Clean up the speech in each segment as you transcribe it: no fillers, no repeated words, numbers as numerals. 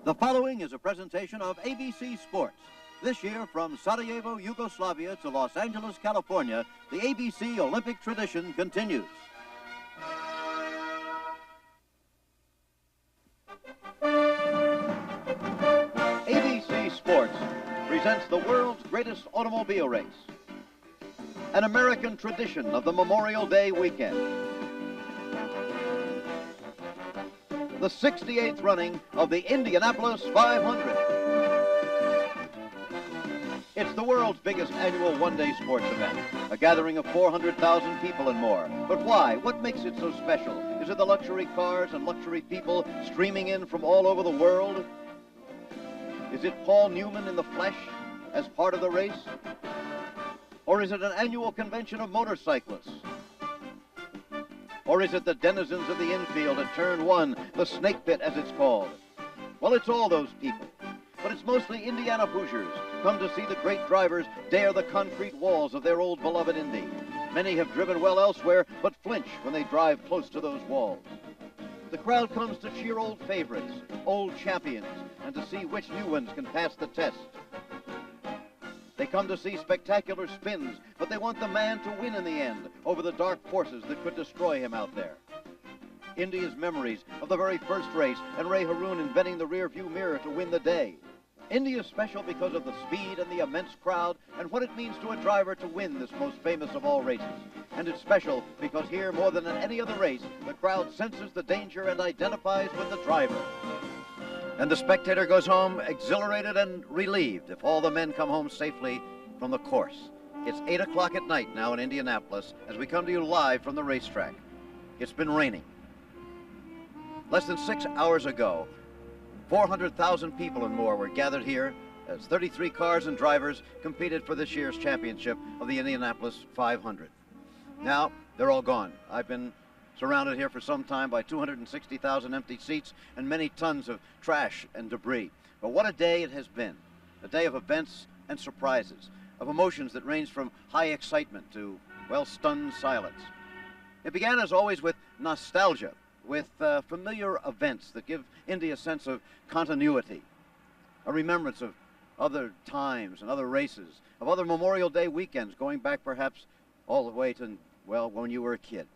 The following is a presentation of ABC Sports. This year, from Sarajevo, Yugoslavia to Los Angeles, California, the ABC Olympic tradition continues. ABC Sports presents the world's greatest automobile race, an American tradition of the Memorial Day weekend. The 68th running of the Indianapolis 500. It's the world's biggest annual one-day sports event, a gathering of 400,000 people and more. But why? What makes it so special? Is it the luxury cars and luxury people streaming in from all over the world? Is it Paul Newman in the flesh as part of the race? Or is it an annual convention of motorcyclists? Or is it the denizens of the infield at turn one, the snake pit as it's called? Well, it's all those people. But it's mostly Indiana Hoosiers come to see the great drivers dare the concrete walls of their old beloved Indy. Many have driven well elsewhere, but flinch when they drive close to those walls. The crowd comes to cheer old favorites, old champions, and to see which new ones can pass the test. They come to see spectacular spins, but they want the man to win in the end over the dark forces that could destroy him out there. Indy's memories of the very first race and Ray Haroon inventing the rear-view mirror to win the day. Indy is special because of the speed and the immense crowd and what it means to a driver to win this most famous of all races. And it's special because here, more than in any other race, the crowd senses the danger and identifies with the driver. And the spectator goes home exhilarated and relieved if all the men come home safely from the course. It's 8 o'clock at night now in Indianapolis as we come to you live from the racetrack. It's been raining. Less than 6 hours ago, 400,000 people and more were gathered here as 33 cars and drivers competed for this year's championship of the Indianapolis 500. Now, they're all gone. I've been surrounded here for some time by 260,000 empty seats and many tons of trash and debris. But what a day it has been. A day of events and surprises, of emotions that range from high excitement to, well, stunned silence. It began, as always, with nostalgia, with familiar events that give Indy a sense of continuity, a remembrance of other times and other races, of other Memorial Day weekends going back perhaps all the way to, well, when you were a kid.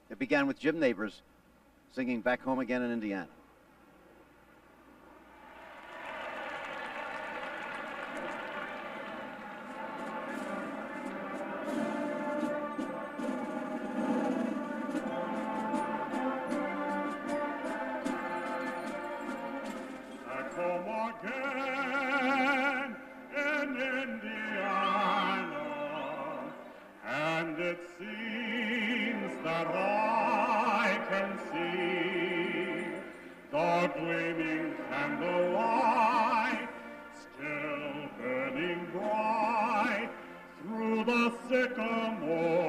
It began with Jim Nabors singing Back Home Again in Indiana. Back home again in Indiana, and it seems that I can see the gleaming candlelight still burning bright through the sycamores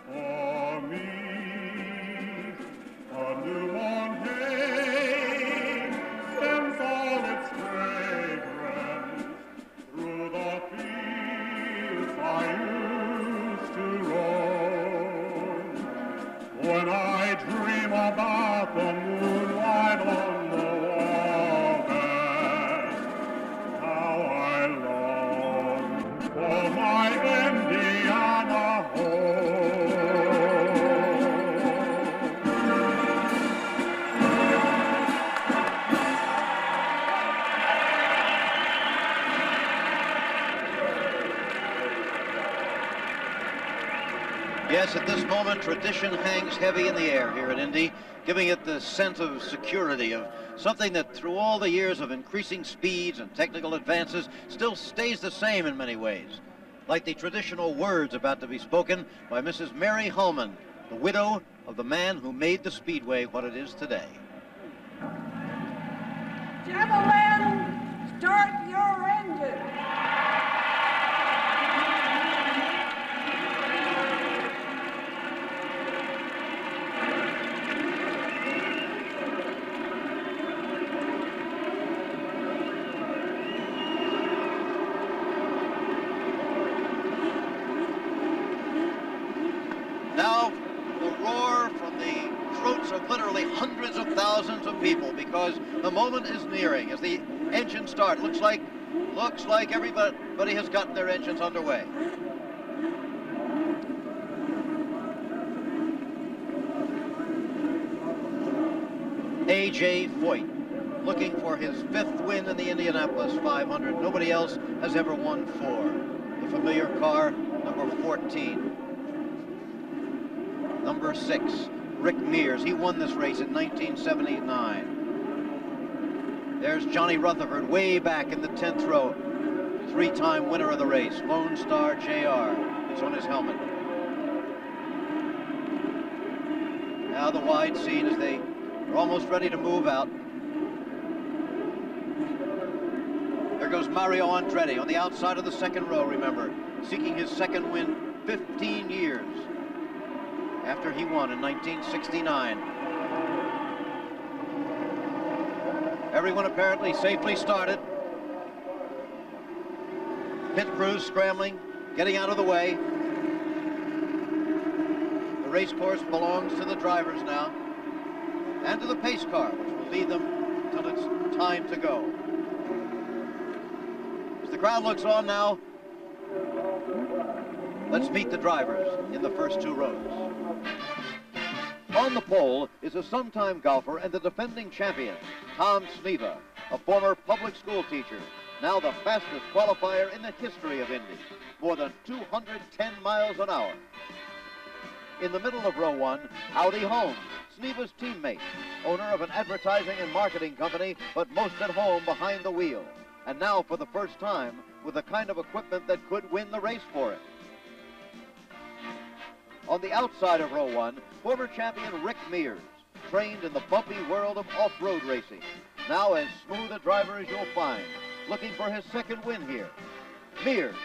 for me. The newborn hay sends all its fragrance through the fields I used to roam. When I dream about the moonlight on the wall, how I long for my Indiana home. Yes, at this moment, tradition hangs heavy in the air here at Indy, giving it the sense of security, of something that through all the years of increasing speeds and technical advances still stays the same in many ways. Like the traditional words about to be spoken by Mrs. Mary Hullman, the widow of the man who made the Speedway what it is today. Gentlemen, start your engine. Now, the roar from the throats of literally hundreds of thousands because the moment is nearing as the engines start. Looks like everybody has gotten their engines underway. A.J. Foyt looking for his 5th win in the Indianapolis 500. Nobody else has ever won 4. The familiar car, number 14. Number 6, Rick Mears. He won this race in 1979. There's Johnny Rutherford way back in the 10th row. 3-time winner of the race. Lone Star JR is on his helmet. Now the wide scene as they are almost ready to move out. There goes Mario Andretti on the outside of the 2nd row, remember, seeking his 2nd win 15 years after he won in 1969. Everyone apparently safely started. Pit crews scrambling, getting out of the way. The race course belongs to the drivers now, and to the pace car, which will lead them until it's time to go. As the crowd looks on now, let's meet the drivers in the first 2 rows. On the pole is a sometime golfer and the defending champion, Tom Sneva, a former public school teacher, now the fastest qualifier in the history of Indy, more than 210 miles an hour. In the middle of row 1, Howdy Holmes, Sneva's teammate, owner of an advertising and marketing company, but most at home behind the wheel. And now for the first time with the kind of equipment that could win the race for it. On the outside of row 1, former champion Rick Mears, trained in the bumpy world of off-road racing. Now as smooth a driver as you'll find, looking for his 2nd win here. Mears.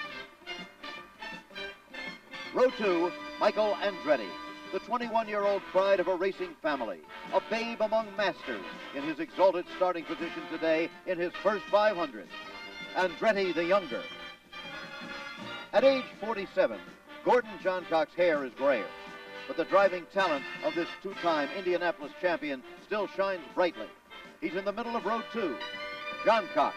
Row 2, Michael Andretti, the 21-year-old pride of a racing family, a babe among masters in his exalted starting position today in his first 500. Andretti the younger. At age 47, Gordon Johncock's hair is grayer, but the driving talent of this 2-time Indianapolis champion still shines brightly. He's in the middle of row 2, Johncock.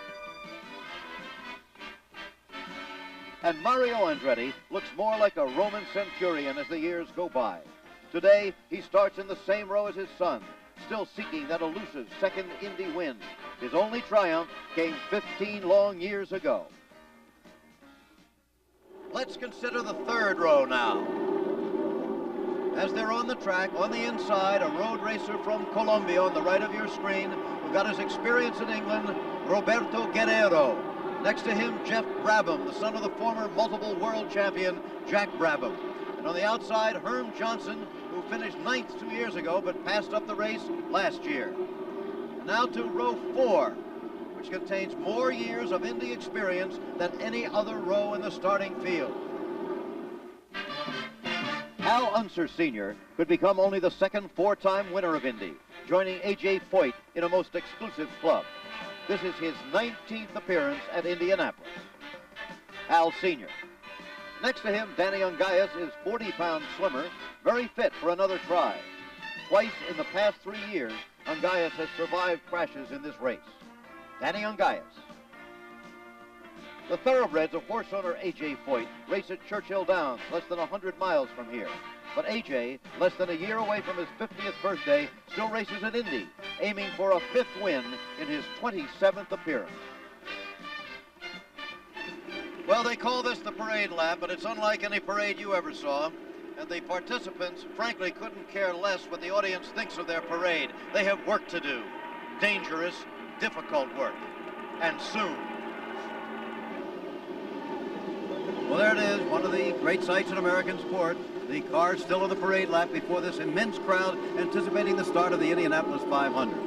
And Mario Andretti looks more like a Roman centurion as the years go by. Today, he starts in the same row as his son, still seeking that elusive 2nd Indy win. His only triumph came 15 long years ago. Let's consider the 3rd row now. As they're on the track, on the inside, a road racer from Colombia on the right of your screen, who got his experience in England, Roberto Guerrero. Next to him, Jeff Brabham, the son of the former multiple world champion, Jack Brabham. And on the outside, Herm Johnson, who finished 9th 2 years ago, but passed up the race last year. And now to row 4, which contains more years of Indy experience than any other row in the starting field. Hal Unser Sr. could become only the 2nd 4-time winner of Indy, joining A.J. Foyt in a most exclusive club. This is his 19th appearance at Indianapolis. Hal Sr. Next to him, Danny Ungaius is 40 pounds slimmer, very fit for another try. Twice in the past 3 years, Ungaius has survived crashes in this race. Danny Ungaius. The thoroughbreds of horse owner A.J. Foyt race at Churchill Downs, less than 100 miles from here. But A.J., less than a year away from his 50th birthday, still races at Indy, aiming for a 5th win in his 27th appearance. Well, they call this the parade lap, but it's unlike any parade you ever saw. And the participants, frankly, couldn't care less what the audience thinks of their parade. They have work to do. Dangerous, difficult work. And soon. Well, there it is, one of the great sights in American sport. The cars still on the parade lap before this immense crowd anticipating the start of the Indianapolis 500.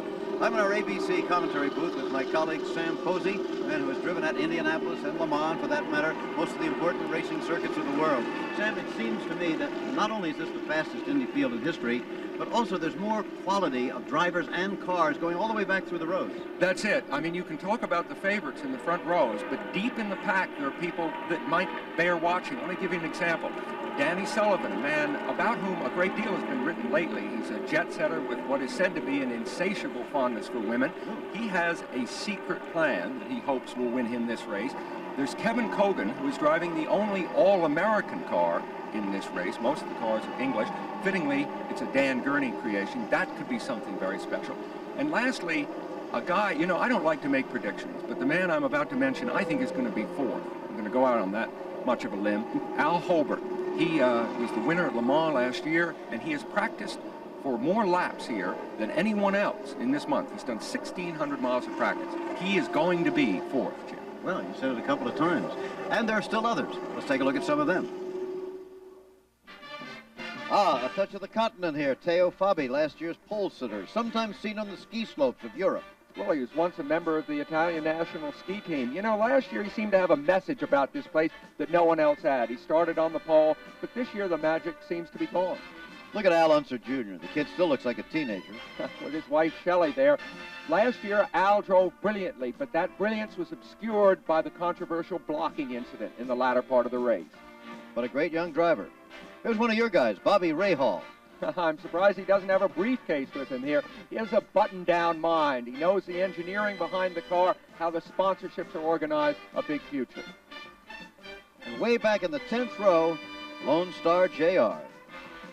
I'm in our ABC commentary booth with my colleague Sam Posey, a man who has driven at Indianapolis and Le Mans, for that matter, most of the important racing circuits of the world. Sam, it seems to me that not only is this the fastest Indy field in history, but also there's more quality of drivers and cars going all the way back through the rows. That's it. I mean, you can talk about the favorites in the front rows, but deep in the pack, there are people that might bear watching. Let me give you an example. Danny Sullivan, a man about whom a great deal has been written lately. He's a jet setter with what is said to be an insatiable fondness for women. He has a secret plan that he hopes will win him this race. There's Kevin Cogan, who is driving the only all-American car in this race. Most of the cars are English. Fittingly, it's a Dan Gurney creation. That could be something very special. And lastly, a guy, you know, I don't like to make predictions, but the man I'm about to mention, I think is going to be fourth. I'm going to go out on that much of a limb. Al Holbert. He was the winner at Le Mans last year, and he has practiced for more laps here than anyone else in this month. He's done 1,600 miles of practice. He is going to be fourth, Jim. Well, you said it a couple of times. And there are still others. Let's take a look at some of them. Ah, a touch of the continent here. Teo Fabi, last year's pole sitter, sometimes seen on the ski slopes of Europe. Well, he was once a member of the Italian national ski team. You know, last year he seemed to have a message about this place that no one else had. He started on the pole, but this year the magic seems to be gone. Look at Al Unser Jr. The kid still looks like a teenager. With his wife Shelley there. Last year, Al drove brilliantly, but that brilliance was obscured by the controversial blocking incident in the latter part of the race. But a great young driver. Here's one of your guys, Bobby Rahal. I'm surprised he doesn't have a briefcase with him here. He has a button-down mind. He knows the engineering behind the car, how the sponsorships are organized, a big future. And way back in the 10th row, Lone Star Jr.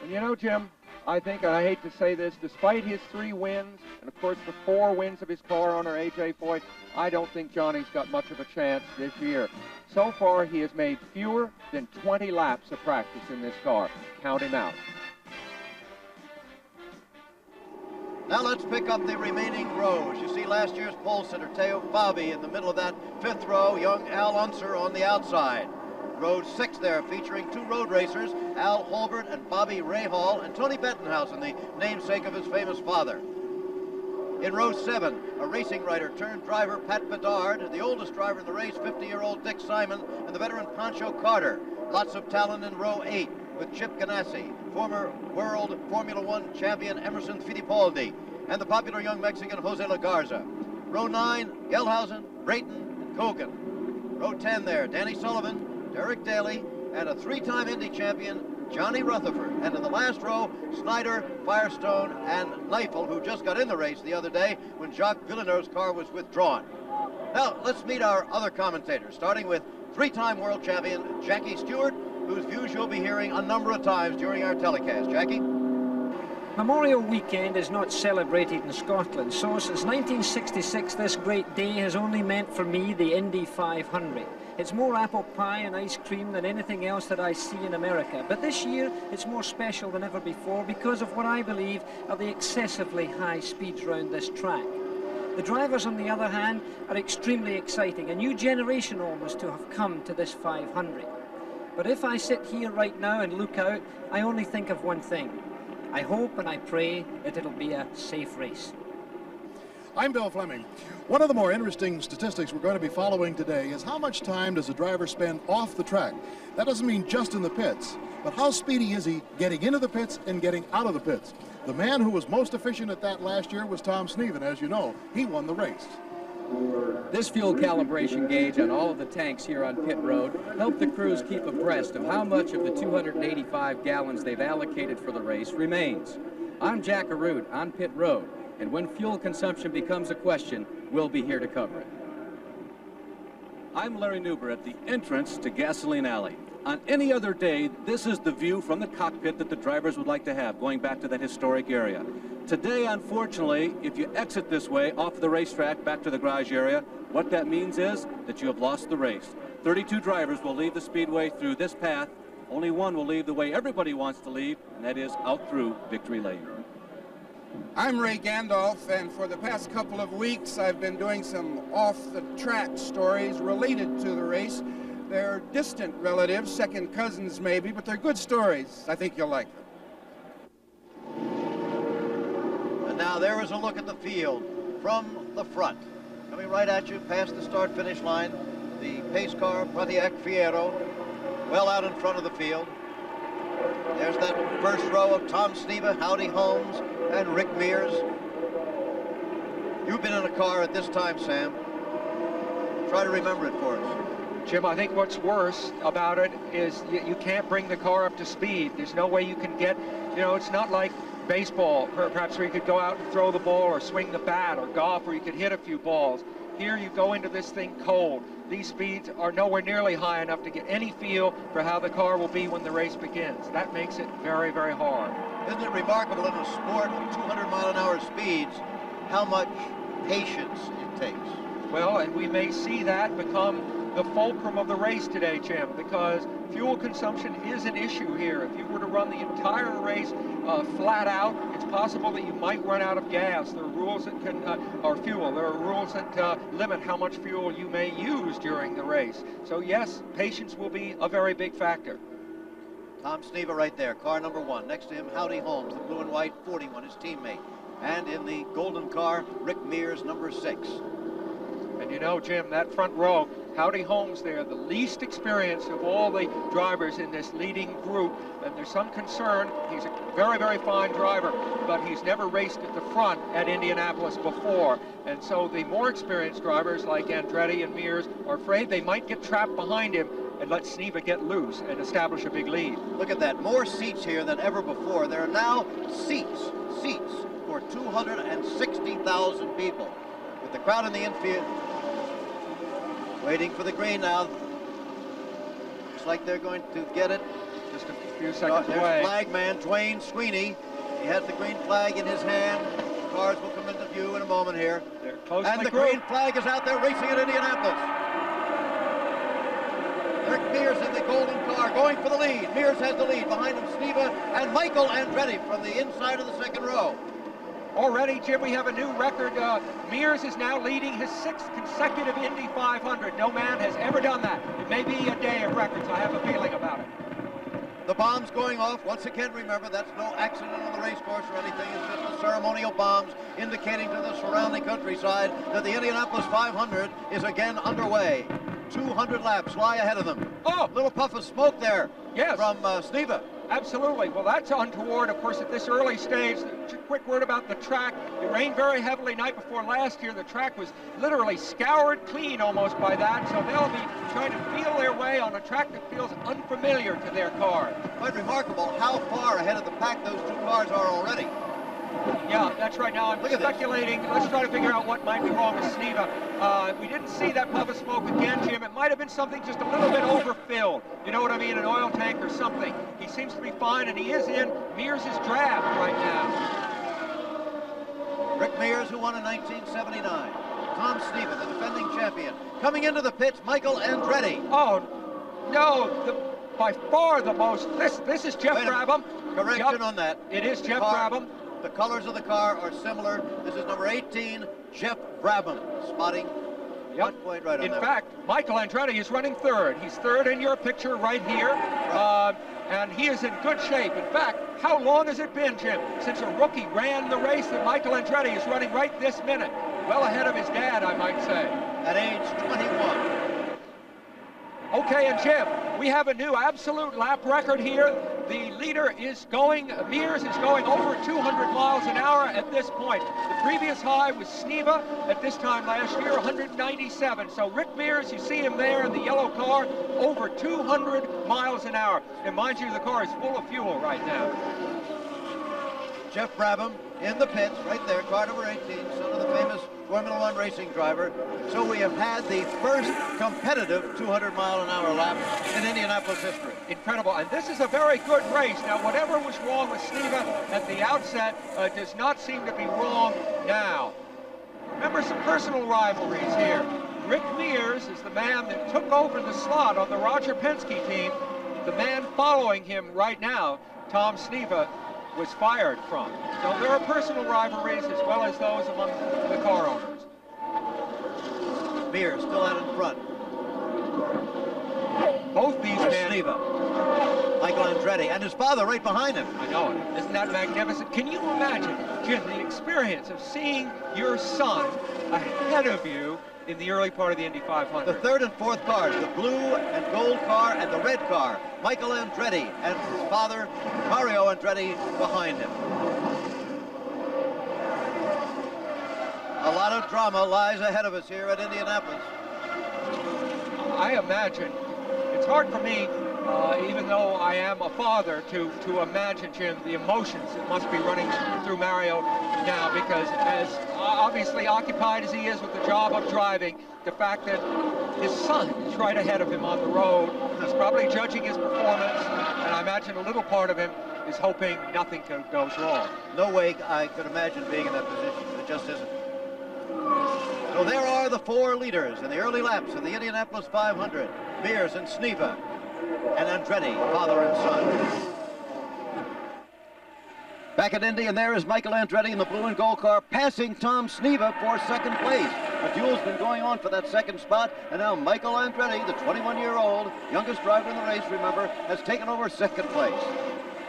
And you know, Jim, I think, and I hate to say this, despite his 3 wins, and of course the 4 wins of his car owner, A.J. Foyt, I don't think Johnny's got much of a chance this year. So far, he has made fewer than 20 laps of practice in this car. Count him out. Now let's pick up the remaining rows. You see last year's pole sitter, Teo Fabi, in the middle of that 5th row, young Al Unser on the outside. Row 6 there, featuring 2 road racers, Al Holbert and Bobby Rahal, and Tony Bettenhausen, the namesake of his famous father. In row 7, a racing writer turned driver, Pat Bedard, the oldest driver in the race, 50-year-old Dick Simon, and the veteran Pancho Carter. Lots of talent in row 8 with Chip Ganassi, former World Formula One champion Emerson Fittipaldi, and the popular young Mexican Jose Lagarza. Row 9, Gelhausen, Brayton, and Kogan. Row 10 there, Danny Sullivan, Derek Daly, and a 3-time Indy champion, Johnny Rutherford. And in the last row, Snyder, Firestone, and Neifel, who just got in the race the other day when Jacques Villeneuve's car was withdrawn. Now, let's meet our other commentators, starting with 3-time world champion Jackie Stewart, whose views you'll be hearing a number of times during our telecast. Jackie? Memorial Weekend is not celebrated in Scotland, so since 1966 this great day has only meant for me the Indy 500. It's more apple pie and ice cream than anything else that I see in America, but this year it's more special than ever before because of what I believe are the excessively high speeds round this track. The drivers, on the other hand, are extremely exciting, a new generation almost to have come to this 500. But if I sit here right now and look out, I only think of one thing. I hope and I pray that it'll be a safe race. I'm Bill Fleming. One of the more interesting statistics we're going to be following today is how much time does a driver spend off the track. That doesn't mean just in the pits, but how speedy is he getting into the pits and getting out of the pits? The man who was most efficient at that last year was Tom Sneva, and as you know, he won the race. This fuel calibration gauge on all of the tanks here on pit road helped the crews keep abreast of how much of the 285 gallons they've allocated for the race remains. I'm Jack Arute on pit road, and when fuel consumption becomes a question, we'll be here to cover it. I'm Larry Newber at the entrance to Gasoline Alley. On any other day, this is the view from the cockpit that the drivers would like to have, going back to that historic area. Today, unfortunately, if you exit this way off the racetrack back to the garage area, what that means is that you have lost the race. 32 drivers will leave the speedway through this path. Only one will leave the way everybody wants to leave, and that is out through Victory Lane. I'm Ray Gandolf, and for the past couple of weeks, I've been doing some off-the-track stories related to the race. They're distant relatives, second cousins maybe, but they're good stories. I think you'll like them. And now there is a look at the field from the front. Coming right at you past the start-finish line, the pace car, Pontiac Fiero, well out in front of the field. There's that first row of Tom Sneva, Howdy Holmes, and Rick Mears. You've been in a car at this time, Sam. Try to remember it for us. Jim, I think what's worse about it is you can't bring the car up to speed. There's no way you can get, you know, it's not like baseball, perhaps where you could go out and throw the ball or swing the bat, or golf where you could hit a few balls. Here you go into this thing cold. These speeds are nowhere nearly high enough to get any feel for how the car will be when the race begins. That makes it very, very hard. Isn't it remarkable in a sport of 200-mile-an-hour speeds how much patience it takes? Well, and we may see that become the fulcrum of the race today, Jim, because fuel consumption is an issue here. If you were to run the entire race flat out, it's possible that you might run out of gas. There are rules that can, or fuel, there are rules that limit how much fuel you may use during the race. So yes, patience will be a very big factor. Tom Sneva right there, car number 1. Next to him, Howdy Holmes, the blue and white 41, his teammate. And in the golden car, Rick Mears, number 6. And you know, Jim, that front row, Howdy Holmes there, the least experienced of all the drivers in this leading group. And there's some concern. He's a very, very fine driver, but he's never raced at the front at Indianapolis before. And so the more experienced drivers like Andretti and Mears are afraid they might get trapped behind him and let Sneva get loose and establish a big lead. Look at that, more seats here than ever before. There are now seats for 260,000 people. With the crowd in the infield, waiting for the green now. Looks like they're going to get it. Just a few seconds There's away. flag man, Dwayne Sweeney. He has the green flag in his hand. Cars will come into view in a moment here. They're close and to the green flag is out there racing at Indianapolis. Rick Mears in the golden car going for the lead. Mears has the lead. Behind him, Sneva and Michael Andretti from the inside of the second row. Already, Jim, we have a new record. Mears is now leading his 6th consecutive Indy 500. No man has ever done that. It may be a day of records. I have a feeling about it. The bombs going off. Once again, remember, that's no accident on the race course or anything. It's just the ceremonial bombs indicating to the surrounding countryside that the Indianapolis 500 is again underway. 200 laps lie ahead of them. Oh! Little puff of smoke there. Yes. From Sneva. Absolutely. Well, that's untoward, of course, at this early stage. A quick word about the track. It rained very heavily night before last year. The track was literally scoured clean almost by that, so they'll be trying to feel their way on a track that feels unfamiliar to their car. Quite remarkable how far ahead of the pack those two cars are already. Yeah, that's right. Now I'm speculating. Let's try to figure out what might be wrong with Sneva. We didn't see that puff of smoke again, Jim. It might have been something just a little bit overfilled. You know what I mean? An oil tank or something. He seems to be fine, and he is in Mears' draft right now. Rick Mears, who won in 1979. Tom Sneva, the defending champion. Coming into the pits, Michael Andretti. Oh, no. By far the most. This is Jeff Brabham. Correction on that. It is Jeff Brabham. The colors of the car are similar. This is number 18, Jeff Brabham, spotting 1 point right on that. In fact, Michael Andretti is running 3rd. He's 3rd in your picture right here. And he is in good shape. In fact, how long has it been, Jim, since a rookie ran the race that Michael Andretti is running right this minute? Well ahead of his dad, I might say. At age 21. Okay, and Jim, we have a new absolute lap record here. The leader is going, Mears is going over 200 miles an hour at this point. The previous high was Sneva at this time last year, 197. So Rick Mears, you see him there in the yellow car, over 200 miles an hour. And mind you, the car is full of fuel right now. Jeff Brabham in the pits, right there, car number 18, son of the famous Formula One racing driver. So we have had the first competitive 200-mile-an-hour lap in Indianapolis history. Incredible, and this is a very good race. Now, whatever was wrong with Sneva at the outset does not seem to be wrong now. Remember some personal rivalries here. Rick Mears is the man that took over the slot on the Roger Penske team. The man following him right now, Tom Sneva, was fired from. So there are personal rivalries as well as those among the car owners. Mears still out in front. Both these men. Sneva. Michael Andretti and his father right behind him. I know it. Isn't that magnificent? Can you imagine, Jim, the experience of seeing your son ahead of you in the early part of the Indy 500? The 3rd and 4th cars, the blue and gold car and the red car. Michael Andretti and his father, Mario Andretti, behind him. A lot of drama lies ahead of us here at Indianapolis. I imagine, it's hard for me, even though I am a father, to imagine, Jim, the emotions that must be running through Mario now, because as obviously occupied as he is with the job of driving, the fact that his son is right ahead of him on the road, he's probably judging his performance, and I imagine a little part of him is hoping nothing goes wrong. No way I could imagine being in that position. It just isn't. So there are the 4 leaders in the early laps of the Indianapolis 500. Mears and Sneva and Andretti, father and son. Back at Indy, and there is Michael Andretti in the blue and gold car, passing Tom Sneva for second place. A duel's been going on for that second spot, and now Michael Andretti, the 21-year-old, youngest driver in the race, remember, has taken over second place.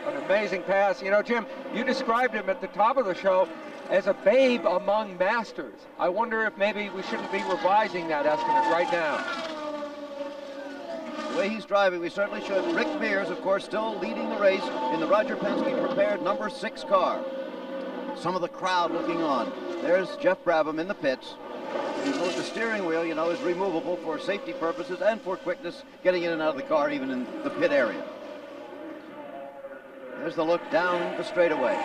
An amazing pass. You know, Jim, you described him at the top of the show as a babe among masters. I wonder if maybe we shouldn't be revising that estimate right now. The way he's driving, we certainly should. Rick Mears, of course, still leading the race in the Roger Penske prepared number 6 car. Some of the crowd looking on. There's Jeff Brabham in the pits. The steering wheel, you know, is removable for safety purposes and for quickness, getting in and out of the car, even in the pit area. There's the look down the straightaway.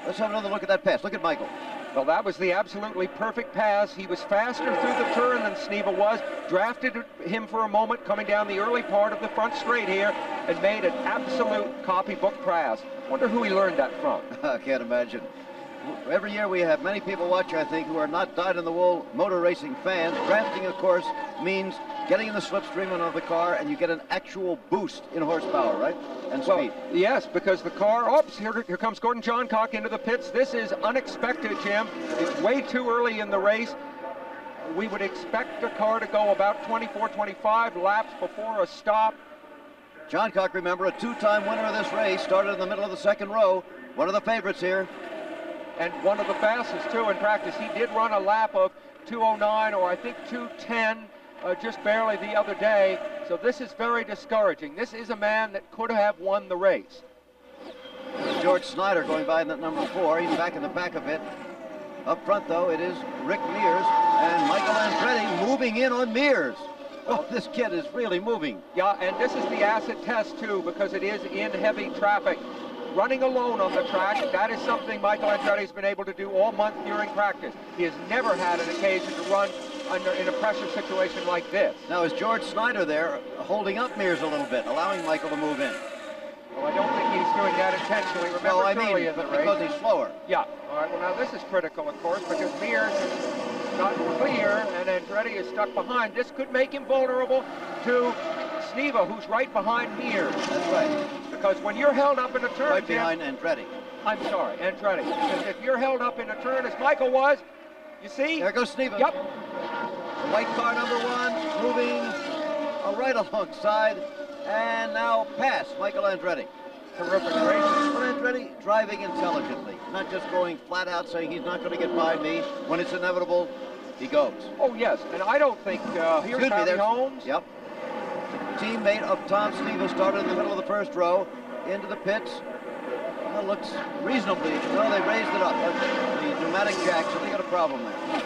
Let's have another look at that pass. Look at Michael. Well, that was the absolutely perfect pass. He was faster through the turn than Sneva was, drafted him for a moment coming down the early part of the front straight here, and made an absolute copybook pass. Wonder who he learned that from. I can't imagine. Every year we have many people watch, I think, who are not dyed-in-the-wool motor racing fans. Drafting, of course, means getting in the slipstream of the car, and you get an actual boost in horsepower, right? And speed. Well, yes, because the car, oops, here comes Gordon Johncock into the pits. This is unexpected, Jim. It's way too early in the race. We would expect the car to go about 24, 25 laps before a stop. Johncock, remember, a 2-time winner of this race, started in the middle of the second row. One of the favorites here. And one of the fastest, too, in practice. He did run a lap of 2:09 or I think 2:10 just barely the other day. So this is very discouraging. This is a man that could have won the race. George Snyder going by in that number 4. He's back in the back of it. Up front, though, it is Rick Mears and Michael Andretti moving in on Mears. Oh, this kid is really moving. Yeah, and this is the acid test, too, because it is in heavy traffic. Running alone on the track, that is something Michael Andretti's been able to do all month during practice. He has never had an occasion to run in a pressure situation like this. Now, is George Snyder there holding up Mears a little bit, allowing Michael to move in? Well, I don't think he's doing that intentionally. Remember, no, I mean, in the race. because he's slower. Yeah. All right, well, now this is critical, of course, because Mears is not clear, and Andretti is stuck behind. This could make him vulnerable to Sneva, who's right behind Mears. That's right. Because when you're held up in a turn, right behind Andretti. I'm sorry, Andretti. Because if you're held up in a turn, as Michael was, you see? There goes Sneva. Yep. The white car number 1 moving right alongside, and now past Michael Andretti. Terrific race. But Andretti driving intelligently, not just going flat out saying he's not going to get by me. When it's inevitable, he goes. Oh, yes, and I don't think, here's Bobby Holmes. Yep. Teammate of Tom Sneva started in the middle of the first row, into the pits. Well, looks reasonably, well, they raised it up. The pneumatic jack, so they got a problem there.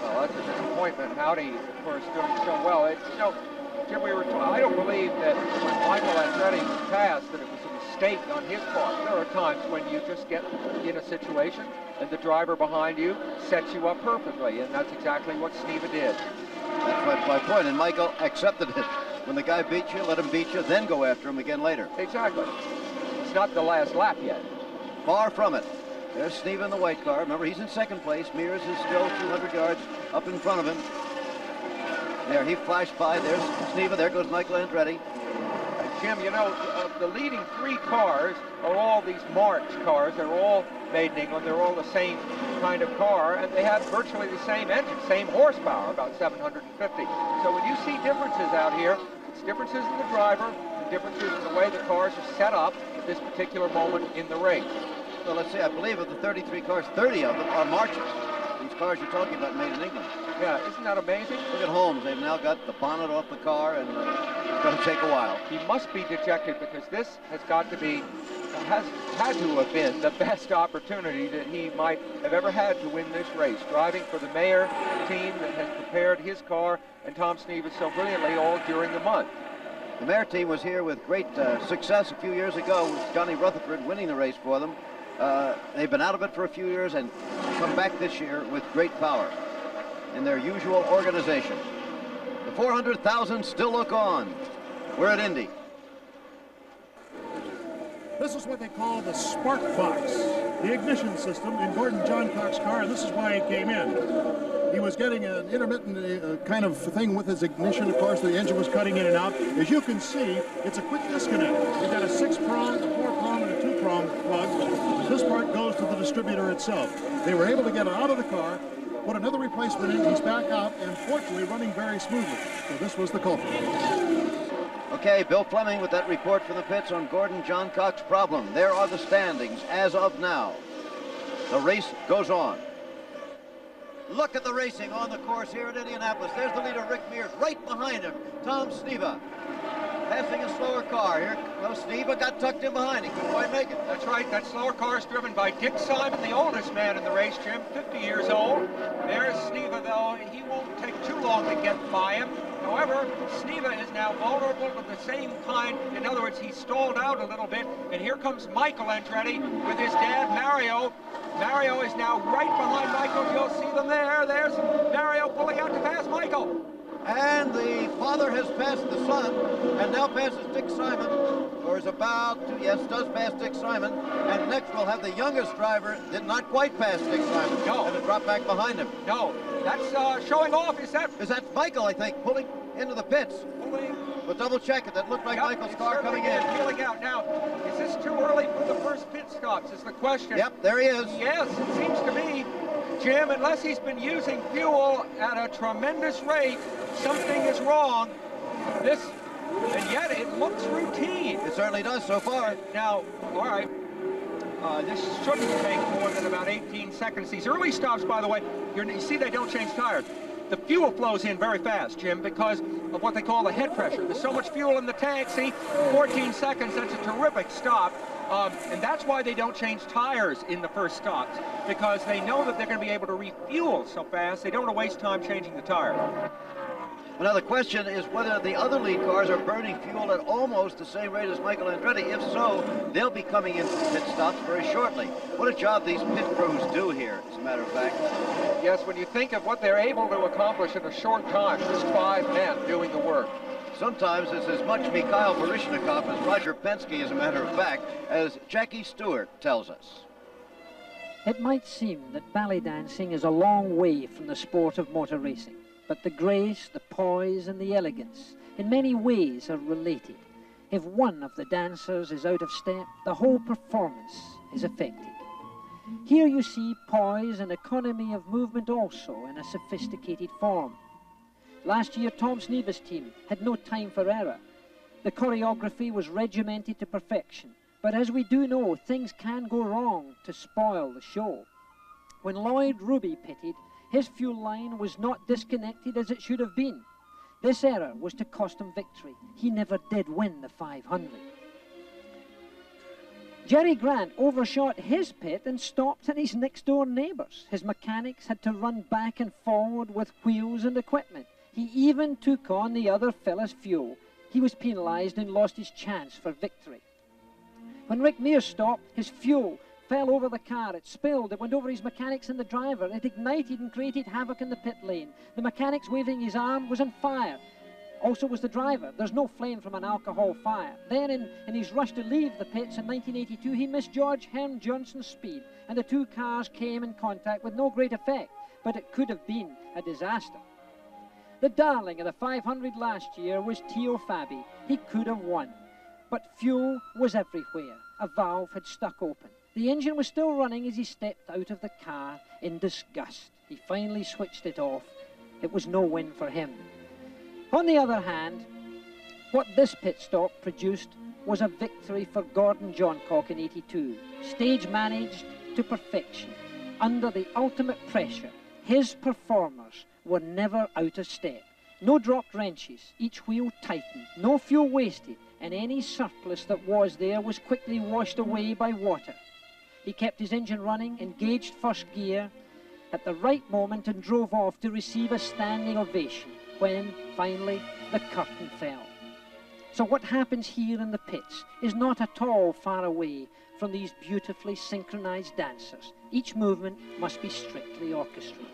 Well, that's a disappointment. Howdy, of course, doing so well. You know, Jim, I don't believe that when Michael Andretti was passed that it was a mistake on his part. There are times when you just get in a situation and the driver behind you sets you up perfectly, and that's exactly what Sneva did. That's my point, and Michael accepted it. When the guy beats you, let him beat you, then go after him again later. Exactly. It's not the last lap yet. Far from it. There's Sneva in the white car. Remember, he's in second place. Mears is still 200 yards up in front of him. There, he flashed by. There's Sneva. There goes Michael Andretti. Jim, you know, the leading 3 cars are all these March cars. They're all made in England. They're all the same kind of car, and they have virtually the same engine, same horsepower, about 750. So when you see differences out here, it's differences in the driver, and differences in the way the cars are set up at this particular moment in the race. So let's see, I believe of the 33 cars, 30 of them are Marches. These cars you're talking about made in England. Yeah, isn't that amazing? Look at Holmes. They've now got the bonnet off the car, and it's going to take a while. He must be dejected because this has got to be, has had to have been the best opportunity that he might have ever had to win this race, driving for the Mayer team that has prepared his car and Tom Sneva so brilliantly all during the month. The Mayer team was here with great success a few years ago with Johnny Rutherford winning the race for them. They've been out of it for a few years and come back this year with great power in their usual organization. The 400,000 still look on. We're at Indy. This is what they call the spark box, the ignition system in Gordon Johncock's car, and this is why he came in. He was getting an intermittent kind of thing with his ignition. Of course, the engine was cutting in and out. As you can see, it's a quick disconnect. You've got a 6-prong, a 4-prong, and a 2-prong plug. This part goes to the distributor itself. They were able to get it out of the car, put another replacement in, he's back out, and fortunately running very smoothly. So this was the culprit. Okay, Bill Fleming with that report from the pits on Gordon Johncock's problem. There are the standings as of now. The race goes on. Look at the racing on the course here at Indianapolis. There's the leader, Rick Mears, right behind him, Tom Sneva. Passing a slower car here. Well, Sneva got tucked in behind. He couldn't quite make it. That's right. That slower car is driven by Dick Simon, the oldest man in the race, Jim, 50 years old. There's Sneva, though. He won't take too long to get by him. However, Sneva is now vulnerable to the same kind. In other words, he's stalled out a little bit. And here comes Michael Andretti with his dad, Mario. Mario is now right behind Michael. You'll see them there. There's Mario pulling out to pass Michael. And the father has passed the son, and now passes Dick Simon, or is about to, yes, does pass Dick Simon. And next we'll have the youngest driver, did not quite pass Dick Simon. No. And to drop back behind him. No, that's showing off. Is that Michael, I think, pulling into the pits? Pulling. We'll double check it. That looked like Michael's car coming in. Peeling out. Now, is this too early for the first pit stops is the question. Yep, there he is. Yes, it seems to me, Jim, unless he's been using fuel at a tremendous rate, something is wrong. And yet it looks routine. It certainly does so far. Now, all right, this shouldn't take more than about 18 seconds. These early stops, by the way, you see they don't change tires. The fuel flows in very fast, Jim, because of what they call the head pressure. There's so much fuel in the tank. See, 14 seconds, that's a terrific stop. And that's why they don't change tires in the first stops, because they know that they're going to be able to refuel so fast, they don't want to waste time changing the tire. Now the question is whether the other lead cars are burning fuel at almost the same rate as Michael Andretti. If so, they'll be coming in for pit stops very shortly. What a job these pit crews do here, as a matter of fact. Yes, when you think of what they're able to accomplish in a short time, just 5 men doing the work. Sometimes it's as much Mikhail Baryshnikov as Roger Penske, as a matter of fact, as Jackie Stewart tells us. It might seem that ballet dancing is a long way from the sport of motor racing, but the grace, the poise, and the elegance in many ways are related. If one of the dancers is out of step, the whole performance is affected. Here you see poise and economy of movement also in a sophisticated form. Last year, Tom Sneva's team had no time for error. The choreography was regimented to perfection, but as we do know, things can go wrong to spoil the show. When Lloyd Ruby pitted, his fuel line was not disconnected as it should have been. This error was to cost him victory. He never did win the 500. Jerry Grant overshot his pit and stopped at his next-door neighbours. His mechanics had to run back and forward with wheels and equipment. He even took on the other fella's fuel. He was penalised and lost his chance for victory. When Rick Mears stopped, his fuel fell over the car. It spilled. It went over his mechanics and the driver. It ignited and created havoc in the pit lane. The mechanics waving his arm was on fire. Also was the driver. There's no flame from an alcohol fire. Then in his rush to leave the pits in 1982, he missed George Hearn Johnson's speed, and the two cars came in contact with no great effect, but it could have been a disaster. The darling of the 500 last year was Teo Fabi. He could have won, but fuel was everywhere. A valve had stuck open. The engine was still running as he stepped out of the car in disgust. He finally switched it off. It was no win for him. On the other hand, what this pit stop produced was a victory for Gordon Johncock in '82, stage managed to perfection. Under the ultimate pressure, his performers were never out of step. No dropped wrenches, each wheel tightened, no fuel wasted. and any surplus that was there was quickly washed away by water. He kept his engine running, engaged first gear at the right moment, and drove off to receive a standing ovation when, finally, the curtain fell. So what happens here in the pits is not at all far away from these beautifully synchronized dancers. Each movement must be strictly orchestrated.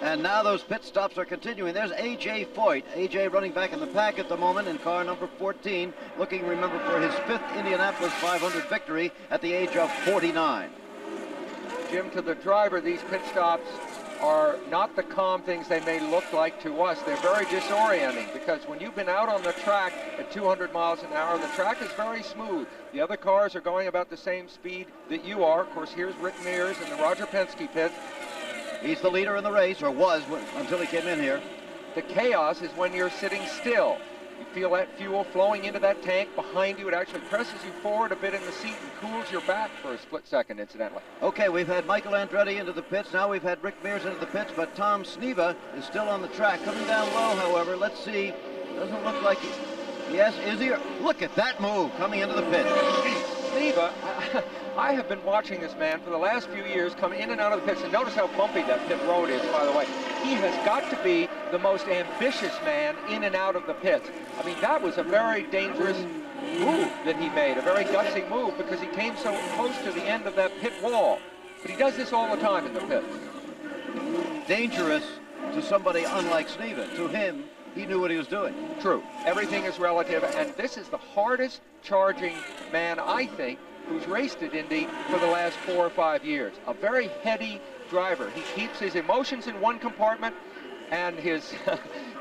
And now those pit stops are continuing. There's A.J. Foyt. A.J. running back in the pack at the moment in car number 14, looking, remember, for his 5th Indianapolis 500 victory at the age of 49. Jim, to the driver, these pit stops are not the calm things they may look like to us. They're very disorienting, because when you've been out on the track at 200 miles an hour, the track is very smooth. The other cars are going about the same speed that you are. Of course, here's Rick Mears in the Roger Penske pit. He's the leader in the race, or was until he came in here. The chaos is when you're sitting still. You feel that fuel flowing into that tank behind you. It actually presses you forward a bit in the seat and cools your back for a split second, incidentally. Okay, we've had Michael Andretti into the pits. Now we've had Rick Mears into the pits, but Tom Sneva is still on the track. Coming down low, however, let's see. Doesn't look like he... Yes, is he? Look at that move coming into the pit. Sneva, I have been watching this man for the last few years come in and out of the pits, and notice how bumpy that pit road is, by the way. He has got to be the most ambitious man in and out of the pits. I mean, that was a very dangerous move that he made, a very gutsy move, because he came so close to the end of that pit wall. But he does this all the time in the pits. Dangerous to somebody unlike Sneva. To him, he knew what he was doing. True. Everything is relative, and this is the hardest charging man, I think, who's raced at Indy for the last 4 or 5 years. A very heady driver. He keeps his emotions in one compartment and his,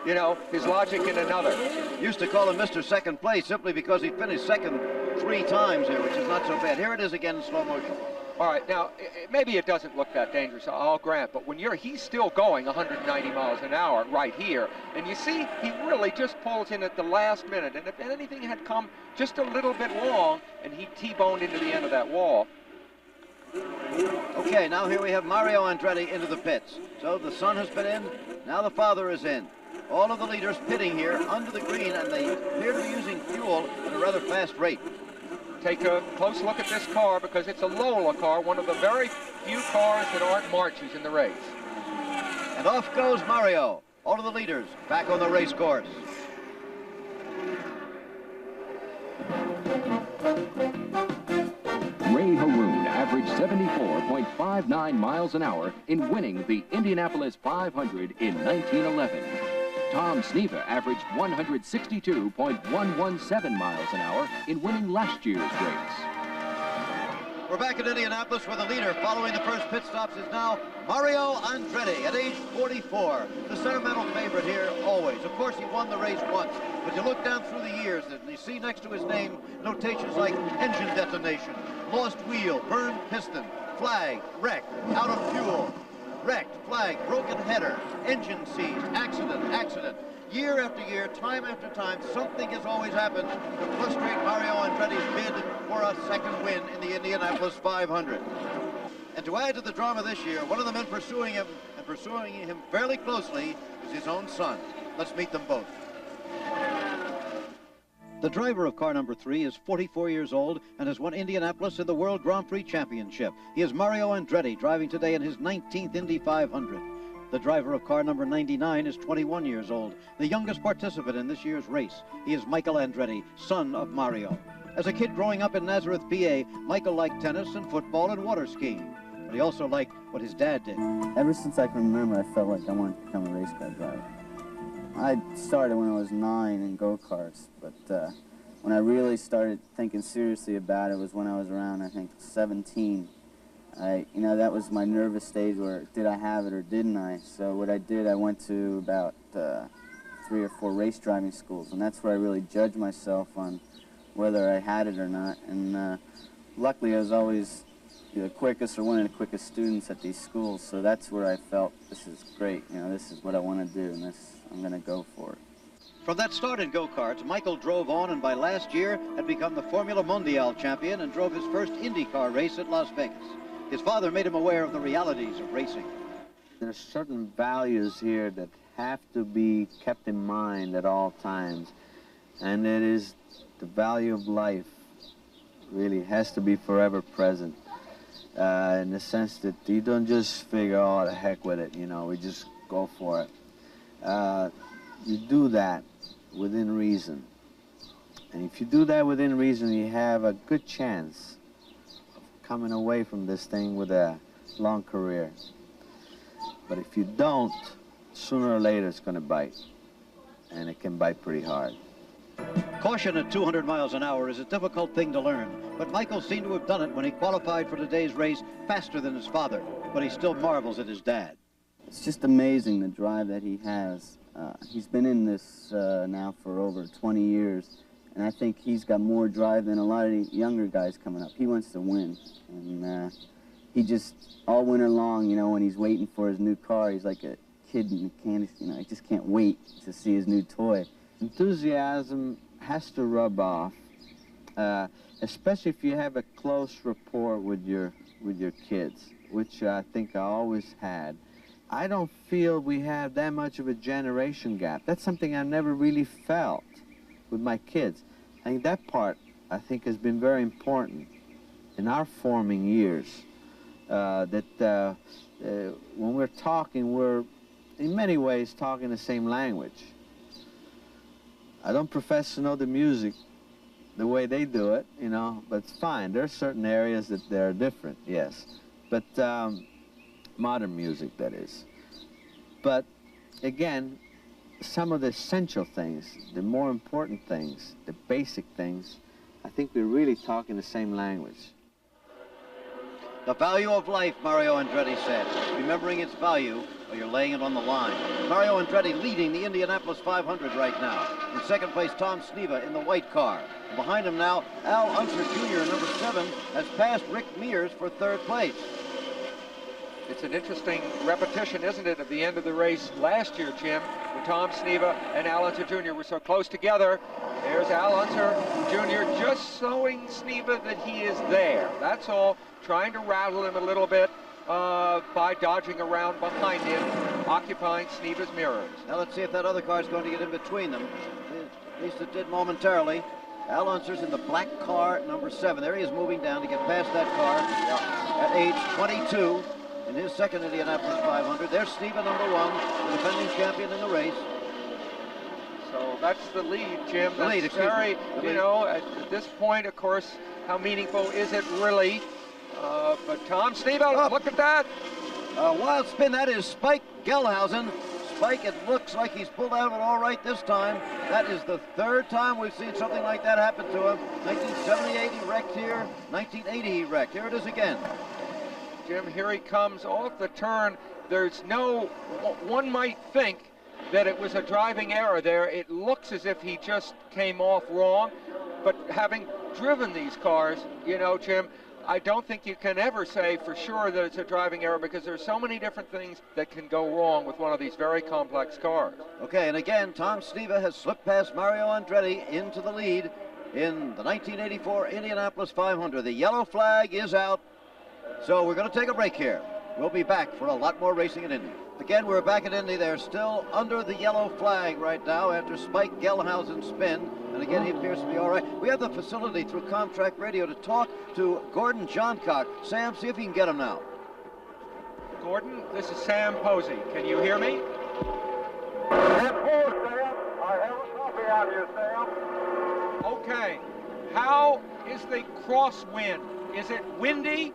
you know, his logic in another. Used to call him Mr. Second Place simply because he finished second 3 times here, which is not so bad. Here it is again in slow motion. All right, now, maybe it doesn't look that dangerous, I'll grant, but when he's still going 190 miles an hour right here, and you see he really just pulls in at the last minute, and if anything had come just a little bit long, and he T-boned into the end of that wall. Okay, now here we have Mario Andretti into the pits. So the son has been in, now the father is in. All of the leaders pitting here under the green, and they appear to be using fuel at a rather fast rate. Take a close look at this car, because it's a Lola car, one of the very few cars that aren't Marches in the race. And off goes Mario. All of the leaders back on the race course. Ray Haroon averaged 74.59 miles an hour in winning the Indianapolis 500 in 1911. Tom Sneva averaged 162.117 miles an hour in winning last year's race. We're back in Indianapolis, where the leader following the first pit stops is now Mario Andretti at age 44. The sentimental favorite here always. Of course, he won the race once, but you look down through the years and you see next to his name notations like engine detonation, lost wheel, burned piston, flag, wrecked, out of fuel, wrecked, flag, broken header, engine seized, accident. Year after year, time after time, something has always happened to frustrate Mario Andretti's bid for a second win in the Indianapolis 500. And to add to the drama this year, one of the men pursuing him, and pursuing him fairly closely, is his own son. Let's meet them both. The driver of car number 3 is 44 years old and has won Indianapolis in the World Grand Prix Championship. He is Mario Andretti, driving today in his 19th Indy 500. The driver of car number 99 is 21 years old, the youngest participant in this year's race. He is Michael Andretti, son of Mario. As a kid growing up in Nazareth, PA, Michael liked tennis and football and water skiing, but he also liked what his dad did. Ever since I can remember, I felt like I wanted to become a race car driver. I started when I was 9 in go-karts, but when I really started thinking seriously about it was when I was around, I think, 17. That was my nervous stage where did I have it or didn't I? So what I did, I went to about 3 or 4 race driving schools, and that's where I really judged myself on whether I had it or not. And luckily, I was always the quickest or one of the quickest students at these schools, so that's where I felt this is great. This is what I want to do, and I'm going to go for it. From that start in go-karts, Michael drove on and by last year had become the Formula Mondial champion and drove his first IndyCar race at Las Vegas. His father made him aware of the realities of racing. There's certain values here that have to be kept in mind at all times. and it is the value of life really has to be forever present, in the sense that you don't just figure, oh, the heck with it, you know, we just go for it. You do that within reason. And if you do that within reason, you have a good chance of coming away from this thing with a long career. But if you don't, sooner or later it's going to bite. And it can bite pretty hard. Caution at 200 miles an hour is a difficult thing to learn, but Michael seemed to have done it when he qualified for today's race faster than his father, but he still marvels at his dad. It's just amazing the drive that he has. He's been in this now for over 20 years, and I think he's got more drive than a lot of the younger guys coming up. He wants to win, and he just, all winter long, you know, when he's waiting for his new car, he's like a kid in a candy, you know, he just can't wait to see his new toy. Enthusiasm has to rub off, especially if you have a close rapport with your kids, which I think I always had. I don't feel we have that much of a generation gap. That's something I've never really felt with my kids. I think that part, I think, has been very important in our forming years. When we're talking, we're in many ways talking the same language. I don't profess to know the music the way they do it, you know, but it's fine. There are certain areas that they're different, yes. But modern music, that is. But again, some of the essential things, the more important things, the basic things, I think we're really talking the same language. The value of life, Mario Andretti said. Remembering its value, or you're laying it on the line. Mario Andretti leading the Indianapolis 500 right now. In second place, Tom Sneva in the white car. And behind him now, Al Unser Jr., number 7, has passed Rick Mears for third place. It's an interesting repetition, isn't it, at the end of the race last year, Jim, when Tom Sneva and Al Unser Jr. were so close together. There's Al Unser Jr. just showing Sneva that he is there. That's all, trying to rattle him a little bit by dodging around behind him, occupying Sneva's mirrors. Now let's see if that other car is going to get in between them. At least it did momentarily. Al Unser's in the black car, number 7. There he is moving down to get past that car at age 22. In his second Indianapolis 500. There's Sneva, number 1, the defending champion in the race. So that's the lead, Jim. The lead, excuse me. You know, at this point, of course, how meaningful is it really? But Tom Sneva, look at that. Wild spin, that is Spike Gelhausen. Spike, it looks like he's pulled out of it all right this time. That is the third time we've seen something like that happen to him. 1978 he wrecked here, 1980 he wrecked. Here it is again. Jim, here he comes off the turn. There's no, one might think that it was a driving error there. It looks as if he just came off wrong, but having driven these cars, you know, Jim, I don't think you can ever say for sure that it's a driving error because there's so many different things that can go wrong with one of these very complex cars. Okay, and again, Tom Sneva has slipped past Mario Andretti into the lead in the 1984 Indianapolis 500. The yellow flag is out. So we're going to take a break here. We'll be back for a lot more racing at Indy. Again, we're back at Indy. They're still under the yellow flag right now after Spike Gelhausen's spin. And again, he appears to be all right. We have the facility through Comtrack Radio to talk to Gordon Johncock. Sam, see if you can get him now. Gordon, this is Sam Posey. Can you hear me? Yes, Sam. I have a copy on you, Sam. Okay. How is the crosswind? Is it windy?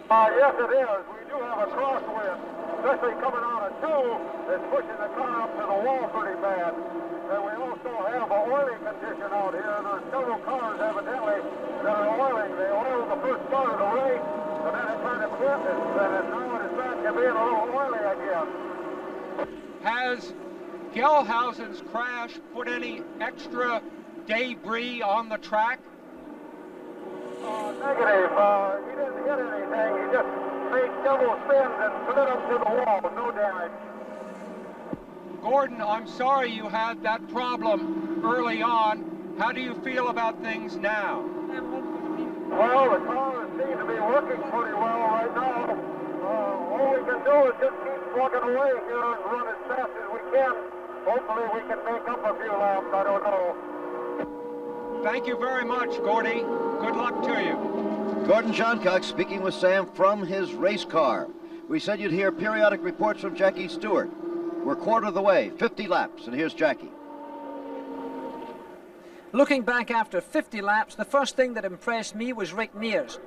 Yes, it is. We do have a crosswind, especially coming out of 2. It's pushing the car up to the wall pretty bad. And we also have an oiling condition out here. There's several cars, evidently, that are oiling. They oiled the first part of the race, and then it kind of quit, and now it is back to being a little oily again. Has Gelhausen's crash put any extra debris on the track? Negative. He didn't hit anything. He just made several spins and slid up to the wall. No damage. Gordon, I'm sorry you had that problem early on. How do you feel about things now? Well, the car seems to be working pretty well right now. All we can do is just keep plugging away here and run as fast as we can Hopefully we can make up a few laps, I don't know. Thank you very much, Gordy. Good luck to you. Gordon Johncock speaking with Sam from his race car. We said you'd hear periodic reports from Jackie Stewart. We're quarter of the way, 50 laps, and here's Jackie. Looking back after 50 laps, the first thing that impressed me was Rick Mears.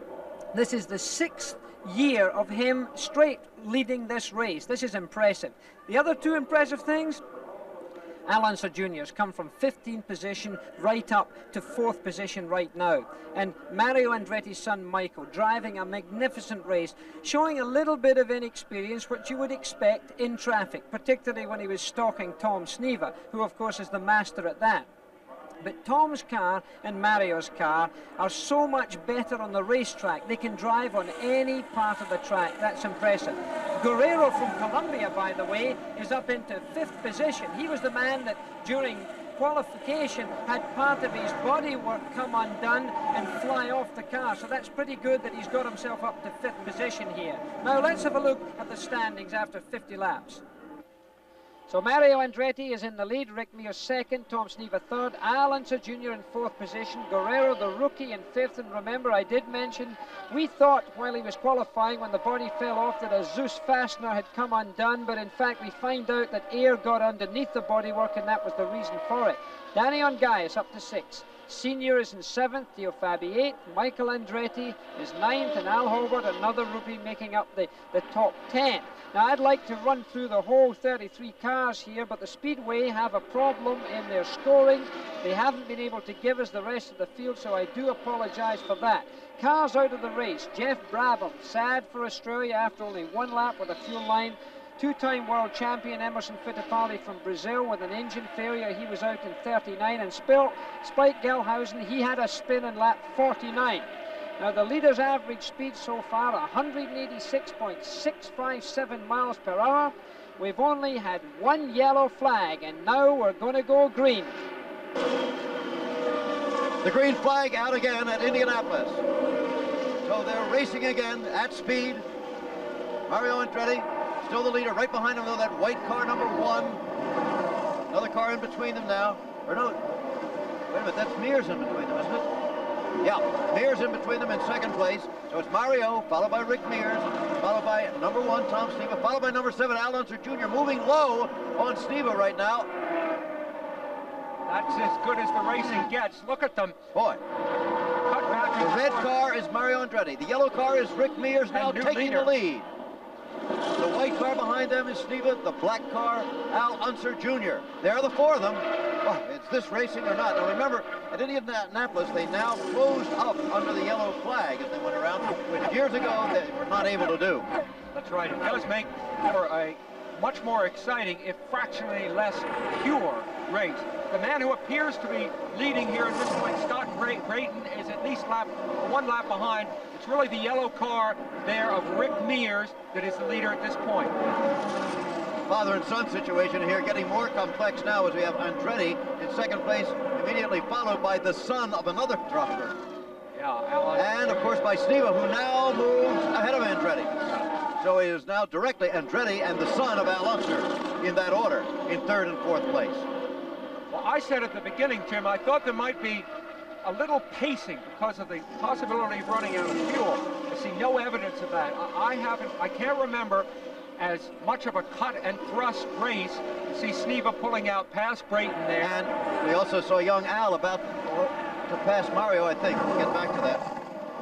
This is the 6th year of him straight leading this race. This is impressive. The other two impressive things, Al Unser Jr.'s come from 15th position right up to 4th position right now. And Mario Andretti's son Michael driving a magnificent race, showing a little bit of inexperience, which you would expect in traffic, particularly when he was stalking Tom Sneva, who of course is the master at that. But Tom's car and Mario's car are so much better on the racetrack. They can drive on any part of the track. That's impressive. Guerrero from Colombia, by the way, is up into 5th position. He was the man that during qualification had part of his bodywork come undone and fly off the car. So that's pretty good that he's got himself up to 5th position here. Now let's have a look at the standings after 50 laps. So Mario Andretti is in the lead, Rick Mears 2nd, Tom Sneva 3rd, Al Unser Jr. in 4th position, Guerrero the rookie in 5th, and remember I did mention, we thought while he was qualifying when the body fell off that a Zeus fastener had come undone, but in fact we find out that air got underneath the bodywork and that was the reason for it. Danny Ongai is up to 6th. Senior is in 7th, Theo Fabi 8th, Michael Andretti is 9th, and Al Holbert, another rookie, making up the top 10. Now I'd like to run through the whole 33 cars here, but the Speedway have a problem in their scoring. They haven't been able to give us the rest of the field, so I do apologise for that. Cars out of the race, Jeff Brabham, sad for Australia after only 1 lap with a fuel line. Two-time world champion Emerson Fittipaldi from Brazil with an engine failure. He was out in 39. And Spike Gelhausen, he had a spin in lap 49. Now the leader's average speed so far, 186.657 miles per hour. We've only had 1 yellow flag, and now we're going to go green. The green flag out again at Indianapolis. So they're racing again at speed. Mario Andretti still the leader, right behind him though, that white car number 1. Another car in between them now. Or no, wait a minute, that's Mears in between them, isn't it? Yeah, Mears in between them in 2nd place. So it's Mario, followed by Rick Mears, followed by number 1, Tom Sneva, followed by number 7, Al Unser Jr., moving low on Sneva right now. That's as good as the racing gets. Look at them. Boy. Cut back. The red car is Mario Andretti. The yellow car is Rick Mears, now taking the lead. The white car behind them is Sneva, the black car, Al Unser Jr. There are the 4 of them. Oh, is this racing or not? Now remember, at Indianapolis, they now closed up under the yellow flag as they went around, which years ago they were not able to do. That's right. It does make for a much more exciting, if fractionally less pure race. The man who appears to be leading here at this point, Scott Brayton, is at least 1 lap behind. It's really the yellow car there of Rick Mears that is the leader at this point. Father and son situation here getting more complex now as we have Andretti in 2nd place, immediately followed by the son of another driver. Yeah, and of course by Sneva, who now moves ahead of Andretti. So it is now directly Andretti and the son of Al Unser in that order in 3rd and 4th place. Well, I said at the beginning, Jim, I thought there might be a little pacing because of the possibility of running out of fuel. I see no evidence of that. I can't remember as much of a cut and thrust race. You see Sneva pulling out past Brayton there. And we also saw young Al about to pass Mario, I think. We'll get back to that.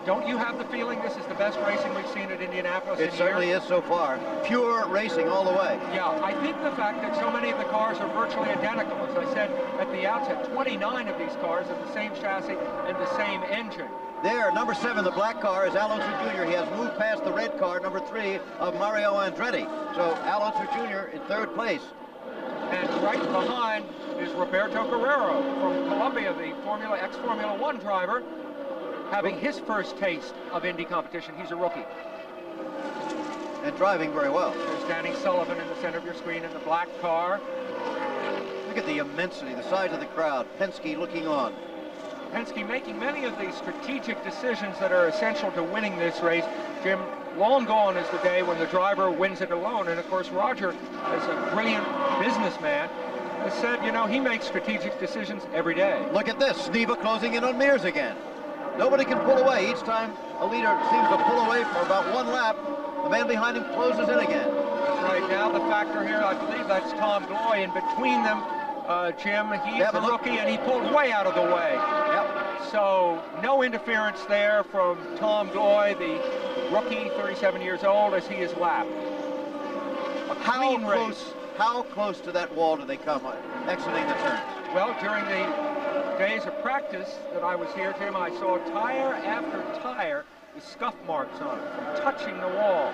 Don't you have the feeling this is the best racing we've seen at Indianapolis? It certainly is so far. Pure racing all the way. Yeah, I think the fact that so many of the cars are virtually identical, as I said at the outset, 29 of these cars have the same chassis and the same engine. There, number 7, the black car, is Al Unser Jr. He has moved past the red car, number 3, of Mario Andretti. So Al Unser Jr. in 3rd place. And right behind is Roberto Guerrero from Colombia, the ex-Formula 1 driver, having his first taste of Indy competition. He's a rookie. And driving very well. There's Danny Sullivan in the center of your screen in the black car. Look at the immensity, the size of the crowd. Penske looking on. Penske making many of the strategic decisions that are essential to winning this race. Jim, long gone is the day when the driver wins it alone. And of course, Roger is a brilliant businessman. has said, you know, he makes strategic decisions every day. Look at this, Sneva closing in on Mears again. Nobody can pull away. Each time a leader seems to pull away for about one lap, the man behind him closes in again. That's right. Now the factor here, I believe that's Tom Gloy. In between them, Jim, he's a rookie, and he pulled way out of the way. Yep. So no interference there from Tom Gloy, the rookie, 37 years old, as he is lapped. A clean race. How close to that wall do they come exiting the turns? Well, during the days of practice that I was here, Jim, I saw tire after tire with scuff marks on it from touching the wall.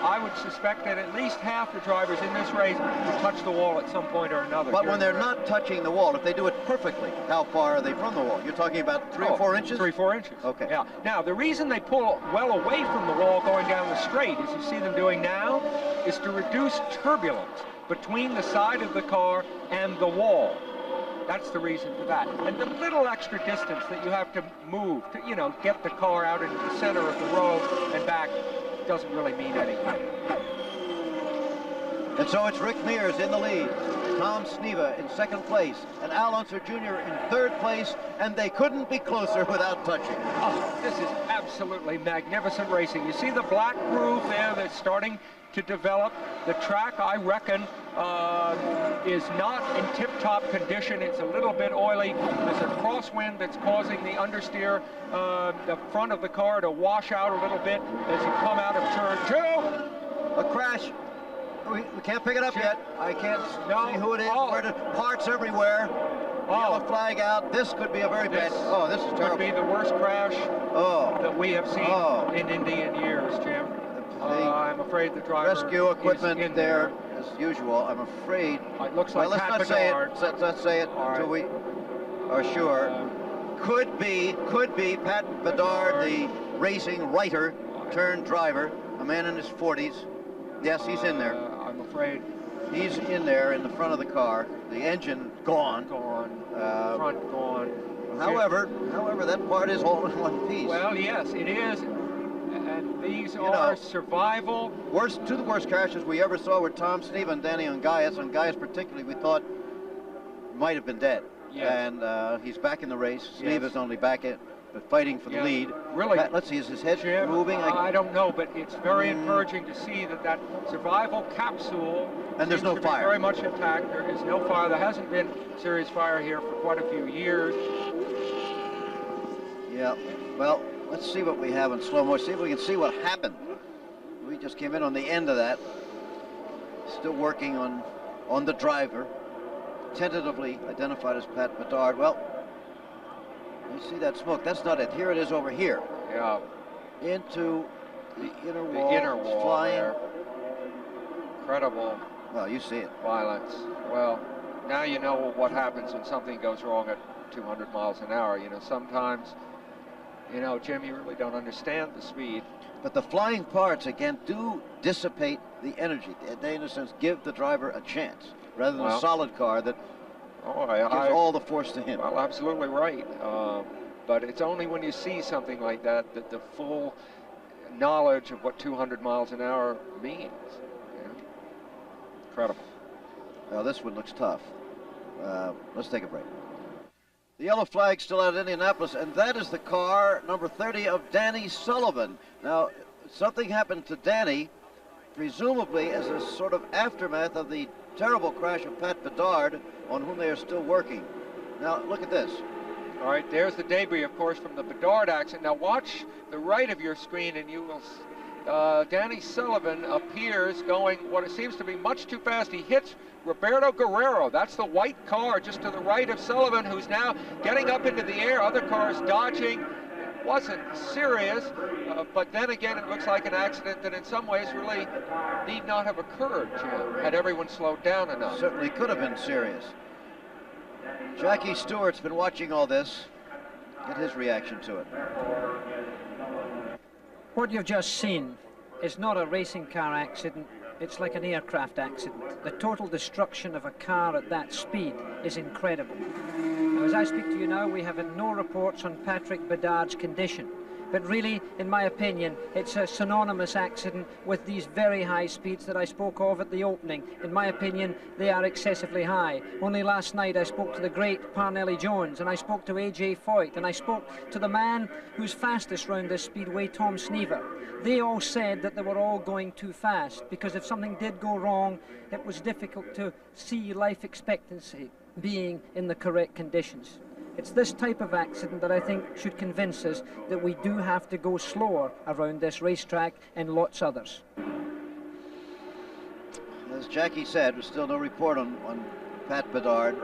I would suspect that at least half the drivers in this race will touch the wall at some point or another. But when they're not touching the wall, if they do it perfectly, how far are they from the wall? You're talking about 3 or 4 inches? 3 or 4 inches. Okay. Yeah. Now, the reason they pull well away from the wall going down the straight, as you see them doing now, is to reduce turbulence between the side of the car and the wall. That's the reason for that. And the little extra distance that you have to move to, you know, get the car out into the center of the road and back doesn't really mean anything. And so it's Rick Mears in the lead, Tom Sneva in second place, and Al Unser Jr. in third place, and they couldn't be closer without touching. Oh, this is absolutely magnificent racing. You see the black groove there that's starting to develop. The track, I reckon, is not in tip-top condition. It's a little bit oily. There's a crosswind that's causing the understeer, the front of the car, to wash out a little bit as you come out of turn 2. A crash. We can't pick it up yet. I can't see who it is. Parts everywhere. Yellow flag out. This could be a very bad. Oh, this is terrible. Could be the worst crash that we have seen in Indy in years, Jim. I'm afraid the driver rescue equipment is in there as usual. I'm afraid. It looks like let's not say it. Let's say it until we are sure. Could be Pat Bedard, the racing writer turned driver, a man in his 40s. Yes, he's in there. I'm afraid he's in there in the front of the car. The engine gone. Front gone. However, that part is all in one piece. Well, yes, it is. And these are survival. Two of the worst crashes we ever saw were Tom Sneva and Danny Ungaius. Ungaius particularly, we thought might have been dead. Yes. And he's back in the race. Sneva's only back in, but fighting for the lead. Really? Let's see, is his head moving? I don't know, but it's very encouraging to see that survival capsule and there's no fire. Very much intact. There is no fire. There hasn't been serious fire here for quite a few years. Yeah. Well, let's see what we have in slow motion. See if we can see what happened. We just came in on the end of that. Still working on the driver. Tentatively identified as Pat Bedard. Well, you see that smoke. That's not it. Here it is over here. Yeah. Into the inner wall. The inner wall. Flying. There. Incredible. Well, you see it. Violence. Well, now you know what happens when something goes wrong at 200 miles an hour. You know, sometimes, you know, Jim, you really don't understand the speed. But the flying parts, again, do dissipate the energy. They, in a sense, give the driver a chance, rather than a solid car that gives all the force to him. Well, absolutely right. But it's only when you see something like that that the full knowledge of what 200 miles an hour means. You know? Incredible. Well, this one looks tough. Let's take a break. The yellow flag still out at Indianapolis, and that is the car number 30 of Danny Sullivan. Now, something happened to Danny, presumably as a sort of aftermath of the terrible crash of Pat Bedard, on whom they are still working. Now, look at this. All right, there's the debris, of course, from the Bedard accident. Now, watch the right of your screen, and you will... Danny Sullivan appears going what it seems to be much too fast. He hits Roberto Guerrero. That's the white car just to the right of Sullivan, who's now getting up into the air. Other cars dodging. It wasn't serious, but then again, it looks like an accident that in some ways really need not have occurred, Jim, had everyone slowed down enough. Certainly could have been serious. Jackie Stewart's been watching all this. Get his reaction to it. What you've just seen is not a racing car accident, it's like an aircraft accident. The total destruction of a car at that speed is incredible. Now, as I speak to you now, we have had no reports on Patrick Bedard's condition. But really, in my opinion, it's a synonymous accident with these very high speeds that I spoke of at the opening. In my opinion, they are excessively high. Only last night I spoke to the great Parnelli Jones, and I spoke to A.J. Foyt, and I spoke to the man who's fastest round this speedway, Tom Sneva. They all said that they were all going too fast, because if something did go wrong, it was difficult to see life expectancy being in the correct conditions. It's this type of accident that I think should convince us that we do have to go slower around this racetrack and lots others. As Jackie said, there's still no report on Pat Bedard.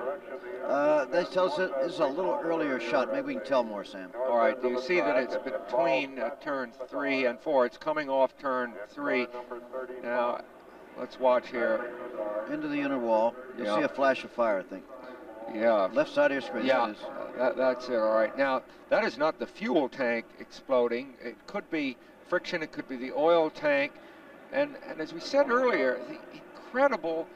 They tell us this is a little earlier shot. Maybe we can tell more, Sam. All right, you see that it's between turn 3 and 4. It's coming off turn 3. Now, let's watch here. Into the inner wall. You'll see a flash of fire, I think. Yeah. Left side of your screen. Yeah, that's it. All right. Now, that is not the fuel tank exploding. It could be friction. It could be the oil tank. And as we said earlier, the incredible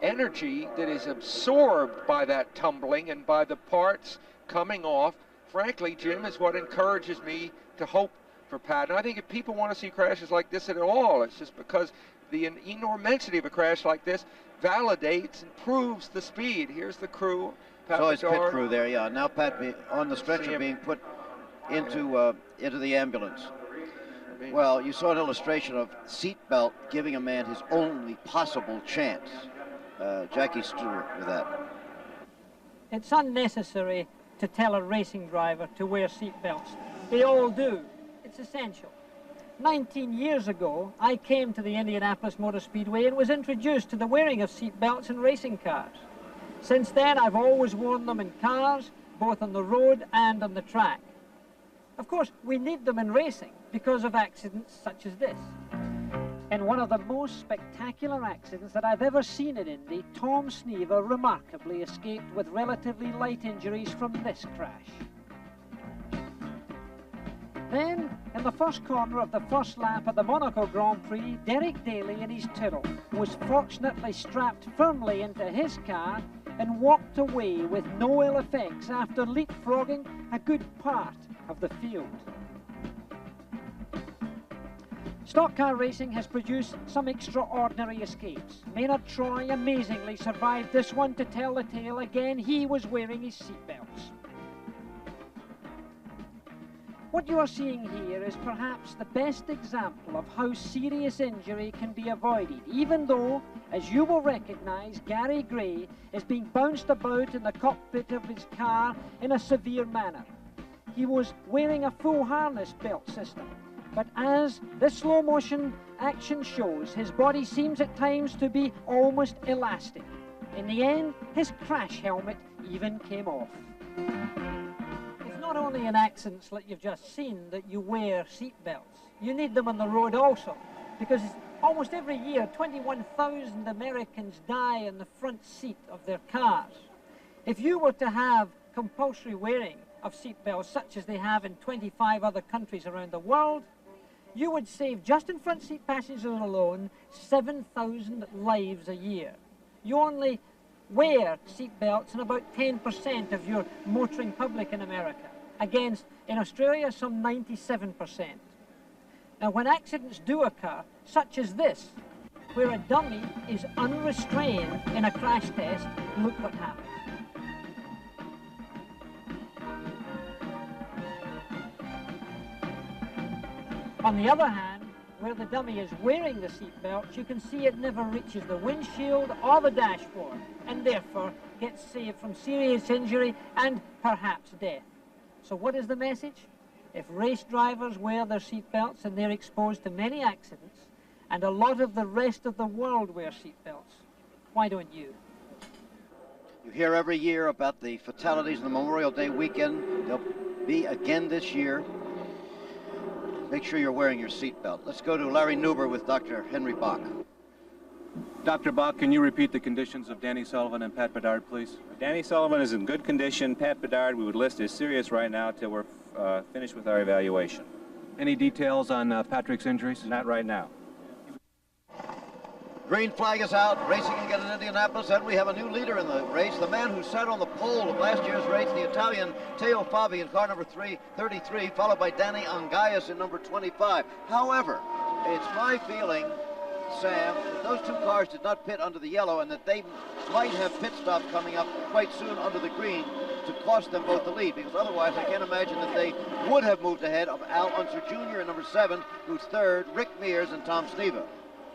energy that is absorbed by that tumbling and by the parts coming off, frankly, Jim, is what encourages me to hope for Pat. And I think if people want to see crashes like this at all, it's just because the enormity of a crash like this validates and proves the speed. Here's the crew. Pat so it's pit Bedard. crew there, yeah. Now Pat on the stretcher being put into the ambulance. Well, you saw an illustration of seatbelt giving a man his only possible chance. Jackie Stewart with that. It's unnecessary to tell a racing driver to wear seatbelts. They all do. It's essential. 19 years ago, I came to the Indianapolis Motor Speedway and was introduced to the wearing of seatbelts in racing cars. Since then, I've always worn them in cars, both on the road and on the track. Of course, we need them in racing because of accidents such as this. In one of the most spectacular accidents that I've ever seen at Indy, Tom Sneva remarkably escaped with relatively light injuries from this crash. Then, in the first corner of the first lap of the Monaco Grand Prix, Derek Daly in his Tyrrell was fortunately strapped firmly into his car and walked away with no ill effects after leapfrogging a good part of the field. Stock car racing has produced some extraordinary escapes. Maynard Troy amazingly survived this one to tell the tale again. He was wearing his seatbelts. What you are seeing here is perhaps the best example of how serious injury can be avoided, even though, as you will recognize, Gary Gray is being bounced about in the cockpit of his car in a severe manner. He was wearing a full harness belt system, but as this slow motion action shows, his body seems at times to be almost elastic. In the end, his crash helmet even came off. Not only in accidents like you've just seen that you wear seatbelts, you need them on the road also, because almost every year 21,000 Americans die in the front seat of their cars. If you were to have compulsory wearing of seatbelts such as they have in 25 other countries around the world, you would save, just in front seat passengers alone, 7,000 lives a year. You only wear seatbelts in about 10% of your motoring public in America, against, in Australia, some 97%. Now, when accidents do occur, such as this, where a dummy is unrestrained in a crash test, look what happens. On the other hand, where the dummy is wearing the seatbelt, you can see it never reaches the windshield or the dashboard, and therefore gets saved from serious injury and perhaps death. So what is the message? If race drivers wear their seatbelts and they're exposed to many accidents, and a lot of the rest of the world wear seatbelts, why don't you? You hear every year about the fatalities in the Memorial Day weekend. There'll be again this year. Make sure you're wearing your seatbelt. Let's go to Larry Nuber with Dr. Henry Bach. Dr. Bach, can you repeat the conditions of Danny Sullivan and Pat Bedard, please? Danny Sullivan is in good condition. Pat Bedard, we would list as serious right now till we're finished with our evaluation. Any details on Patrick's injuries? Not right now. green flag is out, racing again in Indianapolis, and we have a new leader in the race. The man who sat on the pole of last year's race, the Italian Teo Fabi in car number 33, followed by Danny Angaias in number 25. However, it's my feeling, Sam, that those two cars did not pit under the yellow and that they might have pit stops coming up quite soon under the green to cost them both the lead, because otherwise I can't imagine that they would have moved ahead of Al Unser Jr. in number 7, who's third, Rick Mears, and Tom Sneva.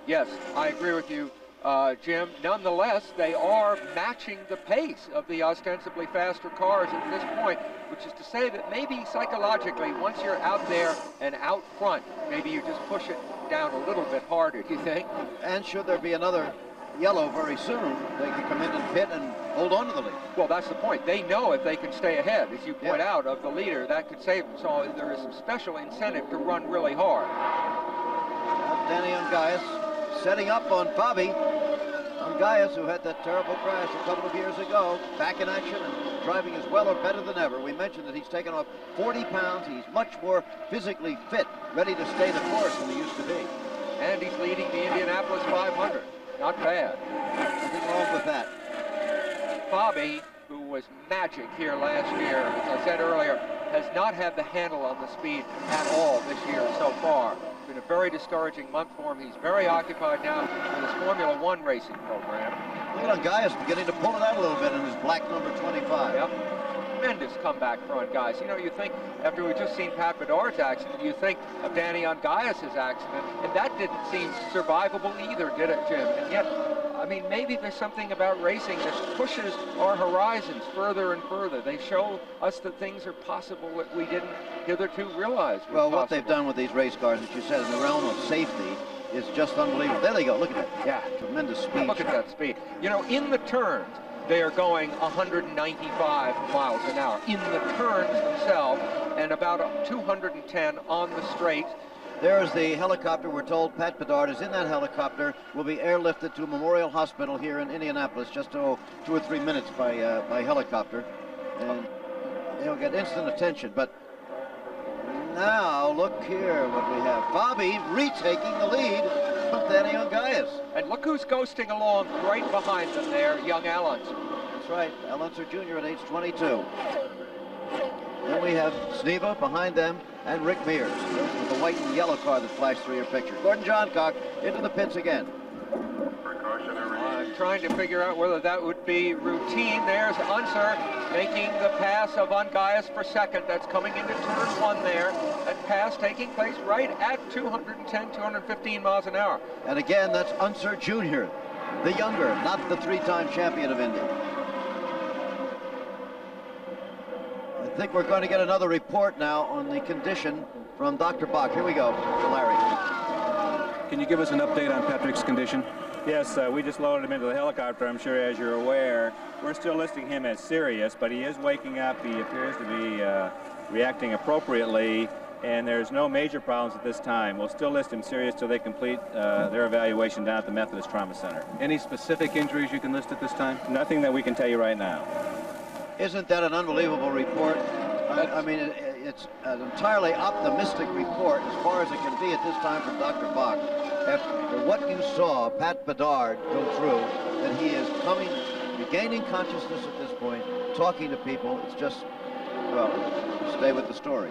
Yes, I agree with you, Jim. Nonetheless, they are matching the pace of the ostensibly faster cars at this point, which is to say that maybe psychologically, once you're out there and out front, maybe you just push it down a little bit harder, do you think? And should there be another yellow very soon, they can come in and pit and hold on to the lead. Well, that's the point. They know if they can stay ahead, as you point out, of the leader, that could save them. So there is some special incentive to run really hard. Danny Angaias setting up on Fabi. Angaias, who had that terrible crash a couple of years ago, back in action and driving as well or better than ever. We mentioned that he's taken off 40 pounds. He's much more physically fit, ready to stay the course than he used to be. And he's leading the Indianapolis 500. Not bad. Nothing wrong with that. Fabi, who was magic here last year, as I said earlier, has not had the handle on the speed at all this year so far. It's been a very discouraging month for him. He's very occupied now with his Formula One racing program. Look at Angaias beginning to pull it out a little bit in his black number 25. Yep. Tremendous comeback for Angaias. You know, you think, after we've just seen Pat Bedard's accident, you think of Danny Angaias' accident, and that didn't seem survivable either, did it, Jim? And yet, I mean, maybe there's something about racing that pushes our horizons further and further. They show us that things are possible that we didn't hitherto realize were possible. What they've done with these race cars, as you said, in the realm of safety, is just unbelievable. There they go. Look at that. Yeah. Tremendous speed. Look at that speed. You know, in the turns, they are going 195 miles an hour in the turns themselves, and about 210 on the straight. There's the helicopter. We're told Pat Bedard is in that helicopter, will be airlifted to Memorial Hospital here in Indianapolis, just 2 or 3 minutes by helicopter, and they'll get instant attention. But now look here what we have. Fabi retaking the lead from Danny Angaias. And look who's ghosting along right behind them there, young Al Unser. That's right, Al Unser Jr. at age 22. Then we have Sneva behind them and Rick Mears with the white and yellow car that flashed through your picture. Gordon Johncock into the pits again. I'm trying to figure out whether that would be routine. There's Unser making the pass of Angaias for second. That's coming into turn 1 there. That pass taking place right at 210, 215 miles an hour. And again, that's Unser Jr., the younger, not the 3-time champion of Indy. I think we're going to get another report now on the condition from Dr. Bach. Here we go, Larry. Can you give us an update on Patrick's condition? Yes, we just loaded him into the helicopter. I'm sure, as you're aware, we're still listing him as serious, but he is waking up. He appears to be reacting appropriately, and there's no major problems at this time. We'll still list him serious till they complete their evaluation down at the Methodist Trauma Center. Any specific injuries you can list at this time? Nothing that we can tell you right now. Isn't that an unbelievable report? I mean, it's an entirely optimistic report as far as it can be at this time from Dr. Bach. After what you saw Pat Bedard go through, that he is regaining consciousness at this point, talking to people, it's just, well, stay with the story.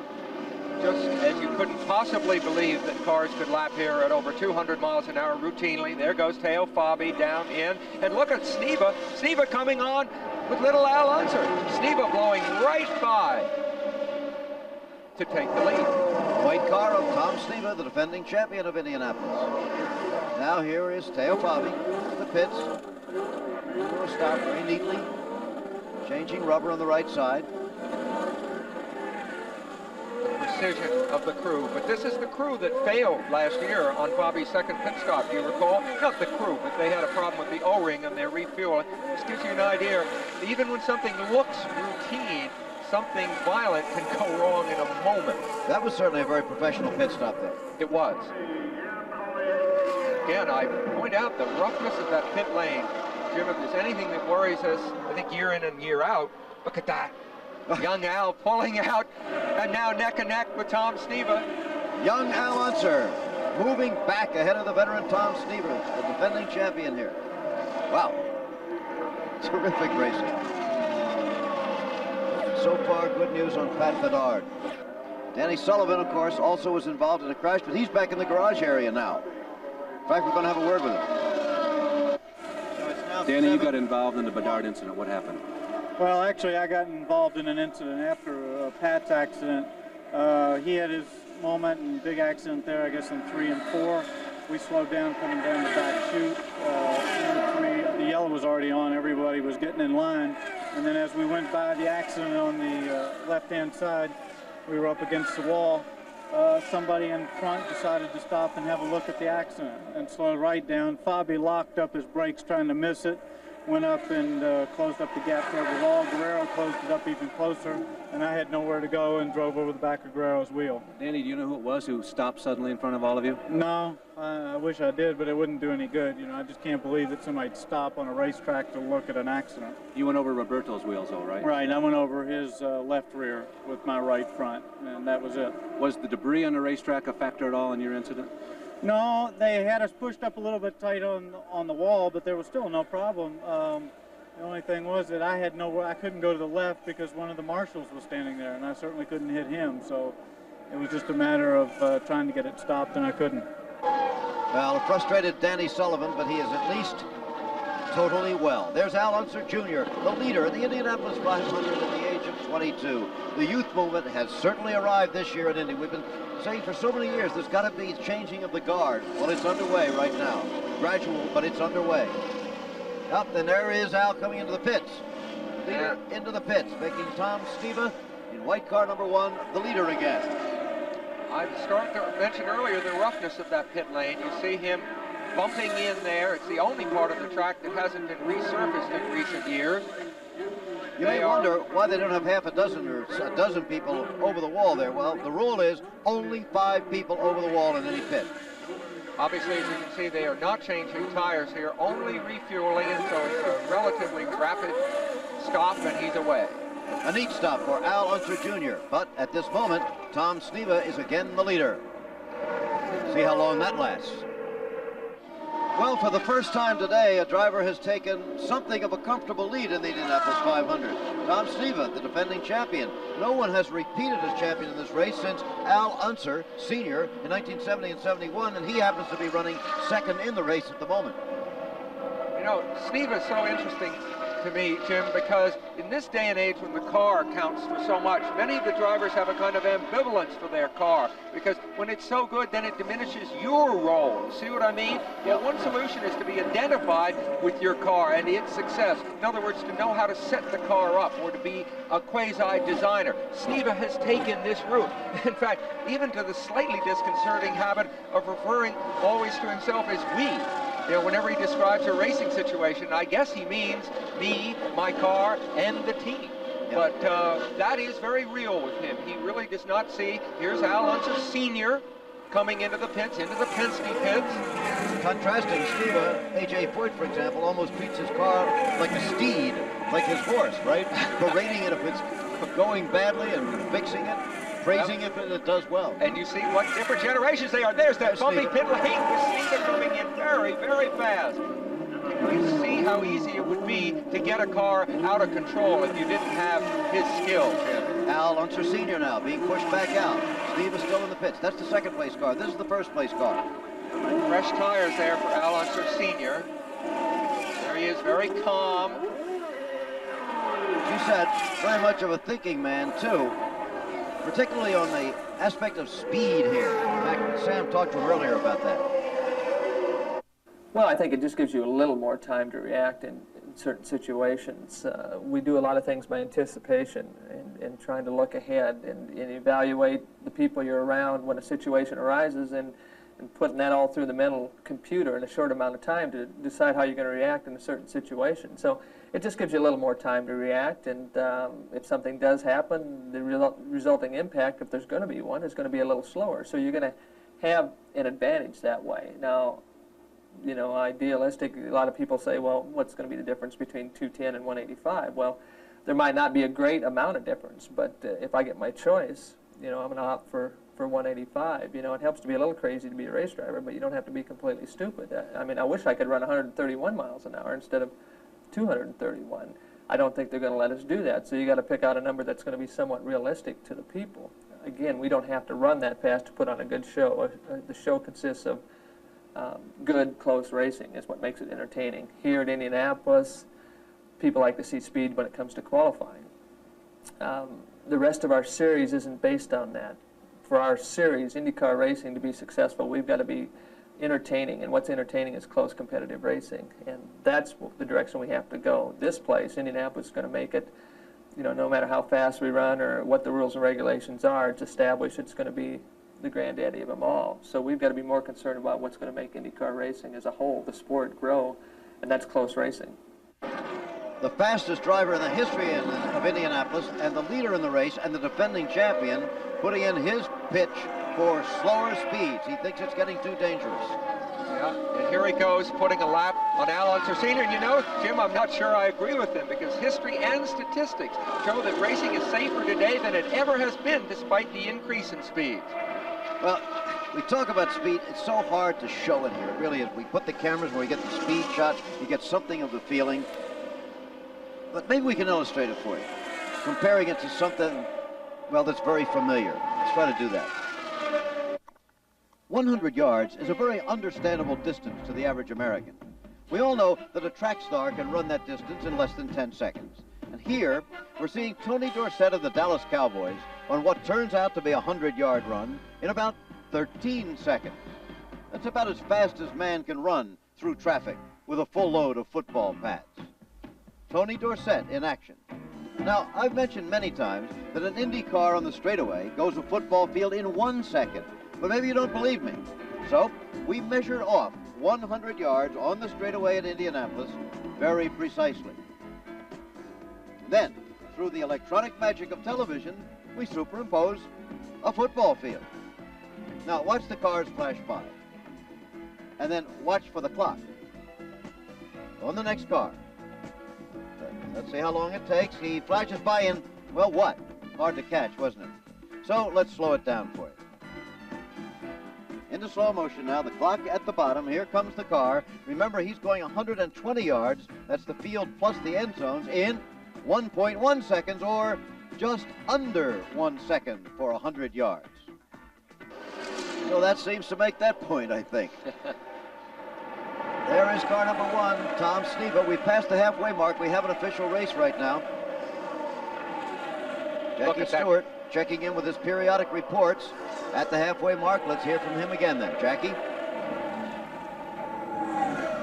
Just as you couldn't possibly believe that cars could lap here at over 200 miles an hour routinely. There goes Teo Fabi down in. And look at Sneva. Sneva coming on with little Al Unser. Sneva blowing right by to take the lead. White car of Tom Sneva, the defending champion of Indianapolis. Now here is Teo Fabi in the pits. Will start very neatly, changing rubber on the right side. Precision of the crew, but this is the crew that failed last year on Fabi's second pit stop. Do you recall? Not the crew, but they had a problem with the O-ring and their refueling. This gives you an idea. Even when something looks routine, something violent can go wrong in a moment. That was certainly a very professional pit stop there. It was. Again, I point out the roughness of that pit lane. Jim, if there's anything that worries us, I think year in and year out, look at that. Young Al pulling out, and now neck and neck with Tom Sneva. Young Al Unser moving back ahead of the veteran Tom Sneva, the defending champion here. Wow. Terrific racing. So far, good news on Pat Bedard. Danny Sullivan, of course, also was involved in a crash, but he's back in the garage area now. In fact, we're going to have a word with him. Danny, you got involved in the Bedard incident. What happened? Well, actually, I got involved in an incident after Pat's accident. He had his moment and big accident there, I guess, in 3 and 4. We slowed down coming down the back chute. The yellow was already on. Everybody was getting in line. And then as we went by the accident on the left-hand side, we were up against the wall. Somebody in front decided to stop and have a look at the accident and slowed right down. Fabi locked up his brakes trying to miss it, went up and closed up the gap toward the wall. Guerrero closed it up even closer, and I had nowhere to go and drove over the back of Guerrero's wheel. Danny, do you know who it was who stopped suddenly in front of all of you? No, I wish I did, but it wouldn't do any good. You know, I just can't believe that somebody'd stop on a racetrack to look at an accident. You went over Roberto's wheels, though, right? Right, I went over his left rear with my right front, and that was it. Was the debris on the racetrack a factor at all in your incident? No, they had us pushed up a little bit tight on the wall, but there was still no problem. The only thing was that I couldn't go to the left because one of the marshals was standing there, and I certainly couldn't hit him. So it was just a matter of trying to get it stopped, and I couldn't. Well, a frustrated Danny Sullivan, but he is at least totally well. There's Al Unser Jr., the leader in the Indianapolis 500 at the age of 22. The youth movement has certainly arrived this year at Indy. We've been saying for so many years there's got to be changing of the guard. Well, it's underway right now. Gradual, but it's underway. Up, and there is Al coming into the pits. Leader into the pits, making Tom Sneva in white car number 1 the leader again. I started to mention earlier the roughness of that pit lane. You see him bumping in there. It's the only part of the track that hasn't been resurfaced in recent years. You may wonder why they don't have half a dozen or a dozen people over the wall there. Well, the rule is only 5 people over the wall in any pit. Obviously, as you can see, they are not changing tires here, only refueling it, so it's a relatively rapid stop, and he's away. A neat stop for Al Unser Jr., but at this moment, Tom Sneva is again the leader. See how long that lasts. Well, for the first time today, a driver has taken something of a comfortable lead in the Indianapolis 500. Tom Sneva, the defending champion. No one has repeated as champion in this race since Al Unser, senior, in 1970 and 71, and he happens to be running second in the race at the moment. You know, Sneva is so interesting to me, Jim, because in this day and age when the car counts for so much, many of the drivers have a kind of ambivalence for their car, because when it's so good, then it diminishes your role. See what I mean? Well, one solution is to be identified with your car and its success. In other words, to know how to set the car up or to be a quasi-designer. Sneva has taken this route. In fact, even to the slightly disconcerting habit of referring always to himself as we. You know, whenever he describes a racing situation, I guess he means me, my car, and the team. Yep. But that is very real with him. He really does not see. Here's Al Unser Sr. coming into the pits, into the Penske pits. Contrasting Sneva, A.J. Foyt, for example, almost treats his car like a steed, like his horse, right? Berating it if it's going badly and fixing it. Praising if it does well. And you see what different generations they are. There's that bumpy pit lane with Sneva coming in very, very fast. You see how easy it would be to get a car out of control if you didn't have his skill, Jim. Al Unser Sr. now being pushed back out. Sneva still in the pits. That's the second place car. This is the first place car. Fresh tires there for Al Unser Sr. There he is, very calm. As you said, very much of a thinking man, too. Particularly on the aspect of speed here. In fact, Sam talked to him earlier about that. Well, I think it just gives you a little more time to react in certain situations. We do a lot of things by anticipation and trying to look ahead and evaluate the people you're around when a situation arises and putting that all through the mental computer in a short amount of time to decide how you're going to react in a certain situation. So it just gives you a little more time to react, and if something does happen, the resulting impact, if there's going to be one, is going to be a little slower. So you're going to have an advantage that way. Now, you know, idealistic, a lot of people say, well, what's going to be the difference between 210 and 185? Well, there might not be a great amount of difference, but if I get my choice, you know, I'm going to opt for for 185. You know, it helps to be a little crazy to be a race driver, but you don't have to be completely stupid. I mean, I wish I could run 131 miles an hour instead of 231. I don't think they're going to let us do that, so you got to pick out a number that's going to be somewhat realistic to the people. Again, we don't have to run that fast to put on a good show. The show consists of good, close racing is what makes it entertaining. Here at Indianapolis, people like to see speed when it comes to qualifying. The rest of our series isn't based on that. For our series, IndyCar racing, to be successful, we've got to be entertaining, and what's entertaining is close competitive racing, and that's the direction we have to go. This place, Indianapolis, is going to make it, you know, no matter how fast we run or what the rules and regulations are, it's established it's going to be the granddaddy of them all. So we've got to be more concerned about what's going to make IndyCar racing as a whole, the sport, grow, and that's close racing. The fastest driver in the history of Indianapolis, and the leader in the race, and the defending champion, putting in his pitch for slower speeds. He thinks it's getting too dangerous. Yeah, and here he goes, putting a lap on Al Unser Sr. And you know, Jim, I'm not sure I agree with him, because history and statistics show that racing is safer today than it ever has been, despite the increase in speed. Well, we talk about speed. It's so hard to show it here. It really is. We put the cameras where we get the speed shot. You get something of the feeling. But maybe we can illustrate it for you, comparing it to something, well, that's very familiar. Let's try to do that. 100 yards is a very understandable distance to the average American. We all know that a track star can run that distance in less than 10 seconds. And here, we're seeing Tony Dorsett of the Dallas Cowboys on what turns out to be a 100-yard run in about 13 seconds. That's about as fast as man can run through traffic with a full load of football pads. Tony Dorsett in action. Now, I've mentioned many times that an Indy car on the straightaway goes a football field in 1 second, but maybe you don't believe me. So, we measured off 100 yards on the straightaway at Indianapolis very precisely. Then, through the electronic magic of television, we superimpose a football field. Now, watch the cars flash by. And then watch for the clock. On the next car. Let's see how long it takes. He flashes by in, well, what? Hard to catch, wasn't it? So let's slow it down for you. Into slow motion now, the clock at the bottom. Here comes the car. Remember, he's going 120 yards. That's the field plus the end zones in 1.1 seconds, or just under 1 second for 100 yards. So that seems to make that point, I think. There is car number 1, Tom Sneva. We've passed the halfway mark. We have an official race right now. Jackie Stewart checking in with his periodic reports at the halfway mark. Let's hear from him again then. Jackie?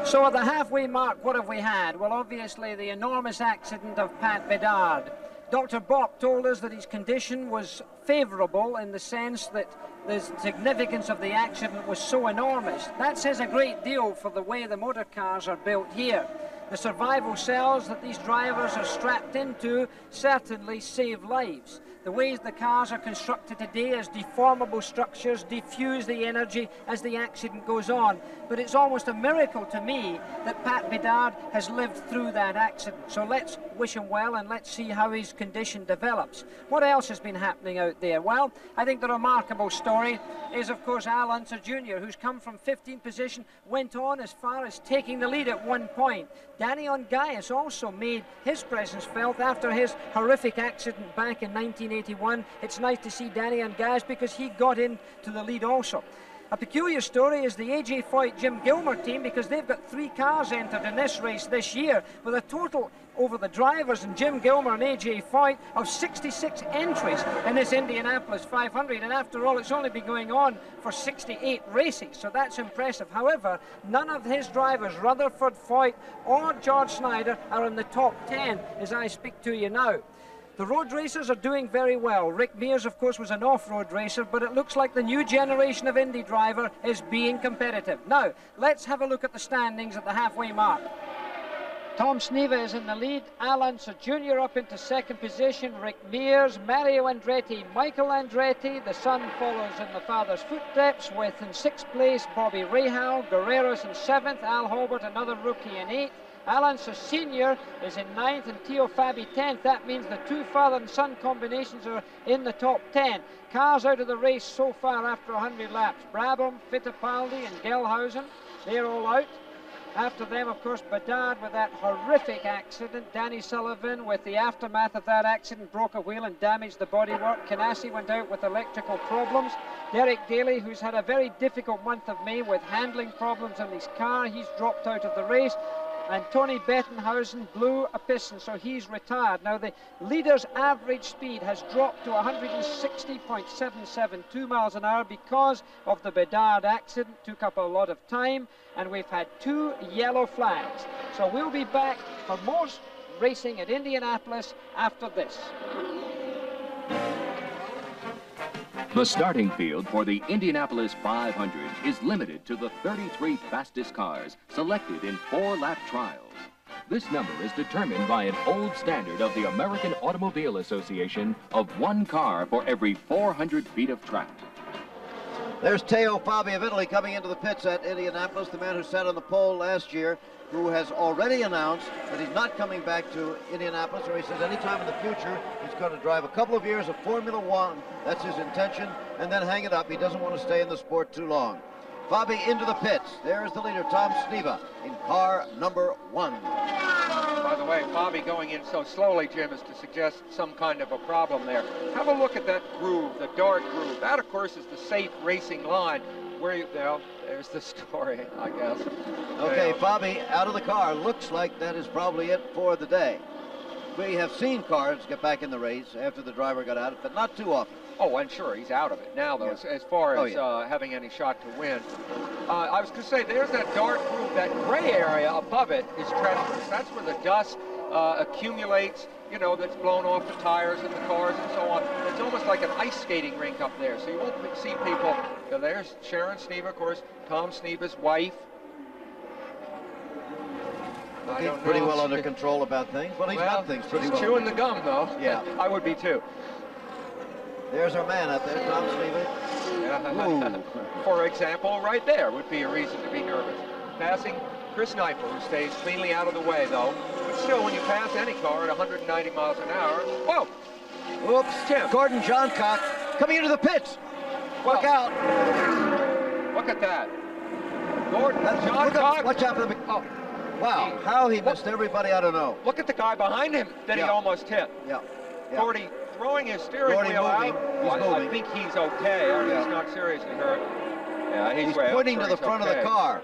So at the halfway mark, what have we had? Well, obviously the enormous accident of Pat Bedard. Dr. Bock told us that his condition was favourable in the sense that the significance of the accident was so enormous. That says a great deal for the way the motor cars are built here. The survival cells that these drivers are strapped into certainly save lives. The ways the cars are constructed today as deformable structures diffuse the energy as the accident goes on. But it's almost a miracle to me that Pat Bedard has lived through that accident. So let's wish him well and let's see how his condition develops. What else has been happening out there? Well, I think the remarkable story is, of course, Al Unser Jr., who's come from 15th position, went on as far as taking the lead at one point. Danny Ongais also made his presence felt after his horrific accident back in 1981. It's nice to see Danny Ongais because he got into the lead also. A peculiar story is the A.J. Foyt Jim Gilmer team, because they've got 3 cars entered in this race this year, with a total over the drivers and Jim Gilmer and A.J. Foyt of 66 entries in this Indianapolis 500, and after all, it's only been going on for 68 races, so that's impressive. However, none of his drivers, Rutherford, Foyt or George Snyder, are in the top 10 as I speak to you now. The road racers are doing very well. Rick Mears, of course, was an off-road racer, but it looks like the new generation of Indy driver is being competitive. Now, let's have a look at the standings at the halfway mark. Tom Sneva is in the lead, Al Unser Jr. up into 2nd position, Rick Mears, Mario Andretti, Michael Andretti, the son follows in the father's footsteps, with in 6th place Bobby Rahal, Guerrero's in 7th, Al Holbert, another rookie, in 8th, Alan Senior is in 9th and Theo Fabi 10th. That means the two father and son combinations are in the top 10. Cars out of the race so far after 100 laps. Brabham, Fittipaldi and Gelhausen, they're all out. After them, of course, Bedard with that horrific accident. Danny Sullivan with the aftermath of that accident, broke a wheel and damaged the bodywork. Canassi went out with electrical problems. Derek Daly, who's had a very difficult month of May with handling problems in his car, he's dropped out of the race. And Tony Bettenhausen blew a piston, so he's retired. Now, the leader's average speed has dropped to 160.77, 2 miles an hour, because of the Bedard accident. Took up a lot of time, and we've had 2 yellow flags. So we'll be back for more racing at Indianapolis after this. The starting field for the Indianapolis 500 is limited to the 33 fastest cars selected in 4-lap trials. This number is determined by an old standard of the American Automobile Association of 1 car for every 400 feet of track. There's Theo Fabi of Italy coming into the pits at Indianapolis, the man who sat on the pole last year, who has already announced that he's not coming back to Indianapolis, or he says anytime in the future he's going to drive a couple of years of Formula One. That's his intention, and then hang it up. He doesn't want to stay in the sport too long. Fabi into the pits. There's the leader, Tom Sneva, in car number 1. By the way, Fabi going in so slowly, Jim, is to suggest some kind of a problem there. Have a look at that groove, the dark groove. That, of course, is the safe racing line. Where you, well, there's the story, I guess. Okay, Fabi out of the car. Looks like that is probably it for the day. We have seen cars get back in the race after the driver got out, but not too often. Oh, and sure, he's out of it now, though, Yeah. as far as having any shot to win. I was going to say, there's that dark groove, that gray area above it is treacherous. That's where the dust accumulates, you know, that's blown off the tires and the cars and so on. It's almost like an ice skating rink up there, so you won't see people. There's Sharon Sneva, of course, Tom Sneva's wife. He's pretty well under control about things. Well, he's got things pretty well. He's chewing the gum, though. Yeah. I would be, too. There's our man up there, Tom Sneva. Yeah. For example, right there would be a reason to be nervous. Passing Chris Neifel, who stays cleanly out of the way, though. But still, when you pass any car at 190 miles an hour, whoa! Whoops, Tim. Gordon Johncock coming into the pits. Look out. Look at that. Gordon Johncock. Watch out for the... Oh. Wow, how he missed everybody, I don't know. Look at the guy behind him that he almost hit. Yeah. Gordy throwing his steering wheel out. I think he's okay. He's not seriously hurt. Yeah, he's pointing to the front of the car.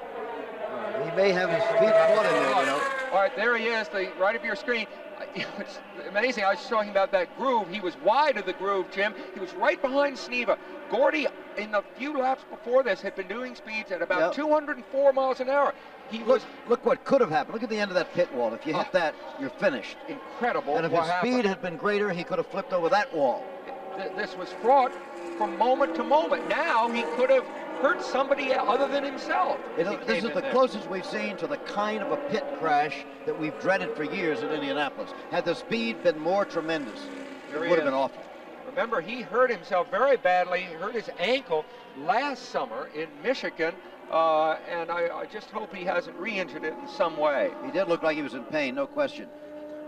He may have his feet caught in there, you know. All right, there he is, the right of your screen. It's amazing. I was talking about that groove. He was wide of the groove, Jim. He was right behind Sneva. Gordy, in the few laps before this, had been doing speeds at about 204 miles an hour. Look what could have happened. Look at the end of that pit wall. If you hit that, you're finished. Incredible. And if his speed had been greater, he could have flipped over that wall. This was fraught from moment to moment. Now he could have hurt somebody other than himself. This is the closest we've seen to the kind of a pit crash that we've dreaded for years in Indianapolis. Had the speed been more tremendous, it would have been awful. Remember, he hurt himself very badly. He hurt his ankle last summer in Michigan. And I just hope he hasn't re-injured it in some way. He did look like he was in pain, no question.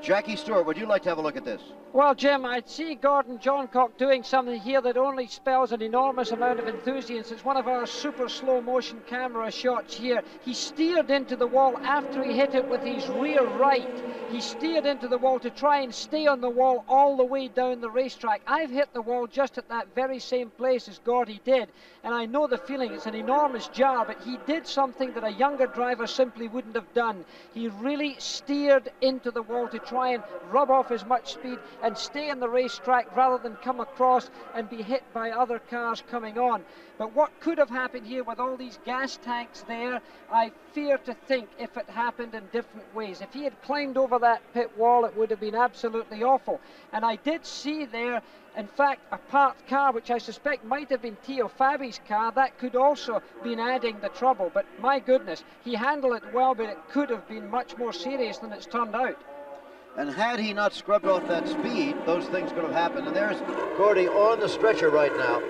Jackie Stewart, would you like to have a look at this? Well, Jim, I'd see Gordon Johncock doing something here that only spells an enormous amount of enthusiasm. It's one of our super slow motion camera shots here. He steered into the wall after he hit it with his rear right. He steered into the wall to try and stay on the wall all the way down the racetrack. I've hit the wall just at that very same place as Gordy did, and I know the feeling. It's an enormous jar, but he did something that a younger driver simply wouldn't have done. He really steered into the wall to try and rub off as much speed and stay on the racetrack rather than come across and be hit by other cars coming on. But what could have happened here with all these gas tanks there, I fear to think if it happened in different ways. If he had climbed over that pit wall, it would have been absolutely awful. And I did see there, in fact, a parked car, which I suspect might have been Theo Fabi's car. That could also have been adding the trouble. But my goodness, he handled it well, but it could have been much more serious than it's turned out. And had he not scrubbed off that speed, those things could have happened. And there's Gordy on the stretcher right now.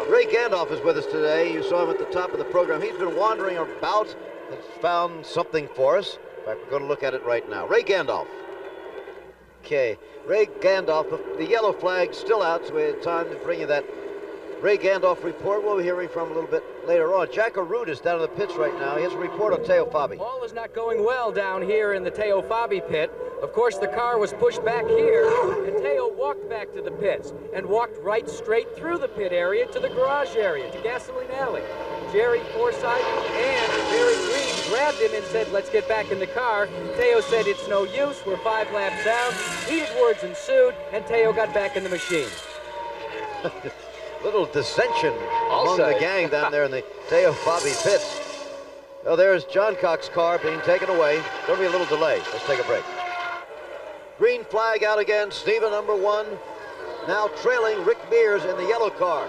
Ray Gandolf is with us today. You saw him at the top of the program. He's been wandering about, has found something for us. fact, we're going to look at it right now. Ray Gandolf. Okay, Ray Gandolf, the yellow flag still out, so we had time to bring you that Ray Gandolf report. We'll be hearing from a little bit later on. Jack Arute is down in the pits right now. He has a report on Teo Fabi. All is not going well down here in the Teo Fabi pit. Of course, the car was pushed back here, and Teo walked back to the pits and walked right straight through the pit area to the garage area, to Gasoline Alley. Jerry Forsythe and Barry Green grabbed him and said, let's get back in the car. Teo said, it's no use, we're 5 laps out. Heated words ensued, and Teo got back in the machine. Little dissension among the gang down there in the Teo Fabi pits. Oh, there's John Cox's car being taken away. There'll be a little delay. Let's take a break. Green flag out again. Sneva, number 1, now trailing Rick Mears in the yellow car.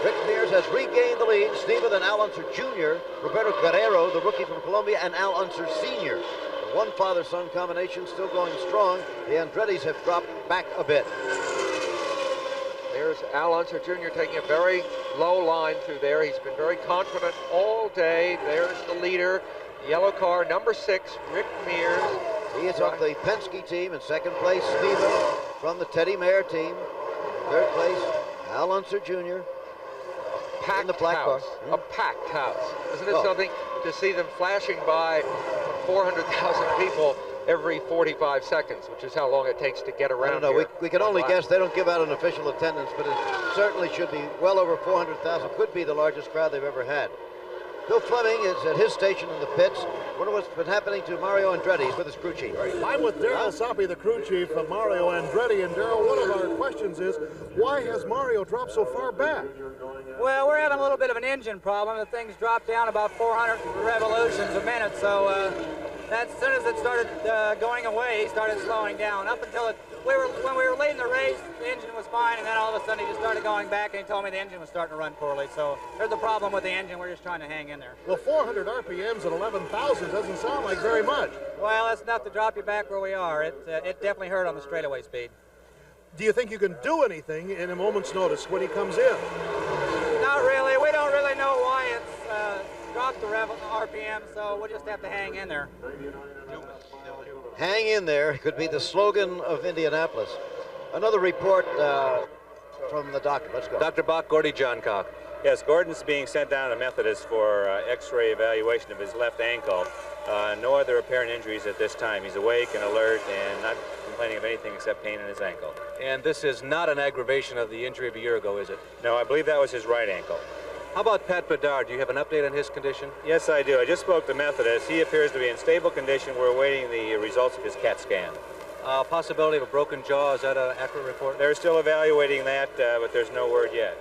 Rick Mears has regained the lead. Sneva, then Al Unser Jr., Roberto Guerrero, the rookie from Colombia, and Al Unser Sr. The one father-son combination still going strong. The Andrettis have dropped back a bit. There's Al Unser Jr. taking a very low line through there. He's been very confident all day. There's the leader, yellow car, number 6, Rick Mears. He is on the Penske team. In second place, Sneva from the Teddy Mayer team. Third place, Al Unser Jr. Packed in the black house. car. A packed house. Isn't it something to see them flashing by 400,000 people every 45 seconds, which is how long it takes to get around. I don't know. Here. We can only guess. They don't give out an official attendance, but it certainly should be well over 400,000. Could be the largest crowd they've ever had. Bill Fleming is at his station in the pits. Wonder what's been happening to Mario Andretti. He's with his crew chief. I'm with Darrell Soppy, the crew chief of Mario Andretti. And Darrell, one of our questions is, why has Mario dropped so far back? Well, we're having a little bit of an engine problem. The thing's dropped down about 400 revolutions a minute, so as soon as it started going away, he started slowing down. Up until when we were leading the race, the engine was fine, and then all of a sudden he just started going back, and he told me the engine was starting to run poorly. So there's a problem with the engine. We're just trying to hang in there. Well, 400 RPMs at 11,000 doesn't sound like very much. Well, that's enough to drop you back where we are. It definitely hurt on the straightaway speed. Do you think you can do anything in a moment's notice when he comes in? Not really. We don't really know why it's dropped the RPM, so we'll just have to hang in there. Hang in there could be the slogan of Indianapolis. Another report from the doctor. Let's go. Dr. Bach, Gordy Johncock. Yes, Gordon's being sent down to Methodist for x-ray evaluation of his left ankle. No other apparent injuries at this time. He's awake and alert and not complaining of anything except pain in his ankle. And this is not an aggravation of the injury of a year ago, is it? No, I believe that was his right ankle. How about Pat Bedard? Do you have an update on his condition? Yes, I do. I just spoke to Methodist. He appears to be in stable condition. We're awaiting the results of his CAT scan. Possibility of a broken jaw, is that an accurate report? They're still evaluating that, but there's no word yet.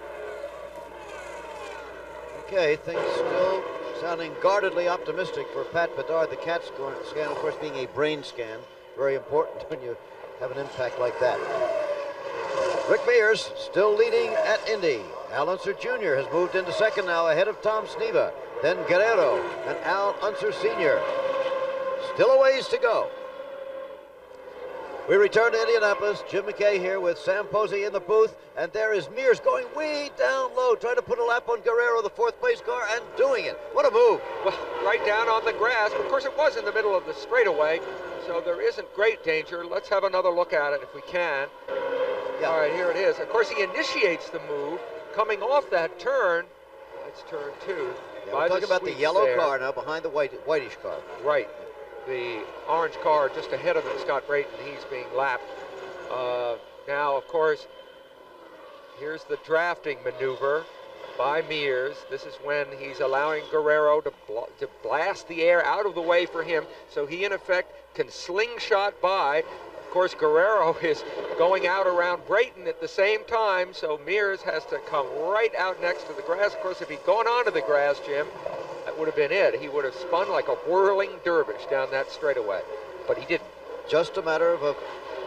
Okay, things still sounding guardedly optimistic for Pat Bedard. The CAT scan, of course, being a brain scan. Very important when you have an impact like that. Rick Mears still leading at Indy. Al Unser Jr. has moved into second now ahead of Tom Sneva, then Guerrero and Al Unser Sr. Still a ways to go. We return to Indianapolis. Jim McKay here with Sam Posey in the booth, and there is Mears going way down low, trying to put a lap on Guerrero, the fourth place car, and doing it. What a move. Well, right down on the grass. Of course, it was in the middle of the straightaway, so there isn't great danger. Let's have another look at it if we can. Yeah. All right, here it is. Of course, he initiates the move coming off that turn. That's turn 2. Yeah, we're talking about the yellow car now behind the whitish car. Right. The orange car just ahead of him, Scott Brayton. He's being lapped. Now, of course, here's the drafting maneuver by Mears. This is when he's allowing Guerrero to blast the air out of the way for him, so he, in effect, can slingshot by. Of course, Guerrero is going out around Brayton at the same time, so Mears has to come right out next to the grass. Of course, if he'd gone onto the grass, Jim, that would have been it. He would have spun like a whirling dervish down that straightaway, but he didn't. Just a matter of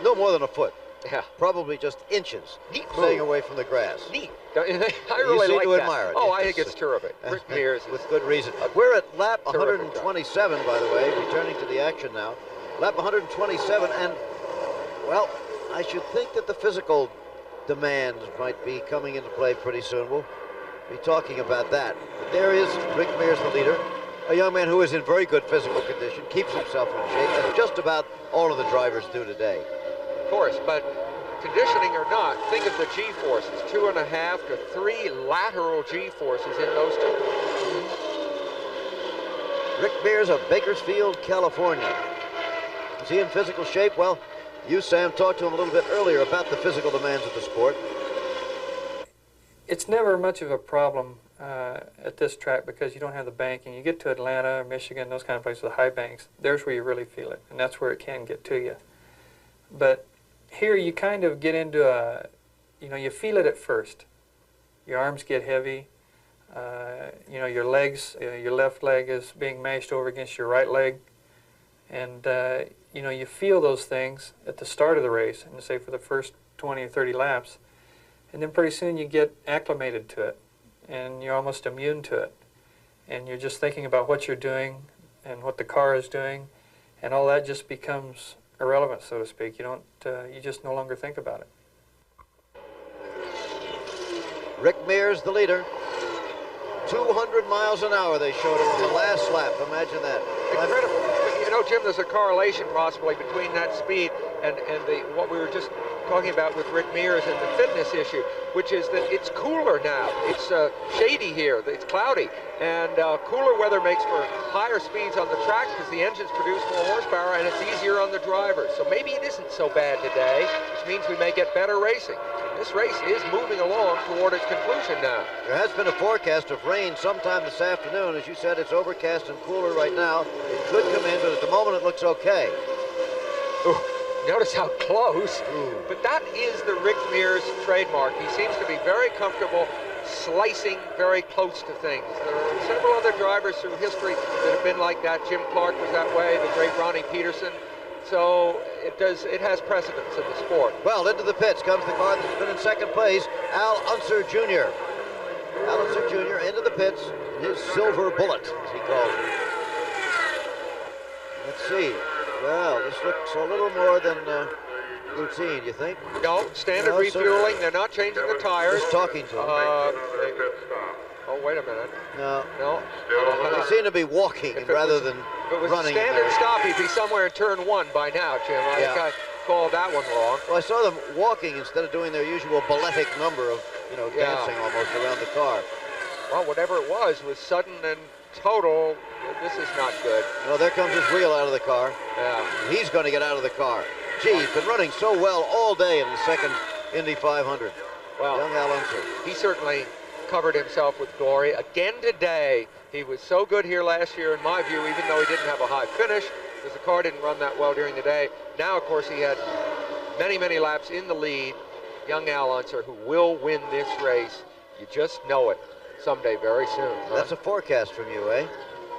no more than a foot. Yeah. Probably just inches. Neat staying move. away from the grass. Neat. I really you seem like to that. admire it. Oh, I think it's terrific. Rick Mears. With good reason. We're at lap 127, by the way, returning to the action now. Lap 127, and, well, I should think that the physical demands might be coming into play pretty soon. We'll be talking about that. But there is Rick Mears, the leader. A young man who is in very good physical condition, keeps himself in shape, as just about all of the drivers do today. Of course, but conditioning or not, think of the G-forces, 2.5 to 3 lateral G-forces in those two. Rick Mears of Bakersfield, California. Is he in physical shape? Well, you, Sam, talked to him a little bit earlier about the physical demands of the sport. It's never much of a problem at this track because you don't have the banking. You get to Atlanta, Michigan, those kind of places with high banks, there's where you really feel it, and that's where it can get to you. But here you kind of get into a, you feel it at first. Your arms get heavy. Your legs, your left leg is being mashed over against your right leg. And, you feel those things at the start of the race, and say for the first 20 or 30 laps. And then pretty soon you get acclimated to it, and you're almost immune to it. And you're just thinking about what you're doing and what the car is doing, and all that just becomes irrelevant, so to speak. You just no longer think about it. Rick Mears, the leader. 200 miles an hour they showed him on the last lap. Imagine that. Incredible. Jim, there's a correlation possibly between that speed and what we were just talking about with Rick Mears and the fitness issue, which is that it's cooler now. It's shady here. It's cloudy. And cooler weather makes for higher speeds on the track because the engines produce more horsepower and it's easier on the drivers. So maybe it isn't so bad today, which means we may get better racing. This race is moving along toward its conclusion now. There has been a forecast of rain sometime this afternoon. As you said, it's overcast and cooler right now. It could come in, but at the moment it looks okay. Ooh, notice how close. Ooh. But that is the Rick Mears trademark. He seems to be very comfortable slicing very close to things. There are several other drivers through history that have been like that. Jim Clark was that way, the great Ronnie Peterson. So it has precedence in the sport. Well, into the pits comes the car that's been in second place, Al Unser Jr. Al Unser Jr. into the pits, his silver bullet, as he calls it. Let's see. Well, this looks a little more than routine, you think? No, standard refueling. They're not changing the tires. Just talking to him. Oh, wait a minute. No. No. They seem to be walking rather than running. If it was a standard stop, he'd be somewhere in turn 1 by now, Jim. I think I called that one wrong. Well, I saw them walking instead of doing their usual balletic number of, dancing almost around the car. Well, whatever it was sudden and total. This is not good. Well, there comes his wheel out of the car. Yeah. He's going to get out of the car. Gee, he's been running so well all day in the second Indy 500. Well, young Al Unser. He certainly covered himself with glory. Again today, he was so good here last year, in my view, even though he didn't have a high finish, because the car didn't run that well during the day. Now, of course, he had many, many laps in the lead. Young Al Unser, who will win this race. You just know it someday very soon. Huh? That's a forecast from you, eh?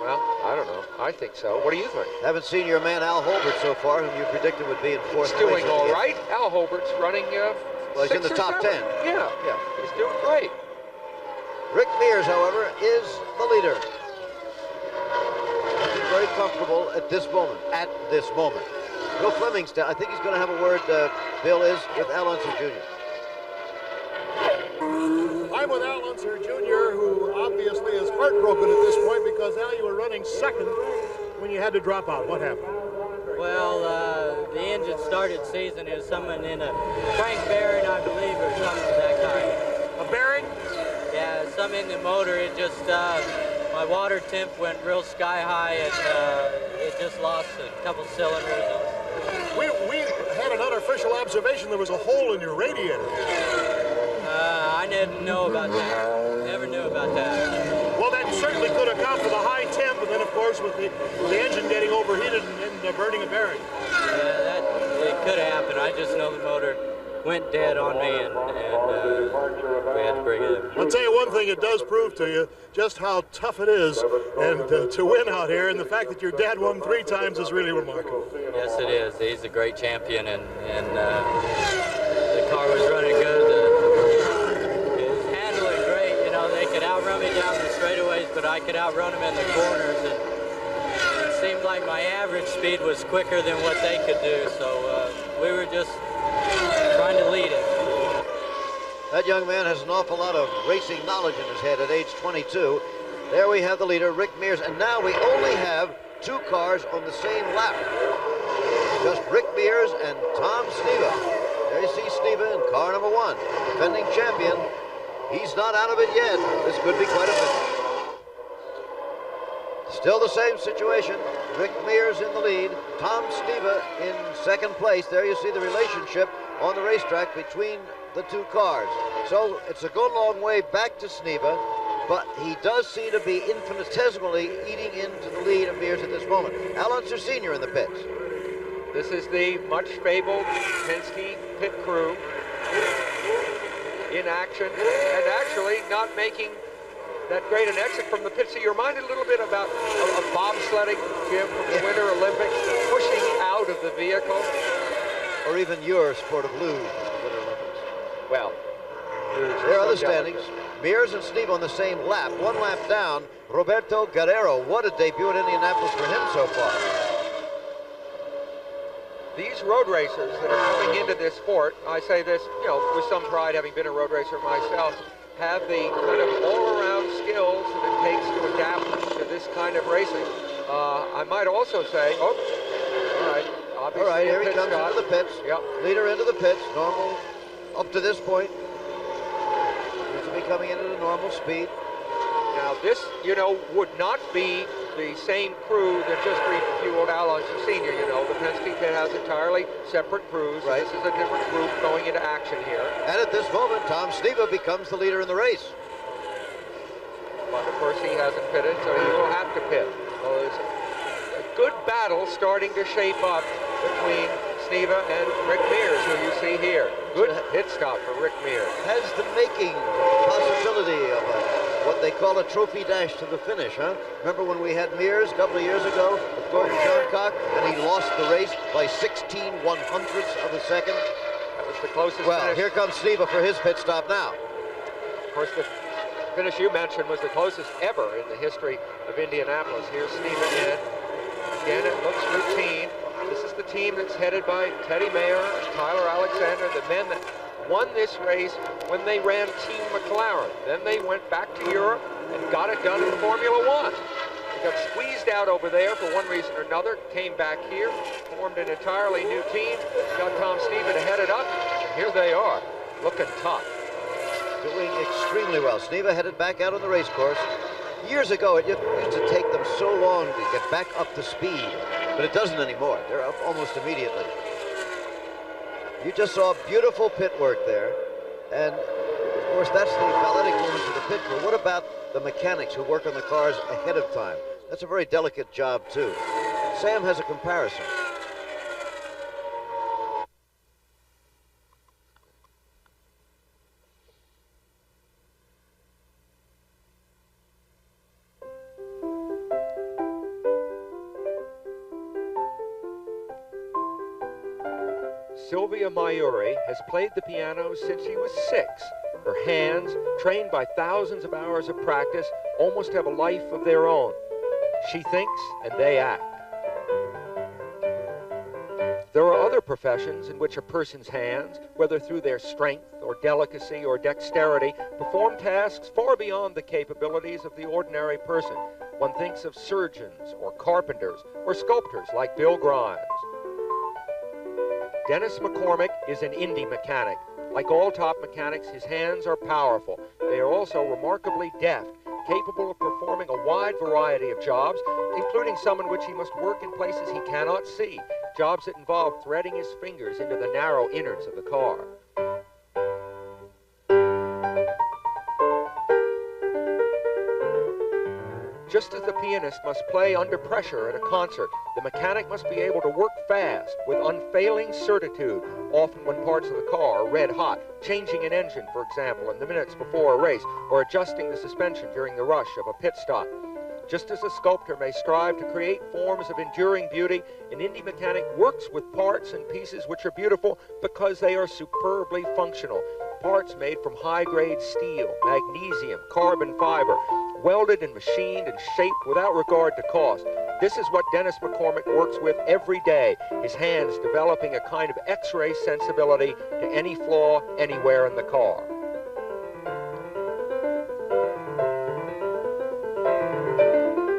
Well, I don't know. I think so. What do you think? Haven't seen your man Al Holbert so far, whom you predicted would be in fourth place. He's doing all right. Al Holbert's running well, he's in the top 10. Yeah. He's doing great. Rick Mears, however, is the leader. He's very comfortable at this moment. Bill Fleming's I think he's going to have a word, Bill is, with Al Unser Jr. I'm with Al Unser Jr., who obviously is heartbroken at this point because, Al, you were running second when you had to drop out. What happened? Well, the engine started seizing. It was something in a crank bearing, I believe, or something of that kind. A bearing? Yeah, something in the motor. It just, my water temp went real sky high, and it just lost a couple cylinders. We had an unofficial observation there was a hole in your radiator. I didn't know about that. Never knew about that. Well, that certainly could account for the high temp, and then, of course, with the engine getting overheated and burning a bearing. Yeah, it could have happened. I just know the motor went dead on me, and we had to bring it in. I'll tell you one thing, it does prove to you just how tough it is and to win out here, and the fact that your dad won 3 times is really remarkable. Yes, it is. He's a great champion, and the car was running good. It was handling great. They could outrun me down the straightaways, but I could outrun them in the corners, and it seemed like my average speed was quicker than what they could do, so we were just trying to lead it. That young man has an awful lot of racing knowledge in his head at age 22. There we have the leader, Rick Mears, and now we only have 2 cars on the same lap. Just Rick Mears and Tom Sneva. There you see Sneva in car number 1, defending champion. He's not out of it yet. This could be quite a finish. Still the same situation. Rick Mears in the lead. Tom Sneva in second place. There you see the relationship on the racetrack between the 2 cars. So it's a good long way back to Sneva, but he does seem to be infinitesimally eating into the lead of Mears at this moment. Al Unser Sr. in the pits. This is the much fabled Penske pit crew in action, and actually not making that great an exit from the pit. So you're reminded a little bit about bobsledding, Jim, from the Winter Olympics, pushing out of the vehicle. Or even your sport of luge, Winter Olympics. Well, there are the standings. Mears and Sneva on the same lap. 1 lap down, Roberto Guerrero. What a debut at Indianapolis for him so far. These road racers that are coming into this sport, I say this, you know, with some pride, having been a road racer myself, have the kind of all-around skills that it takes to adapt to this kind of racing. I might also say, all right, obviously all right, here he comes into the pits. Yep. Leader into the pits, normal up to this point. Seems to be coming in at a normal speed. Now this, you know, would not be the same crew that just refueled Al Unser Sr., you know. The Penske pit has entirely separate crews. Right. This is a different group going into action here. And at this moment, Tom Sneva becomes the leader in the race. But of course he hasn't pitted, so he will have to pit. So there's a good battle starting to shape up between Sneva and Rick Mears, who you see here. Good pit stop for Rick Mears. Has the making possibility of what they call a trophy dash to the finish, huh? Remember when we had Mears a couple of years ago with Gordon Johncock, and he lost the race by 16 1/100ths of a second? That was the closest Well, finish. here comes Sneva for his pit stop now. Of course, the finish you mentioned was the closest ever in the history of Indianapolis. Here's Sneva in. Again, it looks routine. This is the team that's headed by Teddy Mayer and Tyler Alexander, the men that won this race when they ran Team McLaren. Then they went back to Europe and got it done in Formula One. They got squeezed out over there for one reason or another, came back here, formed an entirely new team, got Tom Sneva to head it up, and here they are, looking tough. Doing extremely well. Sneva headed back out on the race course. Years ago, it used to take them so long to get back up to speed, but it doesn't anymore. They're up almost immediately. You just saw beautiful pit work there, and of course that's the balletic movement to the pit crew. What about the mechanics who work on the cars ahead of time? That's a very delicate job too. Sam has a comparison. Sylvia Mayuri has played the piano since she was 6. Her hands, trained by thousands of hours of practice, almost have a life of their own. She thinks and they act. There are other professions in which a person's hands, whether through their strength or delicacy or dexterity, perform tasks far beyond the capabilities of the ordinary person. One thinks of surgeons or carpenters or sculptors like Bill Grimes. Dennis McCormick is an Indy mechanic. Like all top mechanics, his hands are powerful. They are also remarkably deft, capable of performing a wide variety of jobs, including some in which he must work in places he cannot see, jobs that involve threading his fingers into the narrow innards of the car. Just as the pianist must play under pressure at a concert, the mechanic must be able to work fast with unfailing certitude, often when parts of the car are red hot, changing an engine, for example, in the minutes before a race, or adjusting the suspension during the rush of a pit stop. Just as a sculptor may strive to create forms of enduring beauty, an Indy mechanic works with parts and pieces which are beautiful because they are superbly functional. Parts made from high-grade steel, magnesium, carbon fiber, welded and machined and shaped without regard to cost. This is what Dennis McCormick works with every day, his hands developing a kind of X-ray sensibility to any flaw anywhere in the car.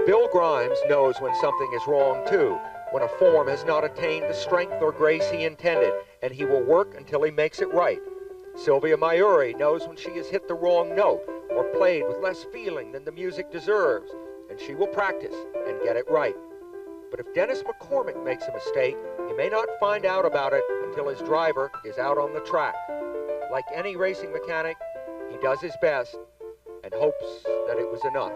Bill Grimes knows when something is wrong too, when a form has not attained the strength or grace he intended, and he will work until he makes it right. Sylvia Mayuri knows when she has hit the wrong note or played with less feeling than the music deserves, and she will practice and get it right. But if Dennis McCormick makes a mistake, he may not find out about it until his driver is out on the track. Like any racing mechanic, he does his best and hopes that it was enough.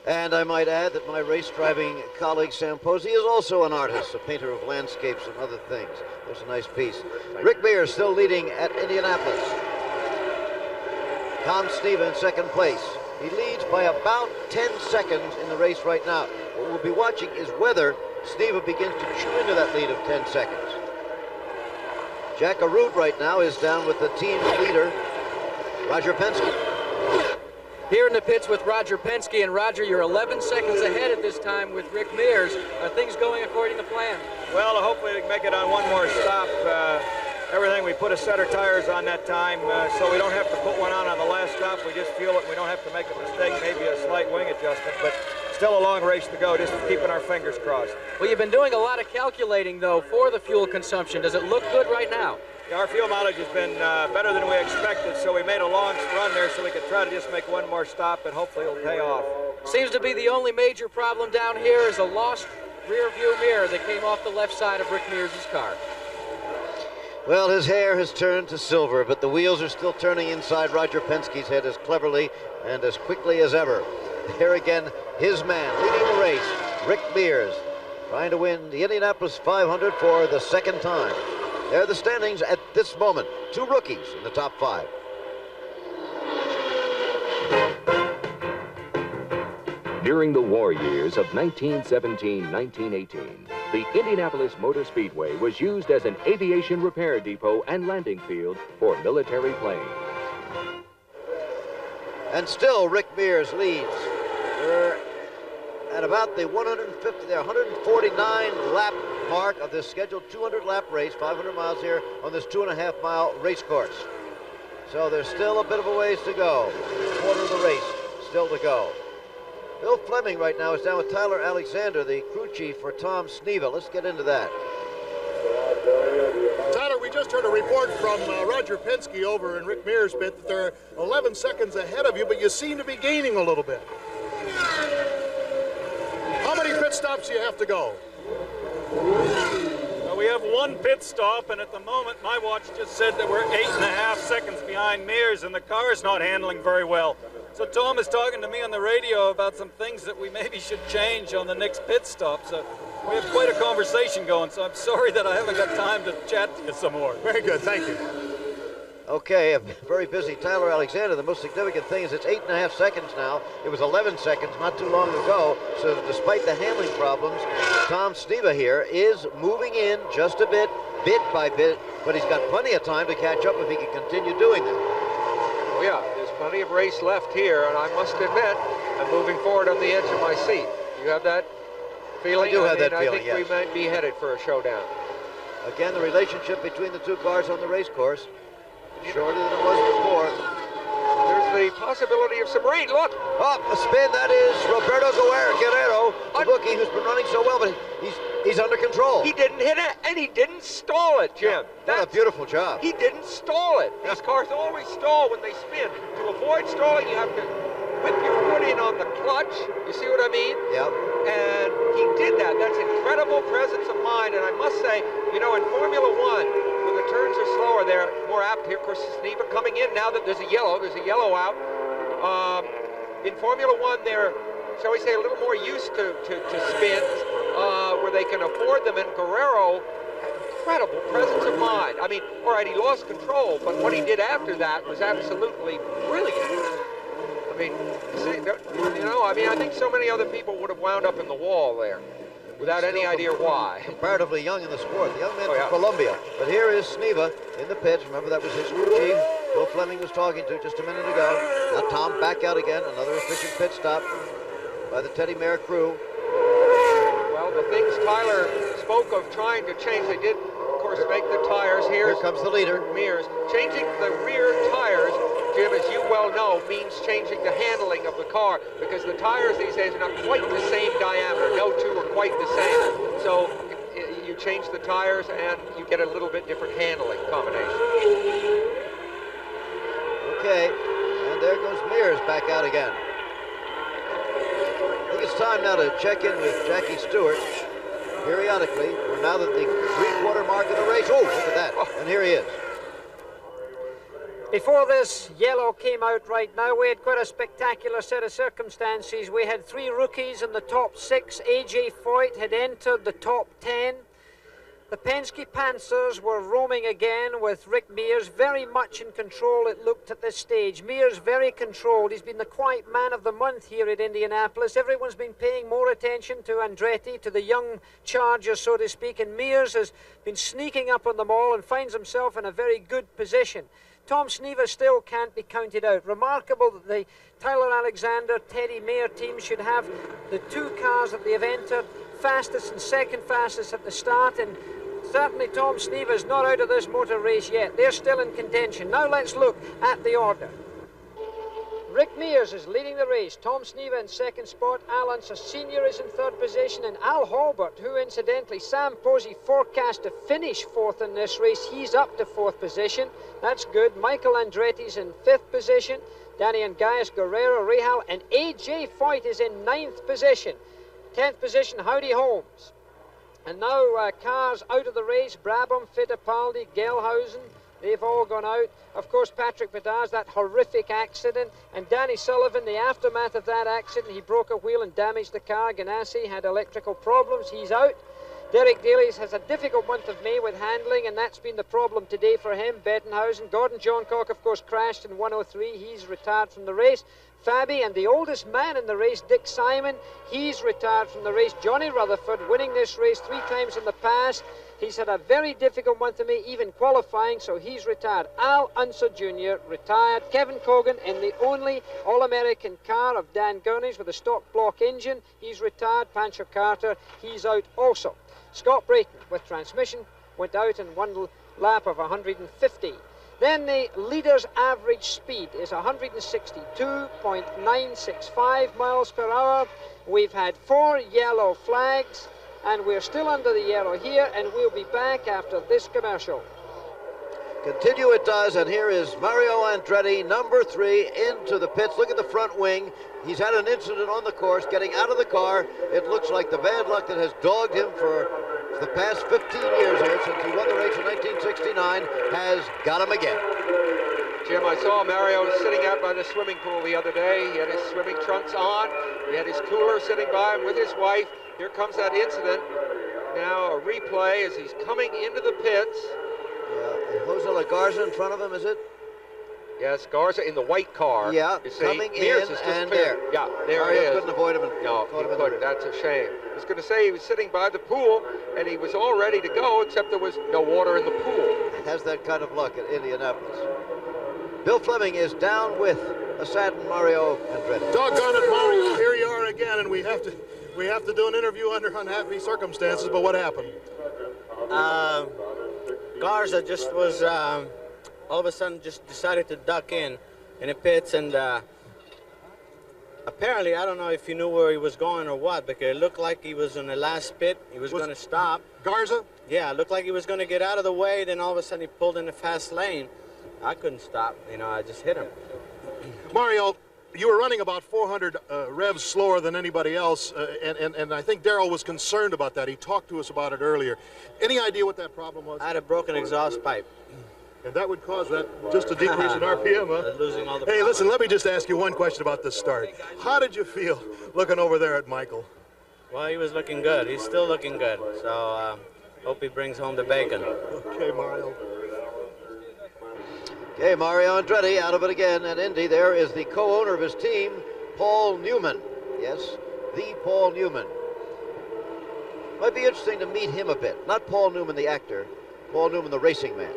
And I might add that my race driving colleague Sam Posey is also an artist, a painter of landscapes and other things. There's a nice piece. Rick Mears still leading at Indianapolis. Tom Sneva in second place. He leads by about 10 seconds in the race right now. What we'll be watching is whether Sneva begins to chew into that lead of 10 seconds. Jack Arute right now is down with the team leader, Roger Penske. Here in the pits with Roger Penske, and Roger, you're 11 seconds ahead at this time with Rick Mears. Are things going according to plan? Well, hopefully we can make it on one more stop. Everything, we put a set of tires on that time, so we don't have to put one on the last stop. We just feel it. We don't have to make a mistake, maybe a slight wing adjustment, but still a long race to go, just keeping our fingers crossed. Well, you've been doing a lot of calculating, though, for the fuel consumption. Does it look good right now? Yeah, our fuel mileage has been better than we expected, so we made a long run there so we could try to just make one more stop, and hopefully it'll pay off. Seems to be the only major problem down here is a lost rear view mirror that came off the left side of Rick Mears' car. Well, his hair has turned to silver, but the wheels are still turning inside Roger Penske's head as cleverly and as quickly as ever. Here again, his man leading the race, Rick Mears, trying to win the Indianapolis 500 for the second time. There are the standings at this moment. Two rookies in the top 5. During the war years of 1917-1918, the Indianapolis Motor Speedway was used as an aviation repair depot and landing field for military planes. And still Rick Mears leads. We're at about the 149 lap mark of this scheduled 200 lap race, 500 miles here on this 2.5 mile race course. So there's still a bit of a ways to go. Quarter of the race still to go. Bill Fleming right now is down with Tyler Alexander, the crew chief for Tom Sneva. Let's get into that. Tyler, we just heard a report from Roger Penske over in Rick Mears' pit that they're 11 seconds ahead of you, but you seem to be gaining a little bit. How many pit stops do you have to go? Well, we have one pit stop, and at the moment my watch just said that we're 8.5 seconds behind Mears, and the car's not handling very well. So Tom is talking to me on the radio about some things that we maybe should change on the next pit stop. So we have quite a conversation going, so I'm sorry that I haven't got time to chat to you some more. Very good, thank you. Okay, a very busy Tyler Alexander. The most significant thing is it's 8.5 seconds now. It was 11 seconds not too long ago. So despite the handling problems, Tom Sneva here is moving in just a bit by bit, but he's got plenty of time to catch up if he can continue doing that. Oh yeah, there's plenty of race left here, and I must admit, I'm moving forward on the edge of my seat. You have that feeling? I do have that feeling, I think yes. we might be headed for a showdown. Again, the relationship between the two cars on the race course, shorter than it was before. There's the possibility of some rain. Look! Up a spin. That is Roberto Guerrero, the rookie who's been running so well, but he's under control. He didn't hit it, and he didn't stall it, Jim. What a beautiful job. He didn't stall it. These cars always stall when they spin. To avoid stalling, you have to whip your foot in on the clutch. You see what I mean? Yep. And he did that. That's incredible presence of mind. And I must say, you know, in Formula One, when the turns are slower, they're more apt. Here, of course, Sneva coming in now that there's a yellow out. In Formula One, they're, shall we say, a little more used to spins where they can afford them. And Guerrero had incredible presence of mind. I mean, all right, he lost control, but what he did after that was absolutely brilliant. I mean, you know, I think so many other people would have wound up in the wall there without any idea why. Comparatively young in the sport, the young man from Colombia. But here is Sneva in the pits. Remember, that was his crew chief, Bill Fleming was talking to just a minute ago. Now Tom back out again, another efficient pit stop by the Teddy Mare crew. Well, the things Tyler spoke of trying to change, they did, of course, make the tires. Here comes the leader. Mears. Changing the rear tires, Jim, as you well know, means changing the handling of the car, because the tires these days are not quite the same diameter. No two are quite the same. So you change the tires and you get a little bit different handling combination. Okay, and there goes Mears back out again. I think it's time now to check in with Jackie Stewart periodically. We're now at the three-quarter mark of the race. Oh, look at that. And here he is. Before this yellow came out right now, we had quite a spectacular set of circumstances. We had 3 rookies in the top 6. A.J. Foyt had entered the top 10. The Penske Panthers were roaming again with Rick Mears very much in control, it looked at this stage. Mears very controlled. He's been the quiet man of the month here at Indianapolis. Everyone's been paying more attention to Andretti, to the young Charger, so to speak, and Mears has been sneaking up on them all and finds himself in a very good position. Tom Sneva still can't be counted out. Remarkable that the Tyler Alexander, Teddy Mayer team should have the 2 cars that they have entered, fastest and second fastest at the start, and certainly Tom Sneva is not out of this motor race yet. They're still in contention. Now let's look at the order. Rick Mears is leading the race. Tom Sneva in second spot. Al Unser Sr. is in third position. And Al Holbert, who incidentally Sam Posey forecast to finish 4th in this race, he's up to 4th position. That's good. Michael Andretti's in 5th position. Danny and Gaius, Guerrero, Rahal, and A.J. Foyt is in 9th position. 10th position, Howdy Holmes. And now cars out of the race. Brabham, Fittipaldi, Gelhausen, they've all gone out. Of course, Patrick Bedard's that horrific accident. And Danny Sullivan, the aftermath of that accident, he broke a wheel and damaged the car. Ganassi had electrical problems. He's out. Derek Daly has a difficult month of May with handling, and that's been the problem today for him. Bettenhausen. Gordon Johncock, of course, crashed in 103. He's retired from the race. Fabi, and the oldest man in the race, Dick Simon, he's retired from the race. Johnny Rutherford, winning this race 3 times in the past. He's had a very difficult month of May, even qualifying, so he's retired. Al Unser Jr. retired. Kevin Cogan in the only All-American car of Dan Gurney's with a stock block engine. He's retired. Pancho Carter, he's out also. Scott Brayton with transmission went out in 1 lap of 150. Then the leader's average speed is 162.965 miles per hour. We've had 4 yellow flags, and we're still under the yellow here, and we'll be back after this commercial. Continue it does, and here is Mario Andretti, number 3, into the pits. Look at the front wing. He's had an incident on the course, getting out of the car. It looks like the bad luck that has dogged him for the past 15 years here, since he won the race in 1969, has got him again. Jim, I saw Mario sitting out by the swimming pool the other day. He had his swimming trunks on. He had his cooler sitting by him with his wife. Here comes that incident. Now a replay as he's coming into the pits. Yeah, Jose Lagarza in front of him, is it? Yes, Garza in the white car. Yeah, you see, coming Mears in is and clear. there. Yeah, there Mario it is. couldn't avoid him. No, he couldn't. That's a shame. I was going to say he was sitting by the pool, and he was all ready to go, except there was no water in the pool. Has that kind of luck at Indianapolis. Bill Fleming is down with a saddened Mario Andretti. Doggone it, Mario, here you are again, and we have to do an interview under unhappy circumstances, but what happened? Garza just was, all of a sudden just decided to duck in the pits, and apparently, I don't know if he knew where he was going or what, because it looked like he was in the last pit. He was going to stop. Garza? Yeah, it looked like he was going to get out of the way, then all of a sudden he pulled in the fast lane. I couldn't stop, I just hit him. Mario, you were running about 400 revs slower than anybody else, and I think Darrell was concerned about that. He talked to us about it earlier. Any idea what that problem was? I had a broken exhaust pipe. And that would cause that, just a decrease in RPM, huh? Losing all the Hey, power. listen, let me just ask you one question about this start. How did you feel looking over there at Michael? Well, he was looking good. He's still looking good. So, hope he brings home the bacon. Okay, Mario. Okay, Mario Andretti out of it again at Indy. There is the co-owner of his team, Paul Newman. Yes, the Paul Newman. Might be interesting to meet him a bit. Not Paul Newman, the actor. Paul Newman, the racing man.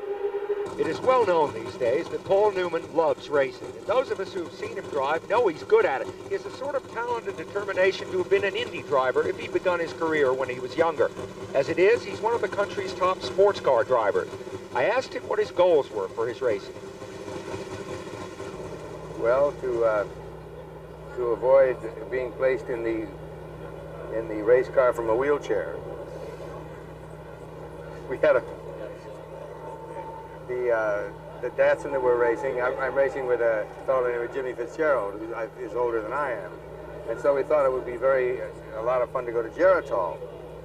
It is well known these days that Paul Newman loves racing, and those of us who have seen him drive know he's good at it. He has a sort of talent and determination to have been an Indy driver if he'd begun his career when he was younger. As it is, he's one of the country's top sports car drivers. I asked him what his goals were for his racing. Well, to avoid being placed in the race car from a wheelchair. We had the Datsun that we're racing. I'm racing with a fellow named Jimmy Fitzgerald, who is older than I am, and so we thought it would be a lot of fun to go to Geritol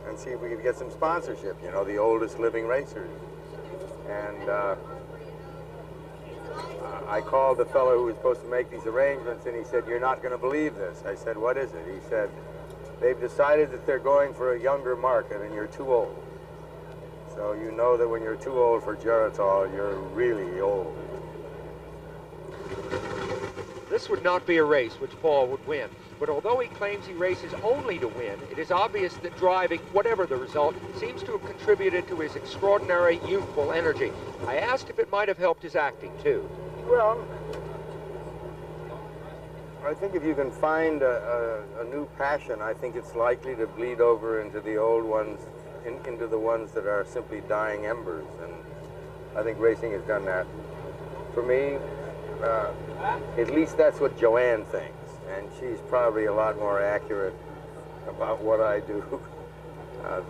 and see if we could get some sponsorship. You know, the oldest living racers. And I called the fellow who was supposed to make these arrangements, and he said, "You're not going to believe this." I said, "What is it?" He said, "They've decided that they're going for a younger market, and you're too old. So you know that when you're too old for Geritol, you're really old." This would not be a race which Paul would win, but although he claims he races only to win, it is obvious that driving, whatever the result, seems to have contributed to his extraordinary youthful energy. I asked if it might have helped his acting, too. Well, I think if you can find a new passion, I think it's likely to bleed over into the old ones, into the ones that are simply dying embers, and I think racing has done that. For me, at least that's what Joanne thinks, and she's probably a lot more accurate about what I do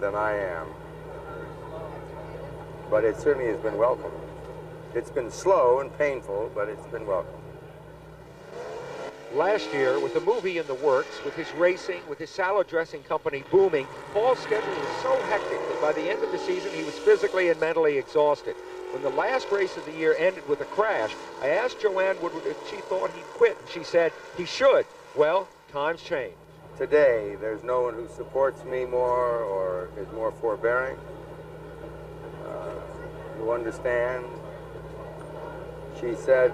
than I am. But it certainly has been welcome. It's been slow and painful, but it's been welcome. Last year, with the movie in the works, with his racing, with his salad dressing company booming, Paul's schedule was so hectic that by the end of the season, he was physically and mentally exhausted. When the last race of the year ended with a crash, I asked Joanne Woodward if she thought he'd quit, and she said he should. Well, times change. Today, there's no one who supports me more or is more forbearing, who understands. She said,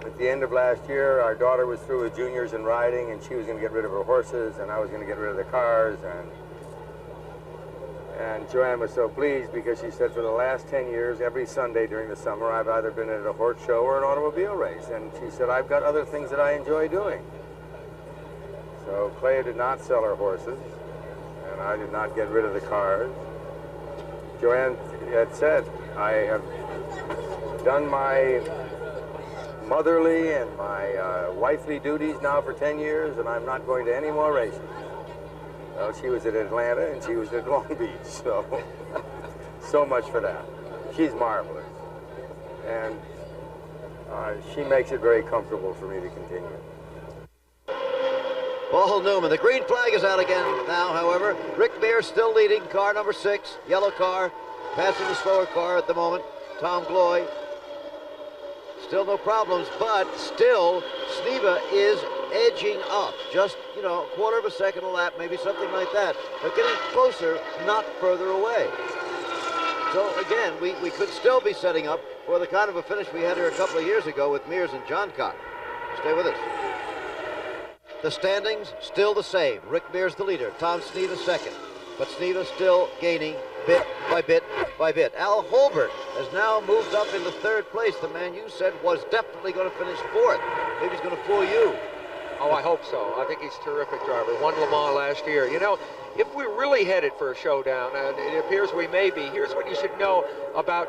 at the end of last year, our daughter was through with juniors in riding, and she was going to get rid of her horses, and I was going to get rid of the cars, and Joanne was so pleased because she said for the last 10 years, every Sunday during the summer, I've either been at a horse show or an automobile race, and she said, I've got other things that I enjoy doing. So Clea did not sell her horses, and I did not get rid of the cars. Joanne had said, I have done my motherly and my wifely duties now for 10 years, and I'm not going to any more races. Well, she was at Atlanta and she was at Long Beach, so much for that. She's marvelous, and she makes it very comfortable for me to continue. Paul Newman, the green flag is out again now, however. Rick Mears still leading, car number 6, yellow car, passing the slower car at the moment, Tom Gloy. Still no problems, but still Sneva is edging up. Just, you know, a quarter of a second a lap, maybe something like that. But getting closer, not further away. So again, we could still be setting up for the kind of a finish we had here a couple of years ago with Mears and Johncock. Stay with us. The standings still the same. Rick Mears the leader, Tom Sneva second. But Sneva still gaining bit by bit by bit. Al Holbert has now moved up into 3rd place. The man you said was definitely going to finish 4th. Maybe he's going to fool you. Oh, I hope so. I think he's a terrific driver. Won Le Mans last year. You know, if we're really headed for a showdown, and it appears we may be, here's what you should know about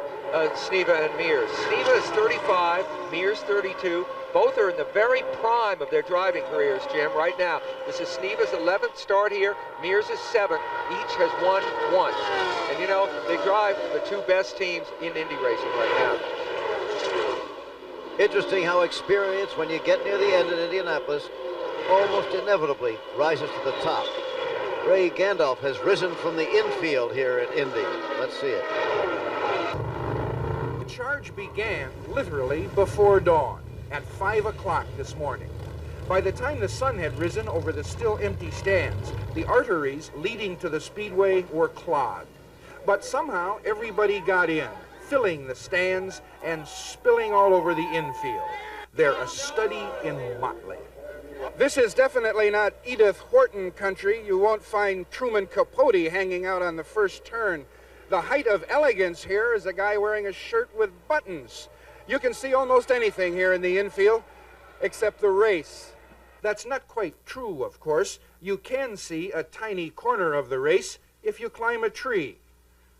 Sneva and Mears. Sneva is 35, Mears 32. Both are in the very prime of their driving careers, Jim, right now. This is Sneva's 11th start here. Mears is 7th. Each has won once. And, you know, they drive the 2 best teams in Indy racing right now. Interesting how experience, when you get near the end in Indianapolis, almost inevitably rises to the top. Ray Gandalf has risen from the infield here at Indy. Let's see it. The charge began literally before dawn at 5 o'clock this morning. By the time the sun had risen over the still empty stands, the arteries leading to the speedway were clogged. But somehow everybody got in, filling the stands and spilling all over the infield. They're a study in motley. This is definitely not Edith Wharton country. You won't find Truman Capote hanging out on the first turn. The height of elegance here is a guy wearing a shirt with buttons. You can see almost anything here in the infield except the race. That's not quite true, of course. You can see a tiny corner of the race if you climb a tree,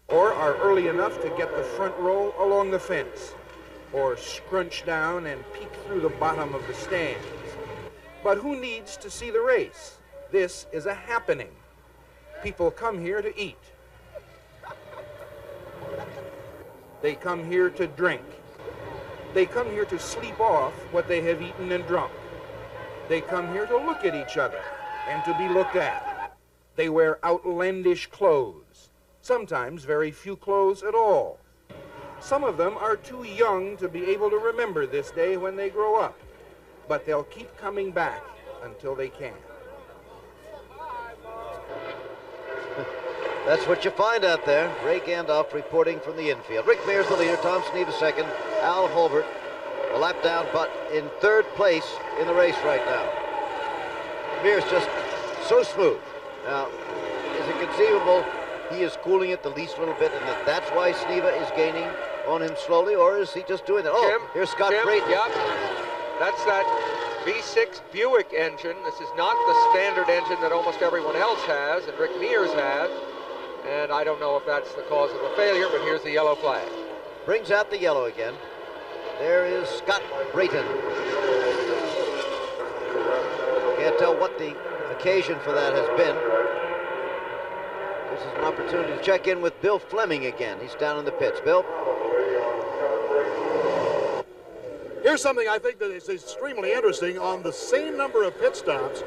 or are early enough to get the front row along the fence, or scrunch down and peek through the bottom of the stands. But who needs to see the race? This is a happening. People come here to eat. They come here to drink. They come here to sleep off what they have eaten and drunk. They come here to look at each other and to be looked at. They wear outlandish clothes, sometimes very few clothes at all. Some of them are too young to be able to remember this day when they grow up, but they'll keep coming back until they can. That's what you find out there. Ray Gandolf reporting from the infield. Rick Mears the leader, Tom Sneva second, Al Holbert a lap down, but in third place in the race right now. Mears just so smooth. Now, is it conceivable he is cooling it the least little bit and that's why Sneva is gaining on him slowly, or is he just doing that? Oh, Jim, here's Scott Jim, Brayton. Yep. That's that V6 Buick engine. This is not the standard engine that almost everyone else has and Rick Mears has. And I don't know if that's the cause of the failure, but here's the yellow flag. Brings out the yellow again. There is Scott Brayton. Can't tell what the occasion for that has been. This is an opportunity to check in with Bill Fleming again. He's down in the pits. Bill? Here's something I think that is extremely interesting. On the same number of pit stops,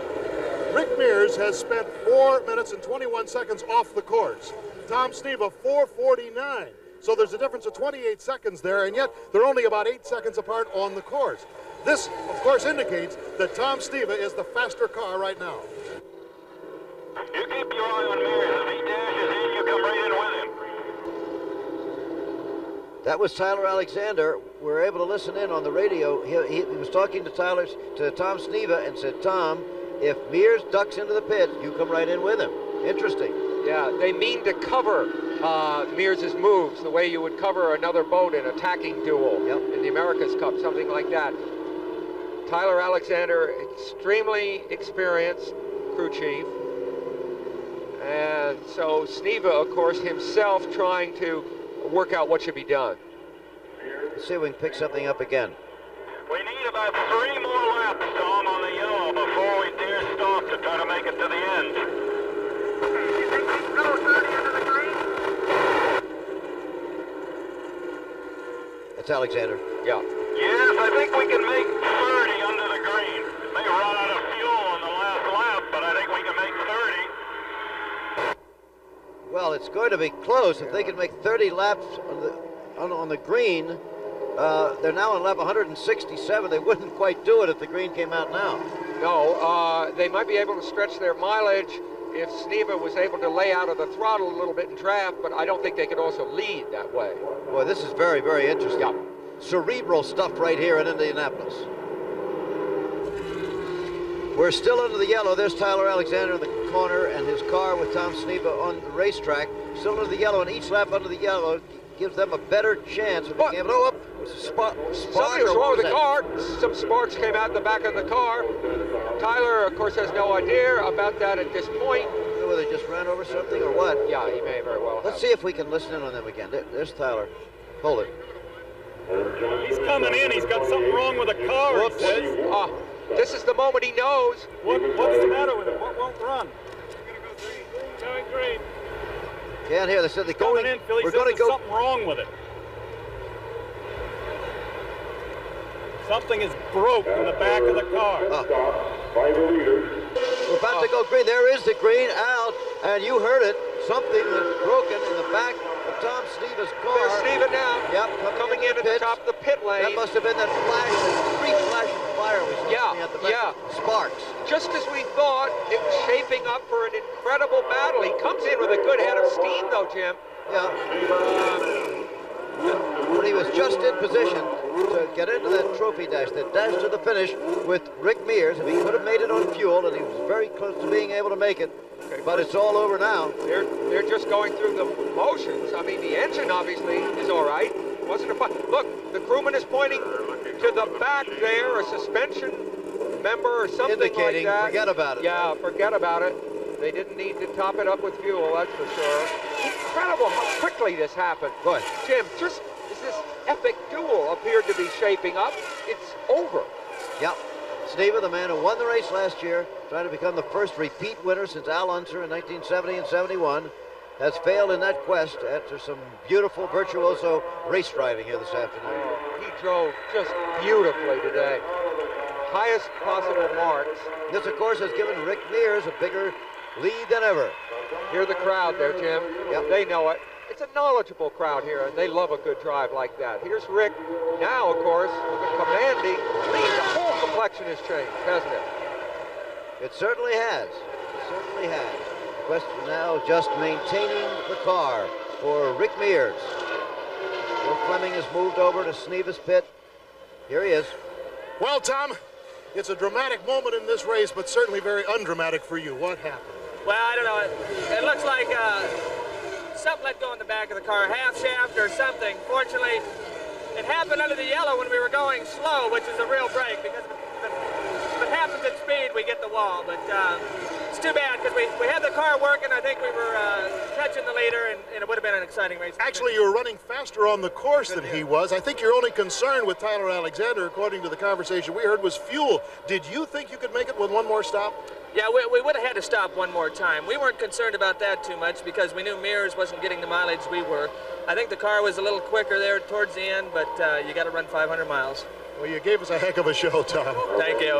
Rick Mears has spent 4 minutes and 21 seconds off the course. Tom Sneva, 4:49. So there's a difference of 28 seconds there, and yet they're only about 8 seconds apart on the course. This, of course, indicates that Tom Sneva is the faster car right now. You keep your eye on Mears. If he dashes in, you come right in with him. That was Tyler Alexander. We're able to listen in on the radio. He was talking to Tom Sneva and said, Tom, if Mears ducks into the pit, you come right in with him. Interesting. Yeah, they mean to cover Mears's moves the way you would cover another boat in a tacking duel in the America's Cup, something like that. Tyler Alexander, extremely experienced crew chief. And so Sneva, of course, himself trying to work out what should be done. Let's see if we can pick something up again. We need about 3 more laps, Tom, on the yellow before we dare stop to try to make it to the end. You think we can go 30 into the green? That's Alexander. Yeah. Yes, I think we can make 30 under the green. It may run out of fuel on the last lap, but I think we can make 30. Well, it's going to be close. If they can make 30 laps on the green, they're now on lap 167. They wouldn't quite do it if the green came out now. No, they might be able to stretch their mileage if Sneva was able to lay out of the throttle a little bit in draft, but I don't think they could also lead that way. Boy, this is very, very interesting. Yeah. Cerebral stuff right here in Indianapolis. We're still under the yellow. There's Tyler Alexander in the corner and his car with Tom Sneva on the racetrack. Still under the yellow, and each lap under the yellow gives them a better chance of being able to... Oh, something was wrong with the car. Some sparks came out the back of the car. Tyler, of course, has no idea about that at this point. I don't know whether they just ran over something or what. Yeah, he may very well have. Let's see if we can listen in on them again. There's Tyler. Hold it. He's coming in. He's got something wrong with the car, he says. This is the moment he knows. What's the matter with it? What won't run? Going green. Can't hear. They said they're going in, Philly. We're going to go. Something wrong with it. Something is broke in the back of the car. We're about to go green. There is the green out, and you heard it. Something is broken in the back of Tom Sneva's car. There's Sneva now. Yep, coming in at the top of the pit lane. That must have been that flash, that brief flash of fire we saw at the back. Sparks. Just as we thought, it was shaping up for an incredible battle. He comes in with a good head of steam, though, Jim. Yeah. But he was just in position to get into that trophy dash, that dash to the finish with Rick Mears. If he could have made it on fuel, and he was very close to being able to make it, Okay, but it's all over now. They're just going through the motions. I mean, the engine obviously is all right. Wasn't a fun. Look, the crewman is pointing to the back there, a suspension member or something indicating, like that. Forget about it. Yeah, forget about it. They didn't need to top it up with fuel, that's for sure. Incredible how quickly this happened. Go ahead. Jim, just as this epic duel appeared to be shaping up, it's over. Yep. Sneva, the man who won the race last year, trying to become the first repeat winner since Al Unser in 1970 and 71, has failed in that quest after some beautiful virtuoso race driving here this afternoon. He drove just beautifully today. Highest possible marks. This, of course, has given Rick Mears a bigger lead than ever. Hear the crowd there, Jim. Yep. They know it. It's a knowledgeable crowd here, and they love a good drive like that. Here's Rick. Now, of course, with a commanding lead. The whole complexion has changed, hasn't it? It certainly has. It certainly has. The question now is just maintaining the car for Rick Mears. Bill Fleming has moved over to Sneva's pit. Here he is. Well, Tom, it's a dramatic moment in this race, but certainly very undramatic for you. What happened? Well, I don't know. It looks like something let go in the back of the car, half shaft or something. Fortunately, it happened under the yellow when we were going slow, which is a real break, because if it happens at speed, we get the wall. But it's too bad, because we had the car working. I think we were catching the leader, and it would have been an exciting race. Actually, you were running faster on the course than he was. I think your only concern with Tyler Alexander, according to the conversation we heard, was fuel. Did you think you could make it with one more stop? Yeah, we would have had to stop one more time. We weren't concerned about that too much because we knew Mears wasn't getting the mileage we were. I think the car was a little quicker there towards the end, but you got to run 500 miles. Well, you gave us a heck of a show, Tom. Thank you.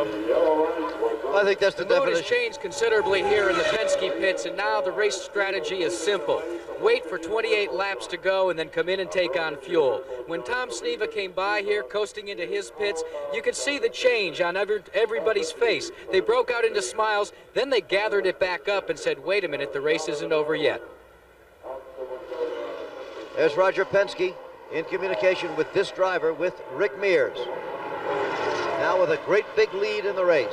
I think that's the mood definition. has changed considerably here in the Penske pits, and now the race strategy is simple. Wait for 28 laps to go and then come in and take on fuel. When Tom Sneva came by here, coasting into his pits, you could see the change on everybody's face. They broke out into smiles, then they gathered it back up and said, wait a minute, the race isn't over yet. There's Roger Penske in communication with this driver, with Rick Mears. Now with a great big lead in the race.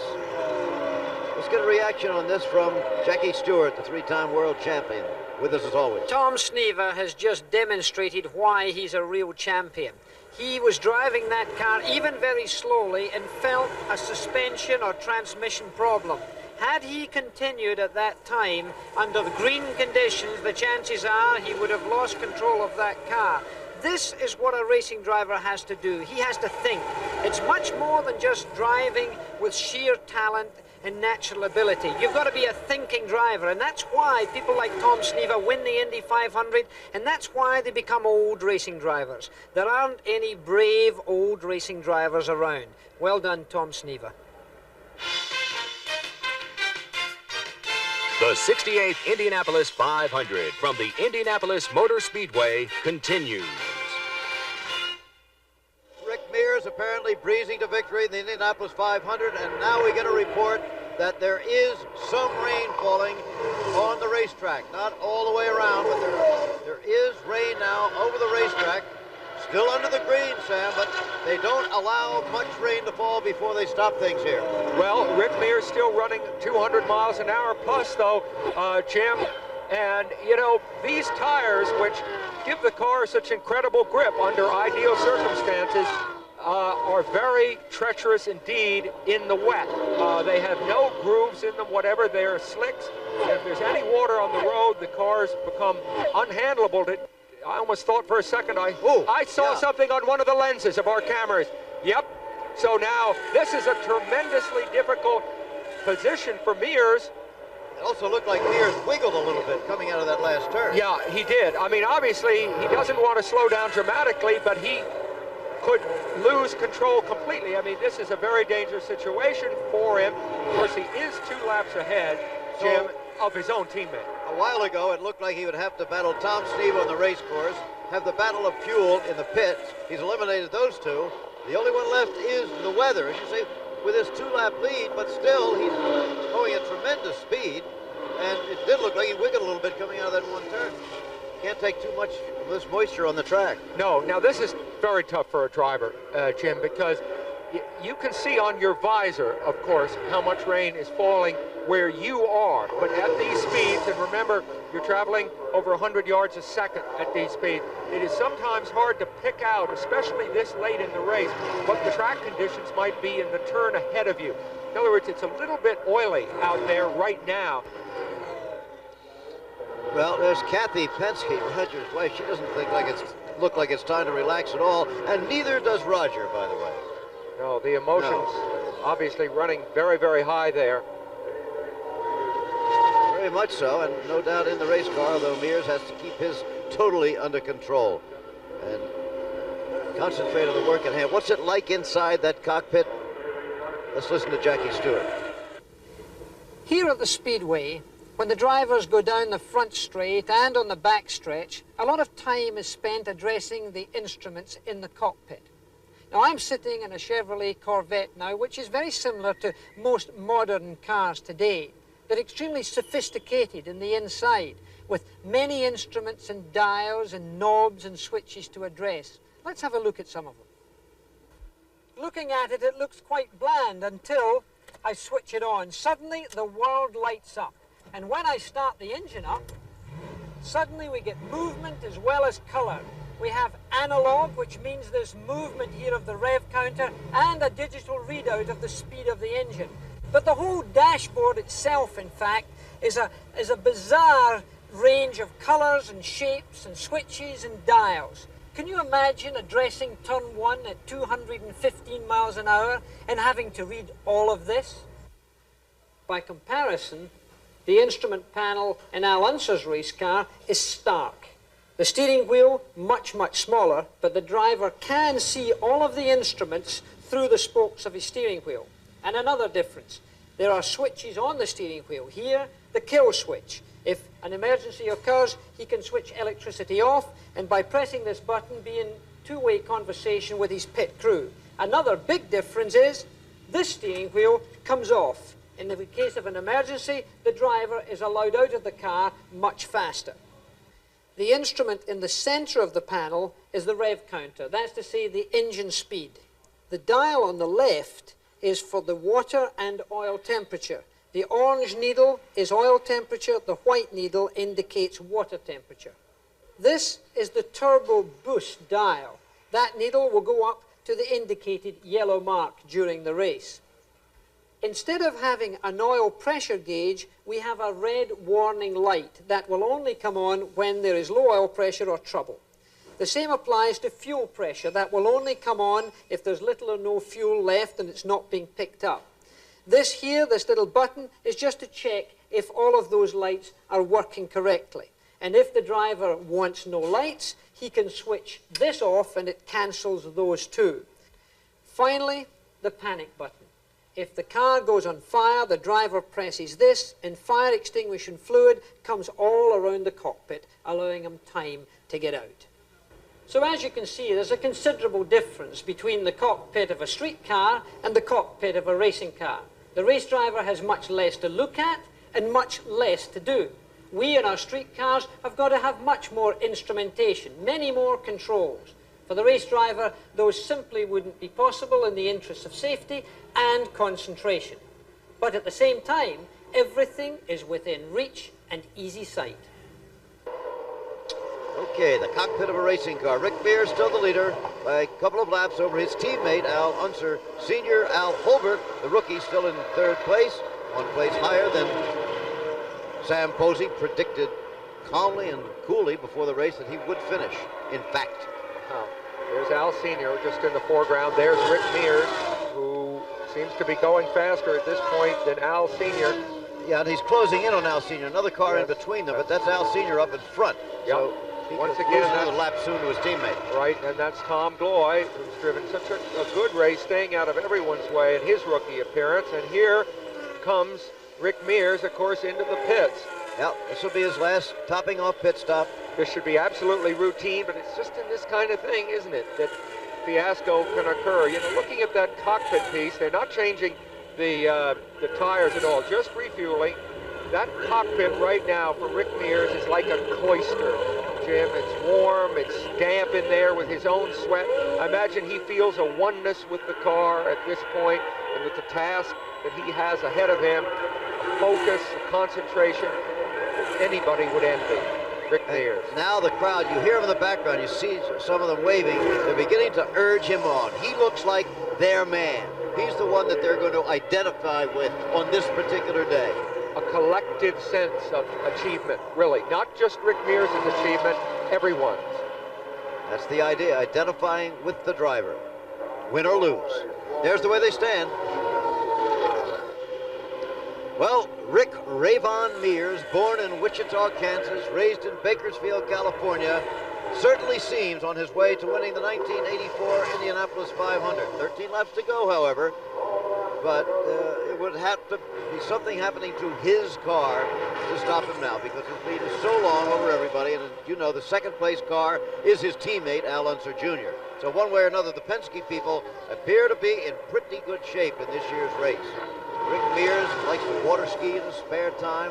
Let's get a reaction on this from Jackie Stewart, the three-time world champion, with us as always. Tom Sneva has just demonstrated why he's a real champion. He was driving that car even very slowly and felt a suspension or transmission problem. Had he continued at that time under the green conditions, the chances are he would have lost control of that car. This is what a racing driver has to do. He has to think. It's much more than just driving with sheer talent and natural ability. You've got to be a thinking driver, and that's why people like Tom Sneva win the Indy 500, and that's why they become old racing drivers. There aren't any brave old racing drivers around. Well done, Tom Sneva. The 68th Indianapolis 500 from the Indianapolis Motor Speedway continues. Rick Mears apparently breezing to victory in the Indianapolis 500, and now we get a report that there is some rain falling on the racetrack. Not all the way around, but there is rain now over the racetrack. Still under the green, Sam, but they don't allow much rain to fall before they stop things here. Well, Rick Mears still running 200 miles an hour plus, though, Jim. And, you know, these tires, which give the car such incredible grip under ideal circumstances, are very treacherous indeed in the wet. They have no grooves in them, whatever. They're slicks. And if there's any water on the road, the cars become unhandleable. I almost thought for a second I saw something on one of the lenses of our cameras. Yep. So now this is a tremendously difficult position for Mears. It also looked like Mears wiggled a little bit coming out of that last turn. Yeah, he did. I mean, obviously, he doesn't want to slow down dramatically, but he could lose control completely. I mean, this is a very dangerous situation for him. Of course, he is 2 laps ahead, Jim, of his own teammate. A while ago, it looked like he would have to battle Tom Sneva on the race course, have the battle of fuel in the pits. He's eliminated those two. The only one left is the weather, as you say, with his 2-lap lead, but still he's going at tremendous speed, and it did look like he wiggled a little bit coming out of that one turn. Can't take too much of this moisture on the track. No, now this is very tough for a driver, Jim, because You can see on your visor, of course, how much rain is falling where you are. But at these speeds, and remember, you're traveling over 100 yards a second at these speeds, it is sometimes hard to pick out, especially this late in the race, what the track conditions might be in the turn ahead of you. In other words, it's a little bit oily out there right now. Well, there's Kathy Penske, Roger's wife. She doesn't look like it's time to relax at all, and neither does Roger, by the way. No, the emotions obviously running very, very high there. Very much so, and no doubt in the race car, although Mears has to keep his totally under control and concentrate on the work at hand. What's it like inside that cockpit? Let's listen to Jackie Stewart. Here at the Speedway, when the drivers go down the front straight and on the back stretch, a lot of time is spent addressing the instruments in the cockpit. Now, I'm sitting in a Chevrolet Corvette now, which is very similar to most modern cars today. They're extremely sophisticated in the inside, with many instruments and dials and knobs and switches to address. Let's have a look at some of them. Looking at it, it looks quite bland until I switch it on. Suddenly, the world lights up. And when I start the engine up, suddenly we get movement as well as color. We have analog, which means there's movement here of the rev counter, and a digital readout of the speed of the engine. But the whole dashboard itself, in fact, is a bizarre range of colors and shapes and switches and dials. Can you imagine addressing turn 1 at 215 miles an hour and having to read all of this? By comparison, the instrument panel in Al Unser's race car is stark. The steering wheel, much, much smaller, but the driver can see all of the instruments through the spokes of his steering wheel. And another difference, there are switches on the steering wheel. Here, the kill switch. If an emergency occurs, he can switch electricity off, and by pressing this button, be in two-way conversation with his pit crew. Another big difference is this steering wheel comes off. In the case of an emergency, the driver is allowed out of the car much faster. The instrument in the center of the panel is the rev counter. That's to say the engine speed. The dial on the left is for the water and oil temperature. The orange needle is oil temperature. The white needle indicates water temperature. This is the turbo boost dial. That needle will go up to the indicated yellow mark during the race. Instead of having an oil pressure gauge, we have a red warning light that will only come on when there is low oil pressure or trouble. The same applies to fuel pressure. That will only come on if there's little or no fuel left and it's not being picked up. This here, this little button, is just to check if all of those lights are working correctly. And if the driver wants no lights, he can switch this off and it cancels those too. Finally, the panic button. If the car goes on fire, the driver presses this, and fire extinguishing fluid comes all around the cockpit, allowing him time to get out. So as you can see, there's a considerable difference between the cockpit of a street car and the cockpit of a racing car. The race driver has much less to look at and much less to do. We in our street cars have got to have much more instrumentation, many more controls. For the race driver, those simply wouldn't be possible in the interests of safety and concentration. But at the same time, everything is within reach and easy sight. Okay, the cockpit of a racing car. Rick Mears still the leader by a couple of laps over his teammate, Al Unser Sr. Al Holbert, the rookie, still in third place, 1 place higher than Sam Posey predicted calmly and coolly before the race that he would finish, in fact. There's Al Sr. just in the foreground. There's Rick Mears, who seems to be going faster at this point than Al Sr. Yeah, and he's closing in on Al Sr. Another car in between them, but that's Al Sr. up in front. Yep. So he Once can again, lose another lap soon to his teammate. Right, and that's Tom Gloy, who's driven such a good race, staying out of everyone's way in his rookie appearance. And here comes Rick Mears, of course, into the pits. Yeah, this will be his last topping off pit stop. This should be absolutely routine, but it's just in this kind of thing, isn't it, that fiasco can occur. You know, looking at that cockpit piece, they're not changing the tires at all, just refueling. That cockpit right now for Rick Mears is like a cloister. Jim. It's warm, it's damp in there with his own sweat. I imagine he feels a oneness with the car at this point and with the task that he has ahead of him, a focus, a concentration anybody would envy. Rick Mears. Now the crowd, you hear him in the background, you see some of them waving. They're beginning to urge him on. He looks like their man. He's the one that they're going to identify with on this particular day. A collective sense of achievement, really. Not just Rick Mears' achievement, everyone's. That's the idea, identifying with the driver. Win or lose. There's the way they stand. Well, Rick Rayvon Mears, born in Wichita, Kansas, raised in Bakersfield, California, certainly seems on his way to winning the 1984 Indianapolis 500. 13 laps to go, however, but it would have to be something happening to his car to stop him now, because his lead is so long over everybody, and as you know, the second place car is his teammate, Al Unser Jr. So one way or another, the Penske people appear to be in pretty good shape in this year's race. Rick Mears likes to water ski in his spare time,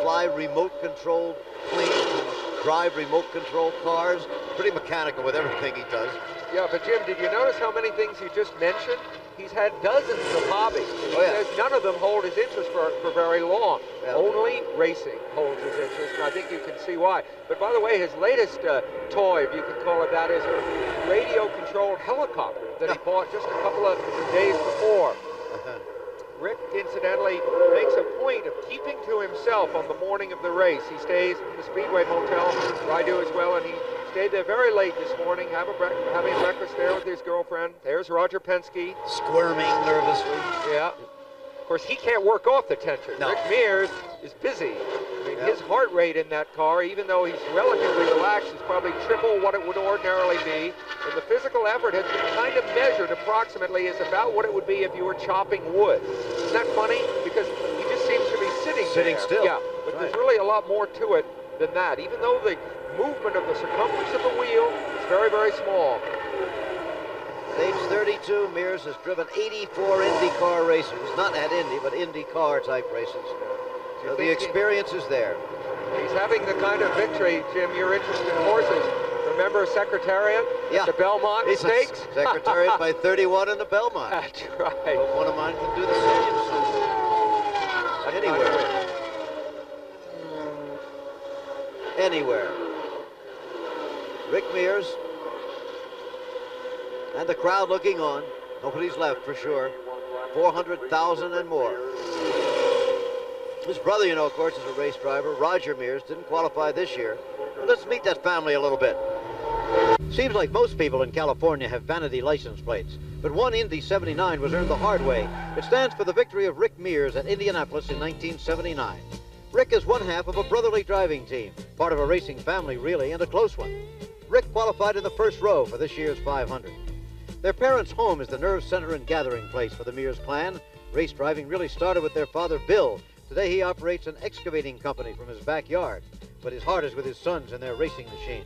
fly remote-controlled planes, drive remote-controlled cars. Pretty mechanical with everything he does. Yeah, but Jim, did you notice how many things you just mentioned? He's had dozens of hobbies. Oh, yeah. Says none of them hold his interest for very long. Yeah. Only racing holds his interest, and I think you can see why. But by the way, his latest toy, if you can call it that, is a radio-controlled helicopter that he bought just a couple of days before. Rick, incidentally, makes a point of keeping to himself on the morning of the race. He stays in the Speedway Motel, where I do as well, and he stayed there very late this morning, having breakfast there with his girlfriend. There's Roger Penske. Squirming nervously. Yeah. Of course, he can't work off the tension. No. Rick Mears is busy. I mean, his heart rate in that car, even though he's relatively relaxed, is probably triple what it would ordinarily be. And the physical effort has been kind of measured approximately as about what it would be if you were chopping wood. Isn't that funny? Because he just seems to be sitting there. Still. Yeah, but there's really a lot more to it than that. Even though the movement of the circumference of the wheel is very, very small. At age 32, Mears has driven 84 IndyCar races. Not at Indy, but IndyCar type races. So the experience is there. He's having the kind of victory, Jim, you're interested in horses. Remember Secretariat? Yeah. The Belmont Stakes? Secretariat by 31 in the Belmont. That's right. Hope one of mine can do the same soon. Anywhere. Rick Mears. And the crowd looking on. Nobody's left for sure. 400,000 and more. His brother, you know, of course, is a race driver. Roger Mears didn't qualify this year. But let's meet that family a little bit. Seems like most people in California have vanity license plates. But one Indy 79 was earned the hard way. It stands for the victory of Rick Mears at Indianapolis in 1979. Rick is one half of a brotherly driving team. Part of a racing family, really, and a close one. Rick qualified in the first row for this year's 500. Their parents' home is the nerve center and gathering place for the Mears clan. Race driving really started with their father, Bill. Today he operates an excavating company from his backyard, but his heart is with his sons and their racing machines.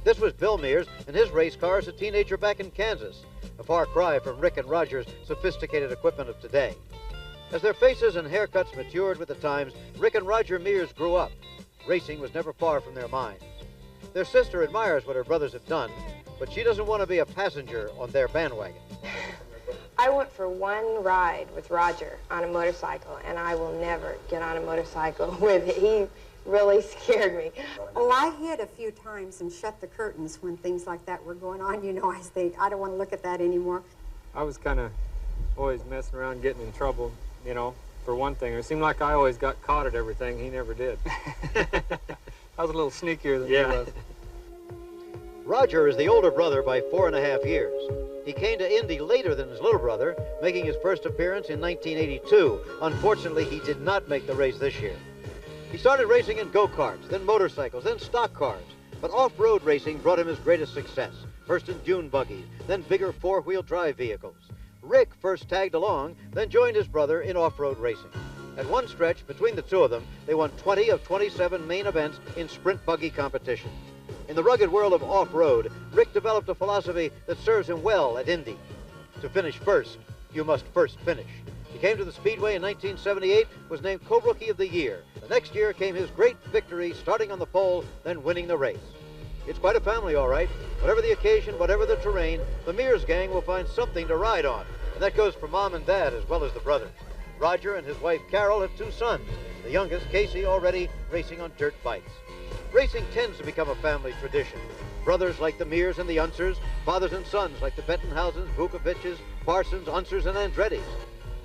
This was Bill Mears and his race car as a teenager back in Kansas, a far cry from Rick and Roger's sophisticated equipment of today. As their faces and haircuts matured with the times, Rick and Roger Mears grew up. Racing was never far from their minds. Their sister admires what her brothers have done, but she doesn't want to be a passenger on their bandwagon. I went for one ride with Roger on a motorcycle, and I will never get on a motorcycle with him. He really scared me. Oh, I hid a few times and shut the curtains when things like that were going on. You know, I think, I don't want to look at that anymore. I was kind of always messing around, getting in trouble, you know, for one thing. It seemed like I always got caught at everything. He never did. I was a little sneakier than he was. Roger is the older brother by 4.5 years. He came to Indy later than his little brother, making his first appearance in 1982. Unfortunately, he did not make the race this year. He started racing in go-karts, then motorcycles, then stock cars. But off-road racing brought him his greatest success. First in dune buggies, then bigger four-wheel drive vehicles. Rick first tagged along, then joined his brother in off-road racing. At one stretch, between the two of them, they won 20 of 27 main events in sprint buggy competition. In the rugged world of off-road, Rick developed a philosophy that serves him well at Indy. To finish first, you must first finish. He came to the Speedway in 1978, was named Co-Rookie of the Year, The next year came his great victory, starting on the pole, then winning the race. It's quite a family, all right. Whatever the occasion, whatever the terrain, the Mears gang will find something to ride on. And that goes for Mom and Dad as well as the brothers. Roger and his wife Carol have 2 sons. The youngest, Casey, already racing on dirt bikes. Racing tends to become a family tradition. Brothers like the Mears and the Unsers, fathers and sons like the Bettenhausens, Vukoviches, Parsons, Unsers, and Andrettis.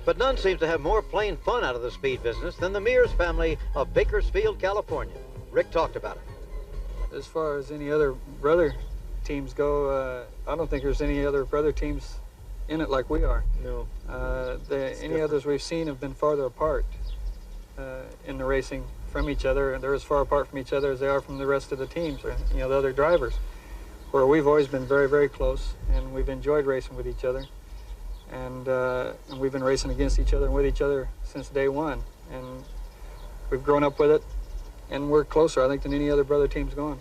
But none seems to have more plain fun out of the speed business than the Mears family of Bakersfield, California. Rick talked about it. As far as any other brother teams go, I don't think there's any other brother teams in it like we are. No. Any others we've seen have been farther apart in the racing from each other, and they're as far apart from each other as they are from the rest of the teams, or, you know, the other drivers. Where we've always been very, very close, and we've enjoyed racing with each other, and we've been racing against each other and with each other since day one, and we've grown up with it, and we're closer, I think, than any other brother team's going.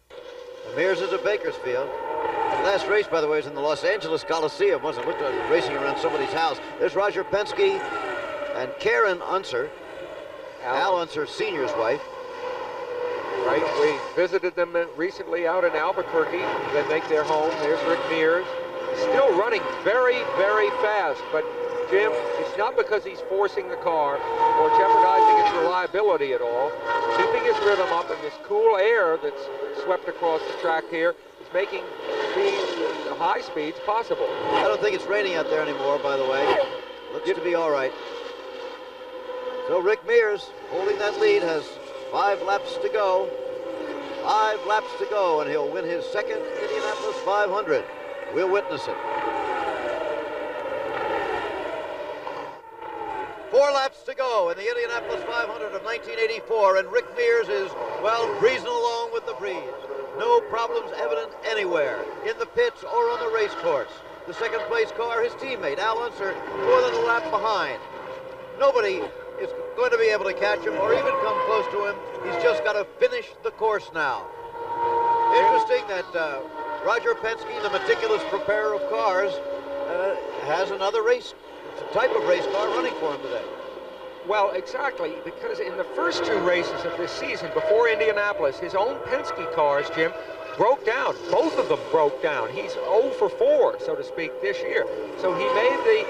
The Mears is at Bakersfield. The last race, by the way, was in the Los Angeles Coliseum, wasn't it? Looked like racing around somebody's house. There's Roger Penske and Karen Unser, Al Unser Sr.'s wife. Right, we visited them recently out in Albuquerque. They make their home. There's Rick Mears. Still running very, very fast, but Jim, it's not because he's forcing the car or jeopardizing its reliability at all. Keeping his rhythm up, and this cool air that's swept across the track here is making speeds, high speeds possible. I don't think it's raining out there anymore, by the way. Looks to be all right. So Rick Mears, holding that lead, has 5 laps to go. 5 laps to go, and he'll win his second Indianapolis 500. We'll witness it. 4 laps to go in the Indianapolis 500 of 1984, and Rick Mears is, well, breezing along with the breeze. No problems evident anywhere, in the pits or on the race course. The second place car, his teammate, Al Unser, more than a lap behind. Nobody is going to be able to catch him or even come close to him. He's just got to finish the course now. Interesting that Roger Penske, the meticulous preparer of cars, has another type of race car running for him today. Well, exactly, because in the first 2 races of this season before Indianapolis, his own Penske cars, Jim, broke down. Both of them broke down. He's 0 for 4, so to speak, this year. So he made the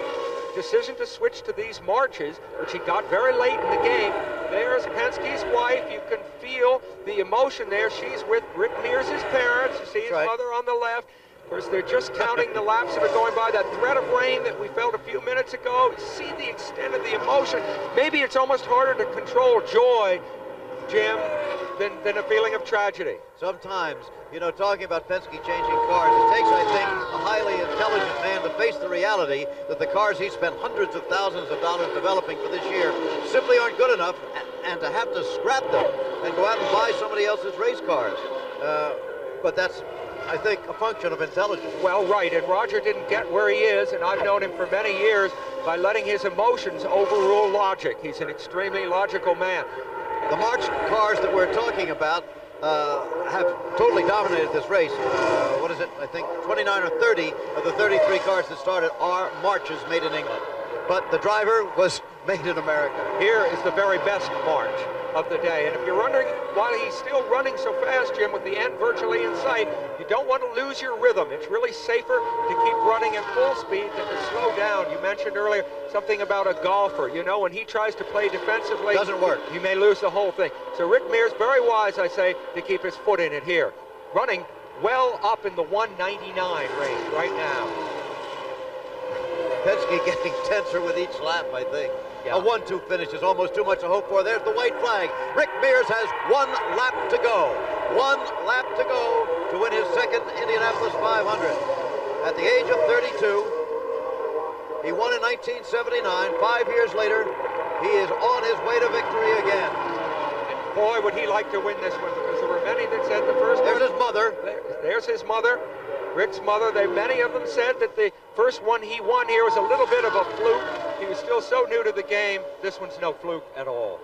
decision to switch to these marches, which he got very late in the game. There's Penske's wife. You can feel the emotion there. She's with Rick Mears' parents. You see his mother on the left. Of course, they're just counting the laps that are going by. That threat of rain that we felt a few minutes ago. You see the extent of the emotion. Maybe it's almost harder to control joy, Jim, than a feeling of tragedy. Sometimes, you know, talking about Penske changing cars, it takes, I think, a highly intelligent man to face the reality that the cars he spent hundreds of thousands of dollars developing for this year simply aren't good enough, and to have to scrap them and go out and buy somebody else's race cars. But that's, I think, a function of intelligence. Well, right, and Roger didn't get where he is, and I've known him for many years, by letting his emotions overrule logic. He's an extremely logical man. The March cars that we're talking about have totally dominated this race. What is it? I think 29 or 30 of the 33 cars that started are Marches made in England. But the driver was made in America. Here is the very best March of the day. And if you're wondering why he's still running so fast, Jim, with the end virtually in sight, you don't want to lose your rhythm. It's really safer to keep running at full speed than to slow down. You mentioned earlier something about a golfer. You know, when he tries to play defensively, doesn't work. You may lose the whole thing. So Rick Mears, very wise, I say, to keep his foot in it here. Running well up in the 199 range right now. Penske getting tenser with each lap, I think. Yeah. A 1-2 finish is almost too much to hope for. There's the white flag. Rick Mears has 1 lap to go. 1 lap to go to win his second Indianapolis 500. At the age of 32, he won in 1979. 5 years later, he is on his way to victory again. And boy, would he like to win this one, because there were many that said the first There's his mother. There's his mother. Rick's mother, many of them said that the first one he won here was a little bit of a fluke. He was still so new to the game. This one's no fluke at all.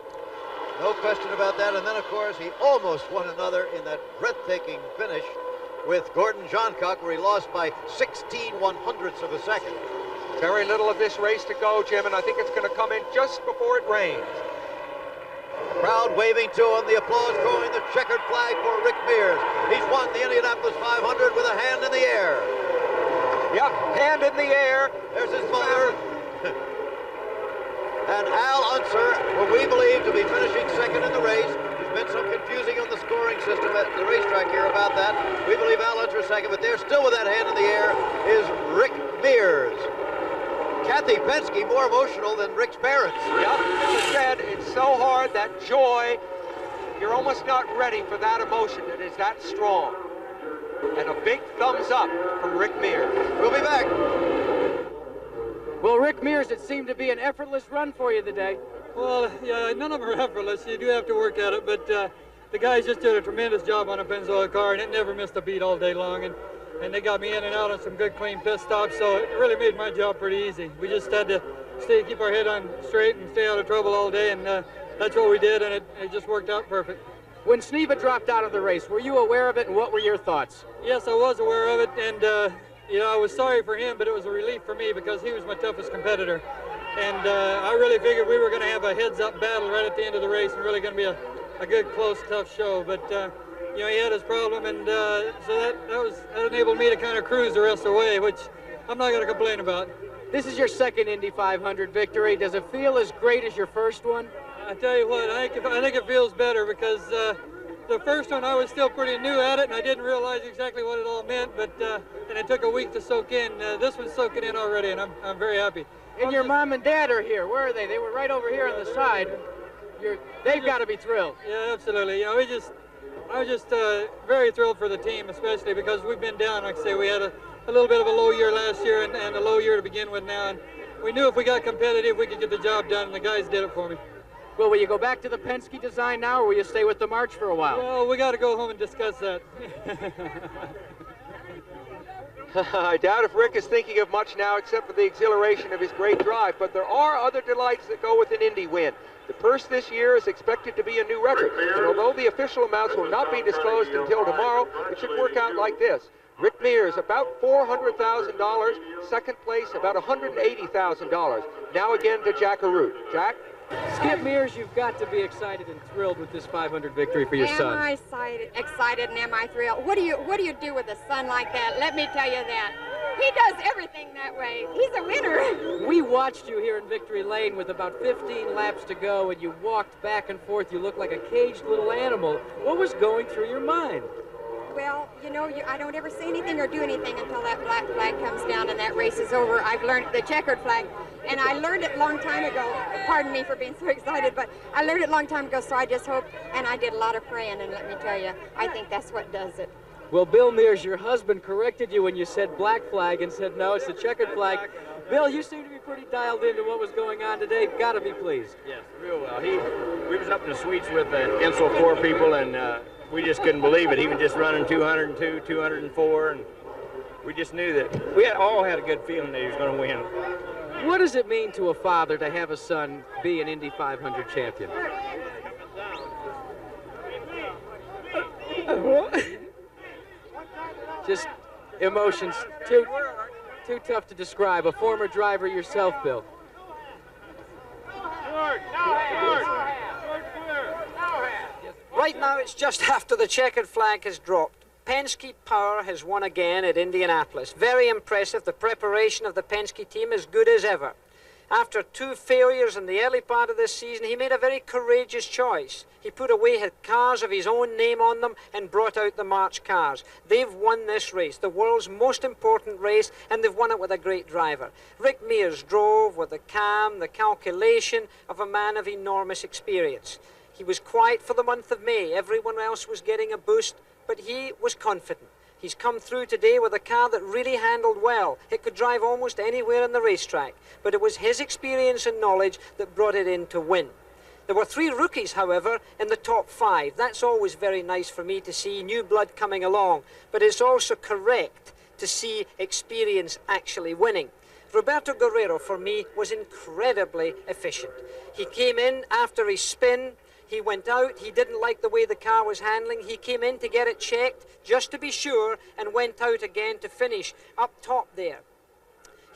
No question about that. And then, of course, he almost won another in that breathtaking finish with Gordon Johncock, where he lost by 16/100ths of a second. Very little of this race to go, Jim, and I think it's going to come in just before it rains. Crowd waving to him, the applause growing, the checkered flag for Rick Mears. He's won the Indianapolis 500 with a hand in the air. Yep, hand in the air. There's his mother. And Al Unser, who we believe to be finishing second in the race. There's been some confusing on the scoring system at the racetrack here about that. We believe Al Unser second, but there still with that hand in the air is Rick Mears. Kathy Penske more emotional than Rick's parents. Yep, as I said, it's so hard, that joy, you're almost not ready for that emotion. It is that strong. And a big thumbs up from Rick Mears. We'll be back. Well, Rick Mears, it seemed to be an effortless run for you today. Well, yeah, none of them are effortless. You do have to work at it, but the guys just did a tremendous job on a Pennzoil car, and it never missed a beat all day long. And they got me in and out on some good, clean pit stops, so it really made my job pretty easy. We just had to keep our head on straight and stay out of trouble all day, and that's what we did, and it just worked out perfect. When Sneva dropped out of the race, were you aware of it, and what were your thoughts? Yes, I was aware of it, and you know, I was sorry for him, but it was a relief for me because he was my toughest competitor. And I really figured we were going to have a heads-up battle right at the end of the race and really going to be a good, close, tough show. But, you know, he had his problem, and so that enabled me to kind of cruise the rest of the way, which I'm not going to complain about. This is your second Indy 500 victory. Does it feel as great as your first one? I tell you what, I think it feels better because the first one I was still pretty new at it, and I didn't realize exactly what it all meant, but and it took a week to soak in. This one's soaking in already, and I'm very happy. And your mom and dad are here. Where are they? They were right over here on the side. They've got to be thrilled. Yeah, absolutely. You know, I was just very thrilled for the team, especially because we've been down. Like I say, we had a little bit of a low year last year and a low year to begin with now, and we knew if we got competitive, we could get the job done, and the guys did it for me. Well, will you go back to the Penske design now, or will you stay with the March for a while? Well, we got to go home and discuss that. I doubt if Rick is thinking of much now except for the exhilaration of his great drive, but there are other delights that go with an Indy win. The purse this year is expected to be a new record, and although the official amounts will not be disclosed until tomorrow, it should work out like this. Rick Mears, about $400,000. Second place, about $180,000. Now again to Jack Arute. Jack? Skip Mears, you've got to be excited and thrilled with this 500 victory for your son. Am I excited and am I thrilled? What do you do with a son like that? Let me tell you that. He does everything that way. He's a winner. We watched you here in Victory Lane with about 15 laps to go, and you walked back and forth. You looked like a caged little animal. What was going through your mind? Well, you know, I don't ever say anything or do anything until that black flag comes down and that race is over. I've learned the checkered flag, and I learned it a long time ago. Pardon me for being so excited, but I learned it a long time ago, so I just hope, and I did a lot of praying, and let me tell you, I think that's what does it. Well, Bill Mears, your husband corrected you when you said black flag and said, no, it's the checkered flag. Bill, you seem to be pretty dialed into what was going on today. Got to be pleased. Yes, real well. We was up in the suites with the INSO 4 people, and we just couldn't believe it. He was just running 202, 204, and we just knew that we all had a good feeling that he was going to win. What does it mean to a father to have a son be an Indy 500 champion? Just emotions, too tough to describe. A former driver yourself, Bill. Right now, it's just after the checkered flag has dropped. Penske Power has won again at Indianapolis. Very impressive. The preparation of the Penske team is good as ever. After 2 failures in the early part of this season, he made a very courageous choice. He put away cars of his own name on them and brought out the March cars. They've won this race, the world's most important race, and they've won it with a great driver. Rick Mears drove with the calm, the calculation of a man of enormous experience. He was quiet for the month of May. Everyone else was getting a boost, but he was confident. He's come through today with a car that really handled well. It could drive almost anywhere on the racetrack, but it was his experience and knowledge that brought it in to win. There were 3 rookies, however, in the top 5. That's always very nice for me to see new blood coming along, but it's also correct to see experience actually winning. Roberto Guerrero, for me, was incredibly efficient. He came in after his spin. He went out, he didn't like the way the car was handling. He came in to get it checked, just to be sure, and went out again to finish up top there.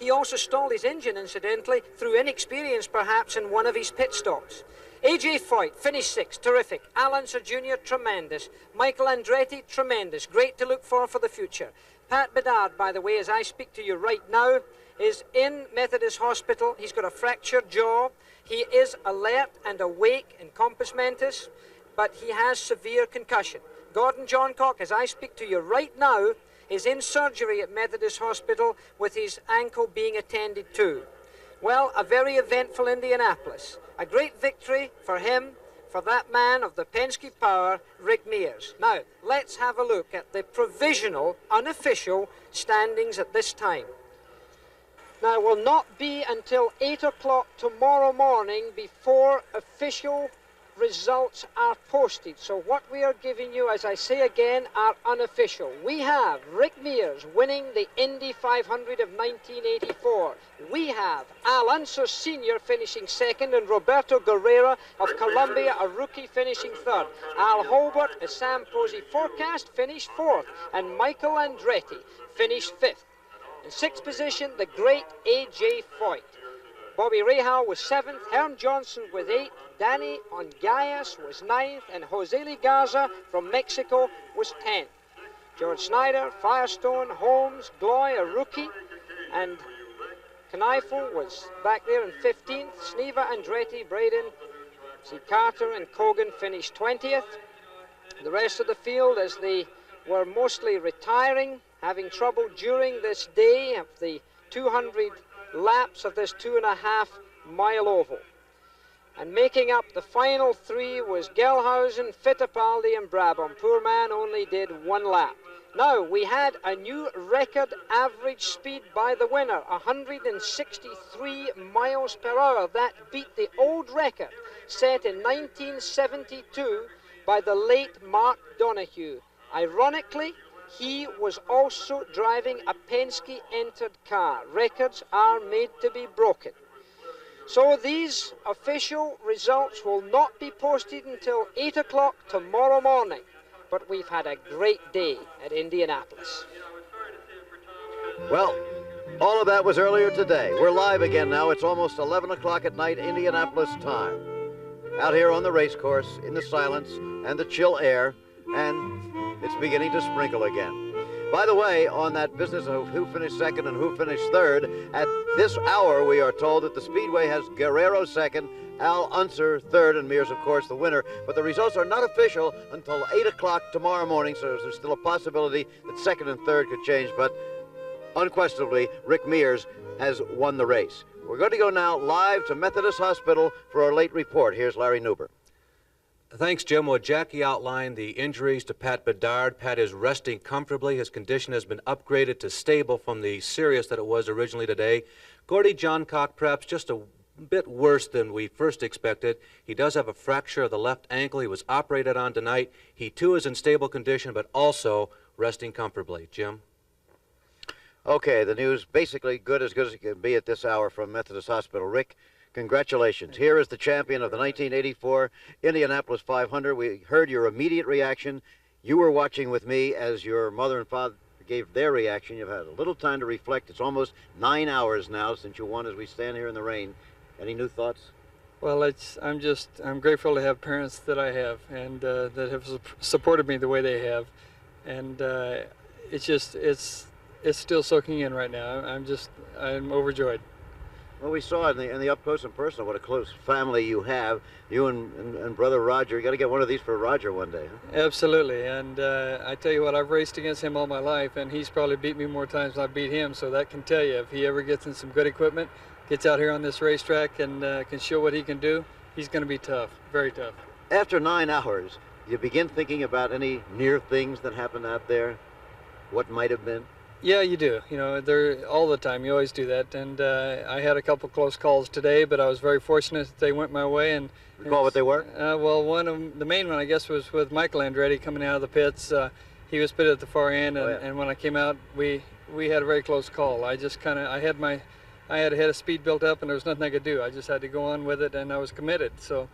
He also stalled his engine, incidentally, through inexperience perhaps in one of his pit stops. A.J. Foyt, finished 6th, terrific. Al Unser Jr., tremendous. Michael Andretti, tremendous. Great to look for the future. Pat Bedard, by the way, as I speak to you right now, is in Methodist Hospital. He's got a fractured jaw. He is alert and awake in compos mentis, but he has severe concussion. Gordon Johncock, as I speak to you right now, is in surgery at Methodist Hospital with his ankle being attended to. Well, a very eventful Indianapolis. A great victory for him, for that man of the Penske power, Rick Mears. Now, let's have a look at the provisional, unofficial standings at this time. Now, it will not be until 8 o'clock tomorrow morning before official results are posted. So what we are giving you, as I say again, are unofficial. We have Rick Mears winning the Indy 500 of 1984. We have Al Unser Sr. finishing 2nd and Roberto Guerrero of Colombia, a rookie, finishing 3rd. Al Holbert, as Sam Posey forecast, finished 4th, and Michael Andretti finished 5th. In 6th position, the great A.J. Foyt. Bobby Rahal was 7th, Herm Johnson with 8th, Danny Ongayas was 9th, and Jose Garza from Mexico was 10th. George Snyder, Firestone, Holmes, Gloy, a rookie, and Kneifel was back there in 15th. Sneva, Andretti, Braden, C. Carter, and Kogan finished 20th. The rest of the field, as they were mostly retiring, having trouble during this day of the 200 laps of this 2.5-mile oval. And making up the final 3 was Gelhausen, Fittipaldi, and Brabham. Poor man only did 1 lap. Now, we had a new record average speed by the winner, 163 miles per hour. That beat the old record set in 1972 by the late Mark Donohue. Ironically, he was also driving a Penske-entered car. Records are made to be broken. So these official results will not be posted until 8 o'clock tomorrow morning. But we've had a great day at Indianapolis. Well, all of that was earlier today. We're live again now. It's almost 11 o'clock at night, Indianapolis time. Out here on the race course, in the silence and the chill air, and it's beginning to sprinkle again. By the way, on that business of who finished 2nd and who finished 3rd, at this hour we are told that the Speedway has Guerrero 2nd, Al Unser 3rd, and Mears, of course, the winner. But the results are not official until 8 o'clock tomorrow morning, so there's still a possibility that 2nd and 3rd could change. But unquestionably, Rick Mears has won the race. We're going to go now live to Methodist Hospital for our late report. Here's Larry Nuber. Thanks, Jim. Well, Jackie outlined the injuries to Pat Bedard. Pat is resting comfortably. His condition has been upgraded to stable from the serious that it was originally today. Gordy Johncock, perhaps just a bit worse than we first expected. He does have a fracture of the left ankle. He was operated on tonight. He, too, is in stable condition, but also resting comfortably. Jim? Okay, the news basically good as it can be at this hour from Methodist Hospital. Rick, congratulations. Here is the champion of the 1984 Indianapolis 500. We heard your immediate reaction. You were watching with me as your mother and father gave their reaction. You've had a little time to reflect. It's almost 9 hours now since you won as we stand here in the rain. Any new thoughts? Well, I'm grateful to have parents that I have and that have supported me the way they have. And it's still soaking in right now. I'm overjoyed. Well, we saw in the up close and personal what a close family you have. You and brother Roger. You got to get one of these for Roger one day, huh? Absolutely. And I tell you what, I've raced against him all my life, and he's probably beat me more times than I beat him. So that can tell you, if he ever gets in some good equipment, gets out here on this racetrack and can show what he can do, he's going to be tough, very tough. After 9 hours, you begin thinking about any near things that happened out there, what might have been? Yeah, you do. You know, they're all the time. You always do that. And I had a couple close calls today, but I was very fortunate that they went my way. And recall what they were? Well, the main one, I guess, was with Michael Andretti coming out of the pits. He was pitted at the far end, and when I came out, we had a very close call. I had a head of speed built up, and there was nothing I could do. I just had to go on with it, and I was committed. So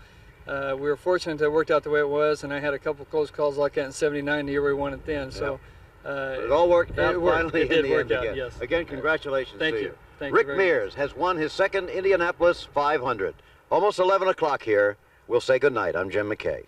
we were fortunate that it worked out the way it was, and I had a couple close calls like that in '79, the year we won it then. So. It all worked out finally in the end again. Yes. Again, congratulations Thank to you. Rick Mears has won his second Indianapolis 500. Almost 11 o'clock here. We'll say goodnight. I'm Jim McKay.